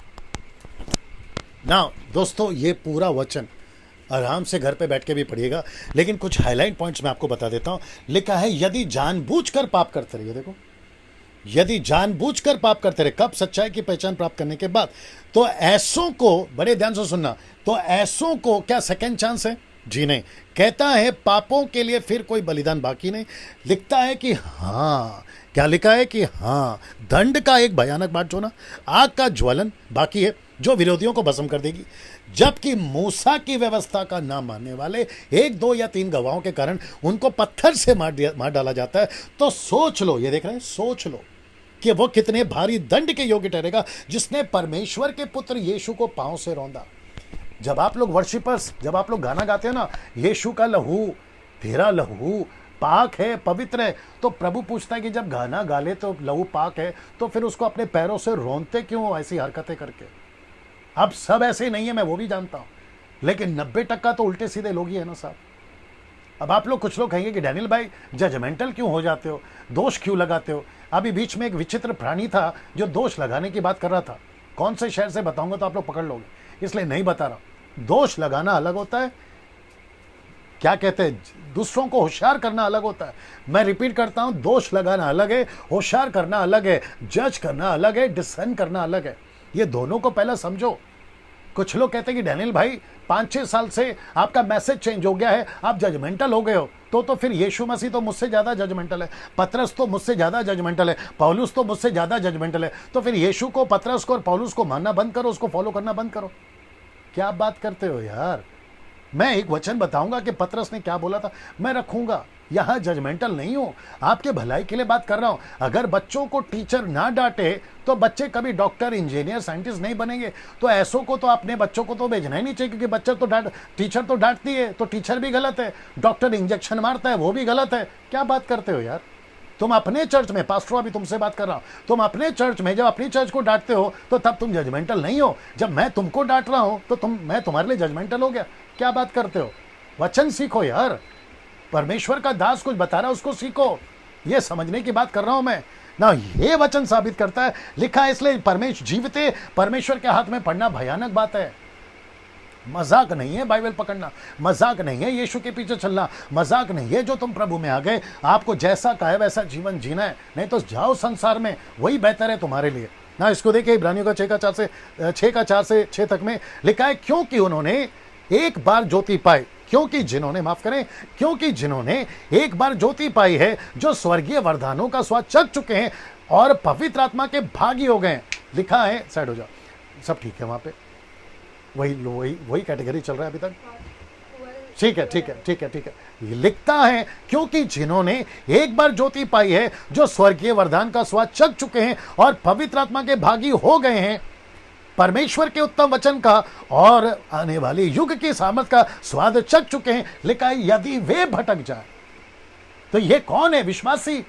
ना दोस्तों, ये पूरा वचन आराम से घर पे बैठ के भी पढ़िएगा, लेकिन कुछ हाईलाइट पॉइंट्स मैं आपको बता देता हूं। लिखा है यदि जानबूझकर पाप करते रहिए, देखो यदि जानबूझकर पाप करते रहे, कब? सच्चाई की पहचान प्राप्त करने के बाद। तो ऐसों को, बड़े ध्यान से सुनना, तो ऐसों को क्या सेकंड चांस है? जी नहीं। कहता है पापों के लिए फिर कोई बलिदान बाकी नहीं। लिखता है कि हाँ, क्या लिखा है कि हाँ, दंड का एक भयानक बाट होना, आग का ज्वलन बाकी है जो विरोधियों को भस्म कर देगी। जबकि मूसा की व्यवस्था का नाम मानने वाले 1, 2 या 3 गवाहों के कारण उनको पत्थर से मार डाला जाता है। तो सोच लो, ये देख रहे हैं, सोच लो कि वो कितने भारी दंड के योग्य ठहरेगा जिसने परमेश्वर के पुत्र यीशु को पांव से रौंदा। जब आप लोग वर्शिपर्स, जब आप लोग गाना गाते हो ना, यीशु का लहू, तेरा लहू पाक है, पवित्र है, तो प्रभु पूछता है कि जब गाना गा ले तो लहू पाक है, तो फिर उसको अपने पैरों से रौंदते क्यों ऐसी हरकतें करके? अब सब ऐसे नहीं है, मैं वो भी जानता हूं, लेकिन 90% तो उल्टे सीधे लोग ही है ना साहब। अब आप लोग, कुछ लोग कहेंगे कि डैनियल भाई जजमेंटल क्यों हो जाते हो, दोष क्यों लगाते हो? अभी बीच में एक विचित्र प्राणी था जो दोष लगाने की बात कर रहा था। कौन से शहर से बताऊंगा तो आप लोग पकड़ लोगे, इसलिए नहीं बता रहा। दोष लगाना अलग होता है, क्या कहते हैं, दूसरों को होशियार करना अलग होता है। मैं रिपीट करता हूं, दोष लगाना अलग है, होशियार करना अलग है, जज करना अलग है, डिसर्न करना अलग है। ये दोनों को पहले समझो। कुछ लोग कहते हैं कि डैनियल भाई 5-6 साल से आपका मैसेज चेंज हो गया है, आप जजमेंटल हो गए हो। तो फिर यीशु मसीह तो मुझसे ज्यादा जजमेंटल है, पतरस तो मुझसे ज्यादा जजमेंटल है, पौलुस तो मुझसे ज्यादा जजमेंटल है। तो फिर यीशु को, पतरस को और पौलुस को मानना बंद करो, उसको फॉलो करना बंद करो। क्या बात करते हो यार? मैं एक वचन बताऊंगा कि पतरस ने क्या बोला था, मैं रखूंगा। यहां जजमेंटल नहीं हूं, आपके भलाई के लिए बात कर रहा हूं। अगर बच्चों को टीचर ना डांटे तो बच्चे कभी डॉक्टर, इंजीनियर, साइंटिस्ट नहीं बनेंगे। तो ऐसों को तो अपने बच्चों को तो भेजना ही नहीं चाहिए, क्योंकि बच्चा तो टीचर तो डांटती है, तो टीचर भी गलत है। डॉक्टर इंजेक्शन मारता है, वो भी गलत है। क्या बात करते हो यार? तुम अपने चर्च में, पास्टर अभी तुमसे बात कर रहा हूं, तुम अपने चर्च में जब अपनी चर्च को डांटते हो तो तब तुम जजमेंटल नहीं हो। जब मैं तुमको डांट रहा हूं तो मैं तुम्हारे लिए जजमेंटल हो गया? क्या बात करते हो? वचन सीखो यार, परमेश्वर का दास कुछ बता रहा है उसको सीखो। ये समझने की बात कर रहा हूं मैं ना। ये वचन साबित करता है, लिखा है, इसलिए जीवते परमेश्वर के हाथ में पड़ना भयानक बात है। मजाक नहीं है बाइबल पकड़ना, मजाक नहीं है यीशु के पीछे चलना, मजाक नहीं है जो तुम प्रभु में आ गए आपको जैसा कहे वैसा जीवन जीना है। नहीं तो जाओ संसार में, वही बेहतर है तुम्हारे लिए ना। इसको देखिए, इब्रानियों का 6:4 से 6 तक में लिखा है, क्योंकि उन्होंने एक बार ज्योति पाई, क्योंकि जिन्होंने एक बार ज्योति पाई है, जो स्वर्गीय वरदानों का स्वाद चख चुके हैं और पवित्र आत्मा के भागी हो गए। लिखा है, साइड हो जाओ, सब ठीक है वहां पे, वही कैटेगरी चल रहा है अभी तक। ठीक है। लिखता है, क्योंकि जिन्होंने एक बार ज्योति पाई है, जो स्वर्गीय वरदान का स्वाद चख चुके हैं और पवित्र आत्मा के भागी हो गए हैं, परमेश्वर के उत्तम वचन का और आने वाले युग की सामर्थ का स्वाद चख चुके हैं। लिखा है, यदि वे भटक जाए, तो ये कौन है? विश्वासी।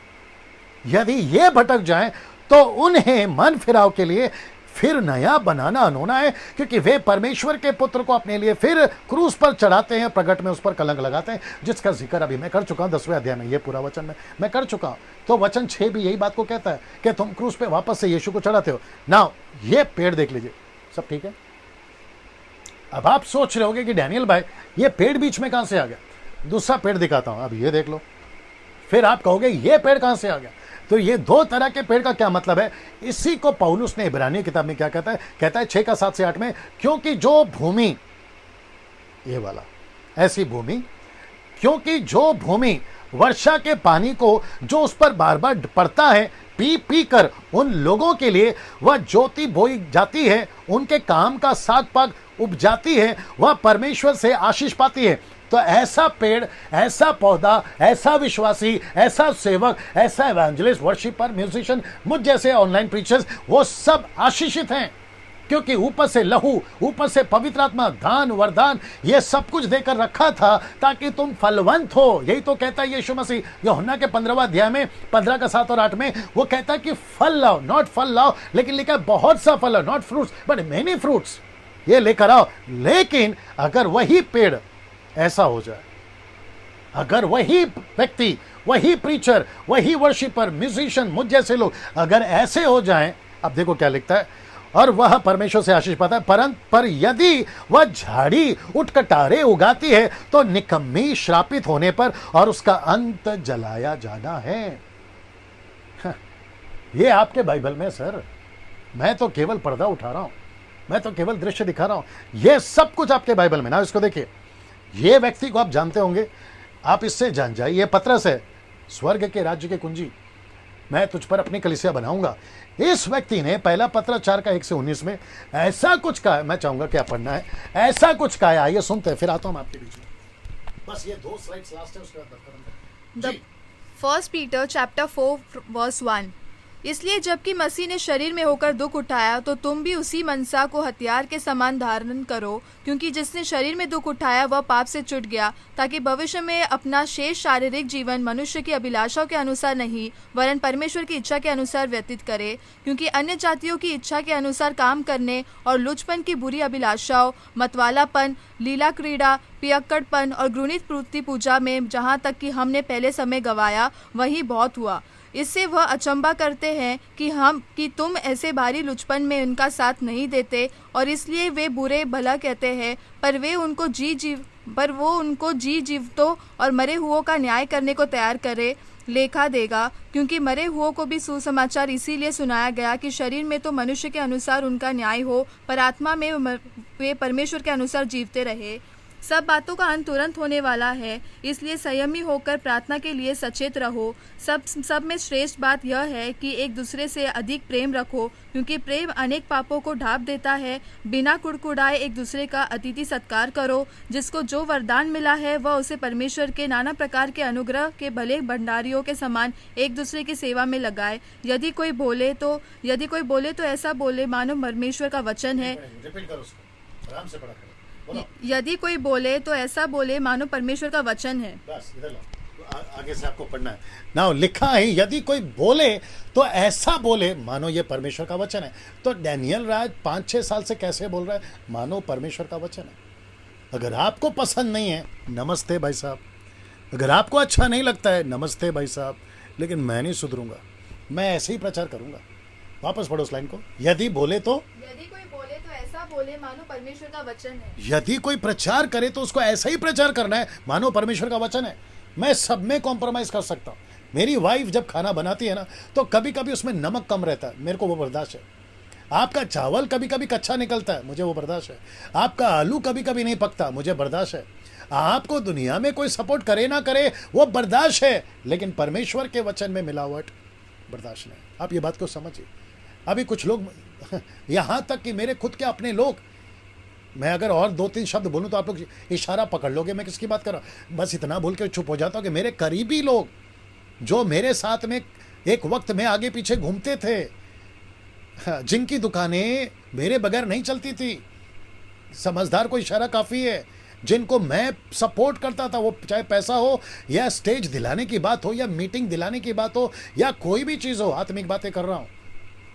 यदि ये भटक जाए तो उन्हें मन फिराव के लिए फिर नया बनाना अनहोना है, क्योंकि वे परमेश्वर के पुत्र को अपने लिए फिर क्रूस पर चढ़ाते हैं, प्रगट में उस पर कलंक लगाते हैं, जिसका जिक्र अभी मैं कर चुका हूं 10वें अध्याय में। ये पूरा वचन मैं कर चुका हूं। तो वचन 6 भी यही बात को कहता है कि तुम क्रूस पे वापस से यीशु को चढ़ाते हो ना। ये पेड़ देख लीजिए, सब ठीक है। अब आप सोच रहे होगे कि डैनियल भाई ये पेड़ बीच में कहां से आ गया? दूसरा पेड़ दिखाता हूं, अब ये देख लो। फिर आप कहोगे ये पेड़ कहां से आ गया? तो ये 2 तरह के पेड़ का क्या मतलब है? इसी को पौलुस ने इब्रानियों किताब में क्या कहता है? कहता है 6:7 से 8 में, क्योंकि जो भूमि, ये वाला ऐसी भूमि, क्योंकि जो भूमि वर्षा के पानी को जो उस पर बार बार पड़ता है, पी पी कर उन लोगों के लिए वह ज्योति बोई जाती है, उनके काम का साग पाग उग जाती है, वह परमेश्वर से आशीष पाती है। तो ऐसा पेड़, ऐसा पौधा, ऐसा विश्वासी, ऐसा सेवक, ऐसा एवेंजलिस्ट, वर्शिपर, म्यूजिशियन, मुझ जैसे ऑनलाइन प्रीचर्स, वो सब आशीषित हैं, क्योंकि ऊपर से लहू, ऊपर से पवित्र आत्मा, दान, वरदान, ये सब कुछ देकर रखा था ताकि तुम फलवंत हो। यही तो कहता है यीशु मसीह यूहन्ना के 15वां अध्याय में 15 का 7 और 8 में। वो कहता है कि फल लाओ, नॉट फल लाओ, लेकिन लिखा है बहुत सा फल लाओ, not fruits but many fruits, ये लेकर आओ। लेकिन अगर वही पेड़ ऐसा हो जाए, अगर वही व्यक्ति, वही प्रीचर, वही वर्शिपर, म्यूजिशियन, मुझ जैसे लोग अगर ऐसे हो जाएं, अब देखो क्या लिखता है, और वह परमेश्वर से आशीष पाता है, पर यदि वह झाड़ी उठ कटारे उगाती है तो निकम्मी, श्रापित होने पर, और उसका अंत जलाया जाना है। ये आपके बाइबल में सर, मैं तो केवल पर्दा उठा रहा हूं, मैं तो केवल दृश्य दिखा रहा हूं। ये सब कुछ आपके बाइबल में ना। इसको देखिए, ये व्यक्ति को आप जानते होंगे, आप इससे जान जाइए, ये पतरस है, स्वर्ग के राज्य की कुंजी, मैं तुझ पर अपनी कलीसिया बनाऊंगा। इस व्यक्ति ने पहला पत्र 4 का 1 से 19 में ऐसा कुछ कहा, मैं चाहूंगा क्या पढ़ना है, ऐसा कुछ कहा है, आइए सुनते हैं, फिर आता हूं आपके बीच में। बस ये 2 स्लाइड्स लास्ट है, उसके बाद खत्म। जी, 1 Peter chapter 4 verse 1। इसलिए जबकि मसीह ने शरीर में होकर दुख उठाया, तो तुम भी उसी मनसा को हथियार के समान धारण करो, क्योंकि जिसने शरीर में दुख उठाया वह पाप से छूट गया, ताकि भविष्य में अपना शेष शारीरिक जीवन मनुष्य की अभिलाषाओं के अनुसार नहीं, वरन परमेश्वर की इच्छा के अनुसार व्यतीत करे। क्योंकि अन्य जातियों की इच्छा के अनुसार काम करने और लुचपन की बुरी अभिलाषाओं, मतवालापन, लीला क्रीड़ा, पियक्कड़पन और घृणित मूर्ति पूजा में जहाँ तक कि हमने पहले समय गवाया, वही बहुत हुआ। इससे वह अचंबा करते हैं कि तुम ऐसे भारी लुचपन में उनका साथ नहीं देते, और इसलिए वे बुरे भला कहते हैं, पर वो उनको जी जीवतों और मरे हुओं का न्याय करने को तैयार करे लेखा देगा। क्योंकि मरे हुओं को भी सुसमाचार इसीलिए सुनाया गया कि शरीर में तो मनुष्य के अनुसार उनका न्याय हो, पर आत्मा में वे परमेश्वर के अनुसार जीवते रहे। सब बातों का अंत तुरंत होने वाला है, इसलिए संयमी होकर प्रार्थना के लिए सचेत रहो। सब में श्रेष्ठ बात यह है कि एक दूसरे से अधिक प्रेम रखो, क्योंकि प्रेम अनेक पापों को ढांप देता है। बिना कुड़कुड़ाए एक दूसरे का अतिथि सत्कार करो। जिसको जो वरदान मिला है वह उसे परमेश्वर के नाना प्रकार के अनुग्रह के भले भंडारियों के समान एक दूसरे की सेवा में लगाए। यदि कोई बोले तो ऐसा बोले मानो परमेश्वर का वचन है। रिपीट करो उसको, आराम से पढ़ा करो। यदि कोई बोले तो ऐसा बोले मानो परमेश्वर का वचन है। बस इधर लो, आगे से आपको पढ़ना है ना। लिखा है यदि कोई बोले तो ऐसा बोले मानो ये परमेश्वर का वचन है। तो डैनियल राज 5-6 साल से कैसे बोल रहा है, मानो परमेश्वर का वचन है। अगर आपको पसंद नहीं है, नमस्ते भाई साहब। अगर आपको अच्छा नहीं लगता है, नमस्ते भाई साहब, लेकिन मैं नहीं सुधरूंगा, मैं ऐसे ही प्रचार करूंगा। वापस पढ़ो उस लाइन को, यदि बोले तो ऐसा बोले मानो परमेश्वर का वचन है। यदि कोई प्रचार करे तो उसको ऐसा ही प्रचार करना है मानो परमेश्वर का वचन है। मैं सब में कॉम्प्रोमाइज कर सकता हूँ। मेरी वाइफ जब खाना बनाती है ना, तो कभी कभी उसमें नमक कम रहता है, मेरे को वो बर्दाश्त है। आपका चावल कभी कभी कच्चा निकलता है, मुझे वो बर्दाश्त है। आपका आलू कभी कभी नहीं पकता, मुझे बर्दाश्त है। आपको दुनिया में कोई सपोर्ट करे ना करे, वो बर्दाश्त है, लेकिन परमेश्वर के वचन में मिलावट बर्दाश्त नहीं। आप ये बात को समझिए। अभी कुछ लोग यहां तक कि मेरे खुद के अपने लोग, मैं अगर और 2-3 शब्द बोलूं तो आप लोग इशारा पकड़ लोगे मैं किसकी बात कर रहा हूं। बस इतना बोल के चुप हो जाता हूं कि मेरे करीबी लोग जो मेरे साथ में एक वक्त में आगे पीछे घूमते थे, जिनकी दुकानें मेरे बगैर नहीं चलती थी, समझदार को इशारा काफी है, जिनको मैं सपोर्ट करता था, वो चाहे पैसा हो या स्टेज दिलाने की बात हो या मीटिंग दिलाने की बात हो या कोई भी चीज हो, आत्मिक बातें कर रहा हूं,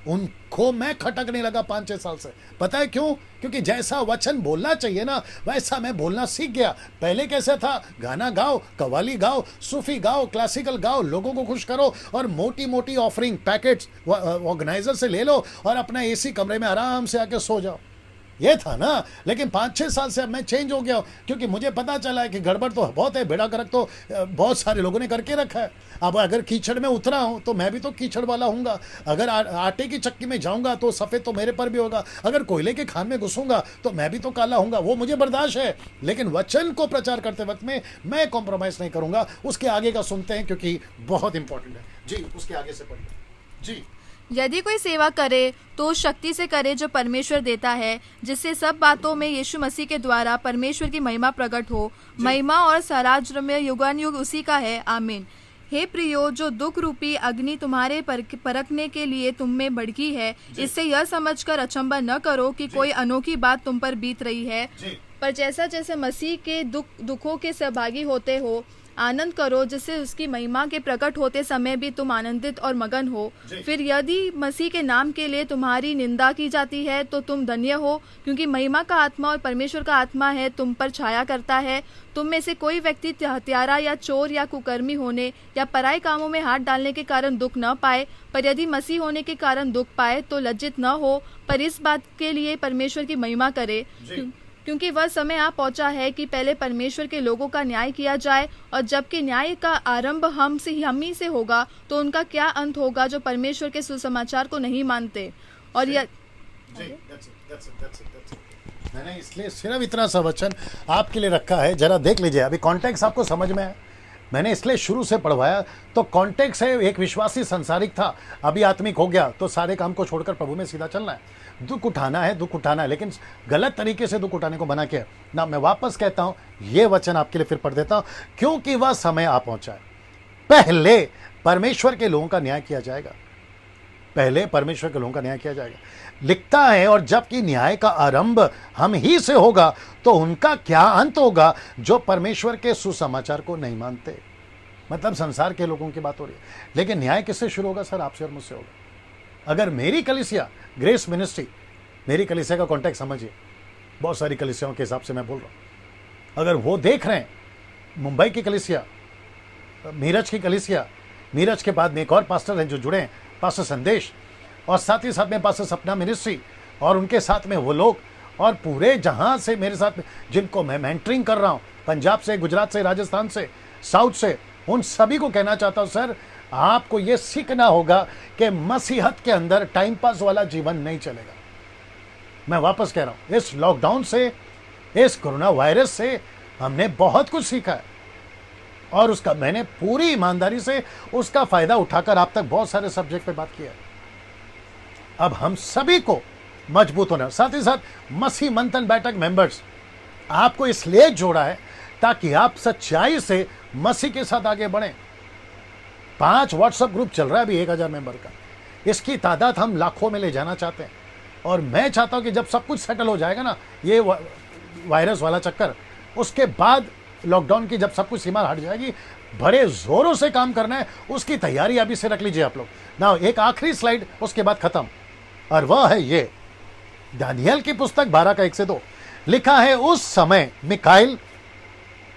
उनको मैं खटकने लगा 5-6 साल से। पता है क्यों? क्योंकि जैसा वचन बोलना चाहिए ना, वैसा मैं बोलना सीख गया। पहले कैसे था, गाना गाओ, कव्वाली गाओ, सूफी गाओ, क्लासिकल गाओ, लोगों को खुश करो और मोटी मोटी ऑफरिंग पैकेट्स ऑर्गेनाइजर से ले लो और अपना एसी कमरे में आराम से आके सो जाओ। ये था ना। लेकिन 5-6 साल से अब मैं चेंज हो गया हूँ, क्योंकि मुझे पता चला है कि गड़बड़ तो बहुत है, बेड़ा गर्क तो बहुत सारे लोगों ने करके रखा है। अब अगर कीचड़ में उतरा हूँ तो मैं भी तो कीचड़ वाला हूँगा। अगर आटे की चक्की में जाऊँगा तो सफ़ेद तो मेरे पर भी होगा। अगर कोयले के खान में घुसूंगा तो मैं भी तो काला हूँगा। वो मुझे बर्दाश्त है, लेकिन वचन को प्रचार करते वक्त में मैं कॉम्प्रोमाइज़ नहीं करूँगा। उसके आगे का सुनते हैं, क्योंकि बहुत इंपॉर्टेंट है जी। उसके आगे से पढ़िए जी। यदि कोई सेवा करे तो उस शक्ति से करे जो परमेश्वर देता है, जिससे सब बातों में यीशु मसीह के द्वारा परमेश्वर की महिमा प्रकट हो। महिमा और साराज्य युगानुयुग उसी का है, आमीन। हे प्रियो, जो दुख रूपी अग्नि तुम्हारे परखने के लिए तुम में भड़की है, इससे यह समझकर अचंभा न करो कि कोई अनोखी बात तुम पर बीत रही है, पर जैसा जैसे मसीह के दुखों के सहभागी होते हो आनंद करो, जिससे उसकी महिमा के प्रकट होते समय भी तुम आनंदित और मगन हो। फिर यदि मसीह के नाम के लिए तुम्हारी निंदा की जाती है तो तुम धन्य हो, क्योंकि महिमा का आत्मा और परमेश्वर का आत्मा है तुम पर छाया करता है। तुम में से कोई व्यक्ति हत्यारा या चोर या कुकर्मी होने या पराये कामों में हाथ डालने के कारण दुख न पाए, पर यदि मसीह होने के कारण दुख पाए तो लज्जित न हो, पर इस बात के लिए परमेश्वर की महिमा करे, क्योंकि वह समय आ पहुंचा है कि पहले परमेश्वर के लोगों का न्याय किया जाए, और जबकि न्याय का आरंभ हम ही से होगा तो उनका क्या अंत होगा जो परमेश्वर के सुसमाचार को नहीं मानते। और मैंने इसलिए सिर्फ इतना सा वचन आपके लिए रखा है, जरा देख लीजिए। अभी कॉन्टेक्स्ट आपको समझ में है, मैंने इसलिए शुरू से पढ़वाया। तो कॉन्टेक्स्ट है, एक विश्वासी संसारिक था, अभी आत्मिक हो गया, तो सारे काम को छोड़कर प्रभु में सीधा चलना है। दुख उठाना है, लेकिन गलत तरीके से दुख उठाने को बना किया ना। मैं वापस कहता हूं, ये वचन आपके लिए फिर पढ़ देता हूं, क्योंकि वह समय आ पहुंचा है। पहले परमेश्वर के लोगों का न्याय किया जाएगा, पहले परमेश्वर के लोगों का न्याय किया जाएगा, लिखता है। और जबकि न्याय का आरंभ हम ही से होगा तो उनका क्या अंत होगा जो परमेश्वर के सुसमाचार को नहीं मानते। मतलब संसार के लोगों की बात हो रही है। लेकिन न्याय किससे शुरू होगा सर? आपसे और मुझसे होगा। अगर मेरी कलीसिया, ग्रेस मिनिस्ट्री, मेरी कलीसिया का कॉन्टेक्ट समझिए, बहुत सारी कलीसियाओं के हिसाब से मैं बोल रहा हूं, अगर वो देख रहे हैं, मुंबई की कलीसिया, मीरज की कलीसिया, मीरज के बाद में एक और पास्टर हैं जो जुड़े हैं, पास्टर संदेश, और साथ ही साथ में पास्टर सपना मिनिस्ट्री, और उनके साथ में वो लोग, और पूरे जहां से मेरे साथ में जिनको मैं मेंटरिंग कर रहा हूं, पंजाब से, गुजरात से, राजस्थान से, साउथ से, उन सभी को कहना चाहता हूं, सर आपको ये सीखना होगा कि मसीहत के अंदर टाइम पास वाला जीवन नहीं चलेगा। मैं वापस कह रहा हूं, इस लॉकडाउन से, इस कोरोना वायरस से हमने बहुत कुछ सीखा है, और उसका मैंने पूरी ईमानदारी से उसका फायदा उठाकर आप तक बहुत सारे सब्जेक्ट पे बात किया है। अब हम सभी को मजबूत होना, साथ ही साथ मसीह मंथन बैठक मेंबर्स आपको इसलिए जोड़ा है ताकि आप सच्चाई से मसीह के साथ आगे बढ़ें। 5 व्हाट्सएप ग्रुप चल रहा है अभी 1000 मेंबर का, इसकी तादाद हम लाखों में ले जाना चाहते हैं। और मैं चाहता हूं कि जब सब कुछ सेटल हो जाएगा ना, ये वायरस वाला चक्कर, उसके बाद लॉकडाउन की जब सब कुछ सीमा हट जाएगी, बड़े जोरों से काम करना है, उसकी तैयारी अभी से रख लीजिए आप लोग ना। एक आखिरी स्लाइड, उसके बाद खत्म, और वह है ये दानियल की पुस्तक 12 का 1 से 2। लिखा है, उस समय मिकाइल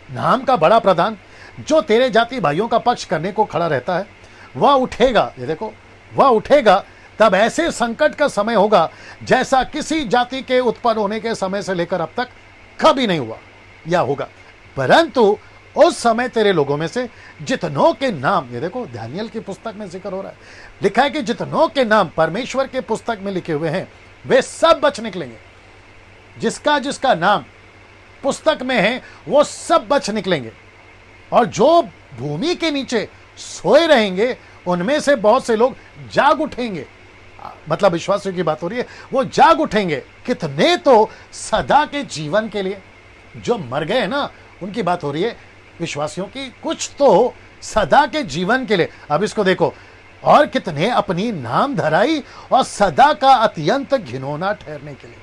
नाम का बड़ा प्रधान जो तेरे जाति भाइयों का पक्ष करने को खड़ा रहता है, वह उठेगा। ये देखो, वह उठेगा, तब ऐसे संकट का समय होगा जैसा किसी जाति के उत्पन्न होने के समय से लेकर अब तक कभी नहीं हुआ या होगा। परंतु उस समय तेरे लोगों में से जितनों के नाम, ये देखो दानियल की पुस्तक में जिक्र हो रहा है, लिखा है कि जितनों के नाम परमेश्वर के पुस्तक में लिखे हुए हैं वे सब बच निकलेंगे। जिसका जिसका नाम पुस्तक में है वो सब बच निकलेंगे, और जो भूमि के नीचे सोए रहेंगे उनमें से बहुत से लोग जाग उठेंगे। मतलब विश्वासियों की बात हो रही है, वो जाग उठेंगे। कितने तो सदा के जीवन के लिए, जो मर गए ना उनकी बात हो रही है, विश्वासियों की, कुछ तो सदा के जीवन के लिए। अब इसको देखो, और कितने अपनी नाम धराई और सदा का अत्यंत घिनौना ठहरने के लिए,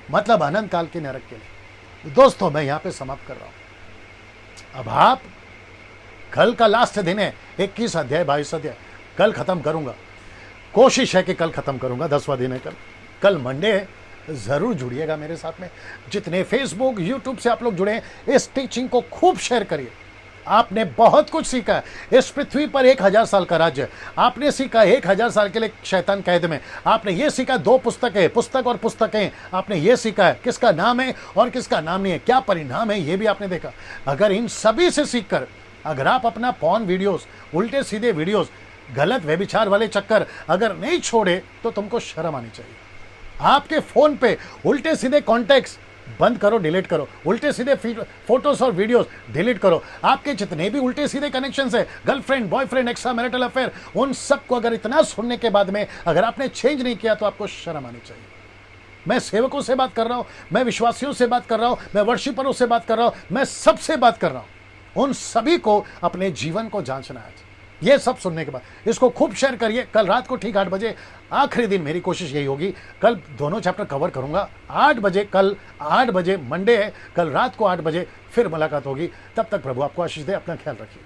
मतलब अनंत काल के नरक के लिए। दोस्तों मैं यहां पे समाप्त कर रहा हूं। अब आप, कल का लास्ट दिन है, 21 अध्याय 22 अध्याय कल खत्म करूंगा, कोशिश है कि कल खत्म करूंगा, 10वां दिन है कल मंडे है। जरूर जुड़िएगा मेरे साथ में। जितने फेसबुक यूट्यूब से आप लोग जुड़े हैं, इस टीचिंग को खूब शेयर करिए, आपने बहुत कुछ सीखा है। इस पृथ्वी पर 1000 साल का राज्य, आपने सीखा 1000 साल के लिए शैतान कैद में, आपने ये सीखा 2 पुस्तकें, पुस्तक और पुस्तकें, आपने ये सीखा है किसका नाम है और किसका नाम नहीं है, क्या परिणाम है ये भी आपने देखा। अगर इन सभी से सीखकर अगर आप अपना पॉर्न वीडियोस, उल्टे सीधे वीडियोस, गलत व्यभिचार वाले चक्कर अगर नहीं छोड़े तो तुमको शर्म आनी चाहिए। आपके फोन पे उल्टे सीधे कॉन्टेक्ट्स बंद करो, डिलीट करो, उल्टे सीधे फोटोज और वीडियोस डिलीट करो। आपके जितने भी उल्टे सीधे कनेक्शंस है, girlfriend, boyfriend, extra marital affair, उन सबको अगर इतना सुनने के बाद में अगर आपने चेंज नहीं किया तो आपको शर्म आनी चाहिए। मैं सेवकों से बात कर रहा हूं, मैं विश्वासियों से बात कर रहा हूं, मैं वर्शिपरों से बात कर रहा हूं, मैं सबसे बात कर रहा हूं। उन सभी को अपने जीवन को जांचना है। ये सब सुनने के बाद इसको खूब शेयर करिए। कल रात को ठीक 8 बजे, आखिरी दिन मेरी कोशिश यही होगी, कल दोनों चैप्टर कवर करूंगा 8 बजे। कल 8 बजे मंडे है, कल रात को 8 बजे फिर मुलाकात होगी। तब तक प्रभु आपको आशीष दे। अपना ख्याल रखिए।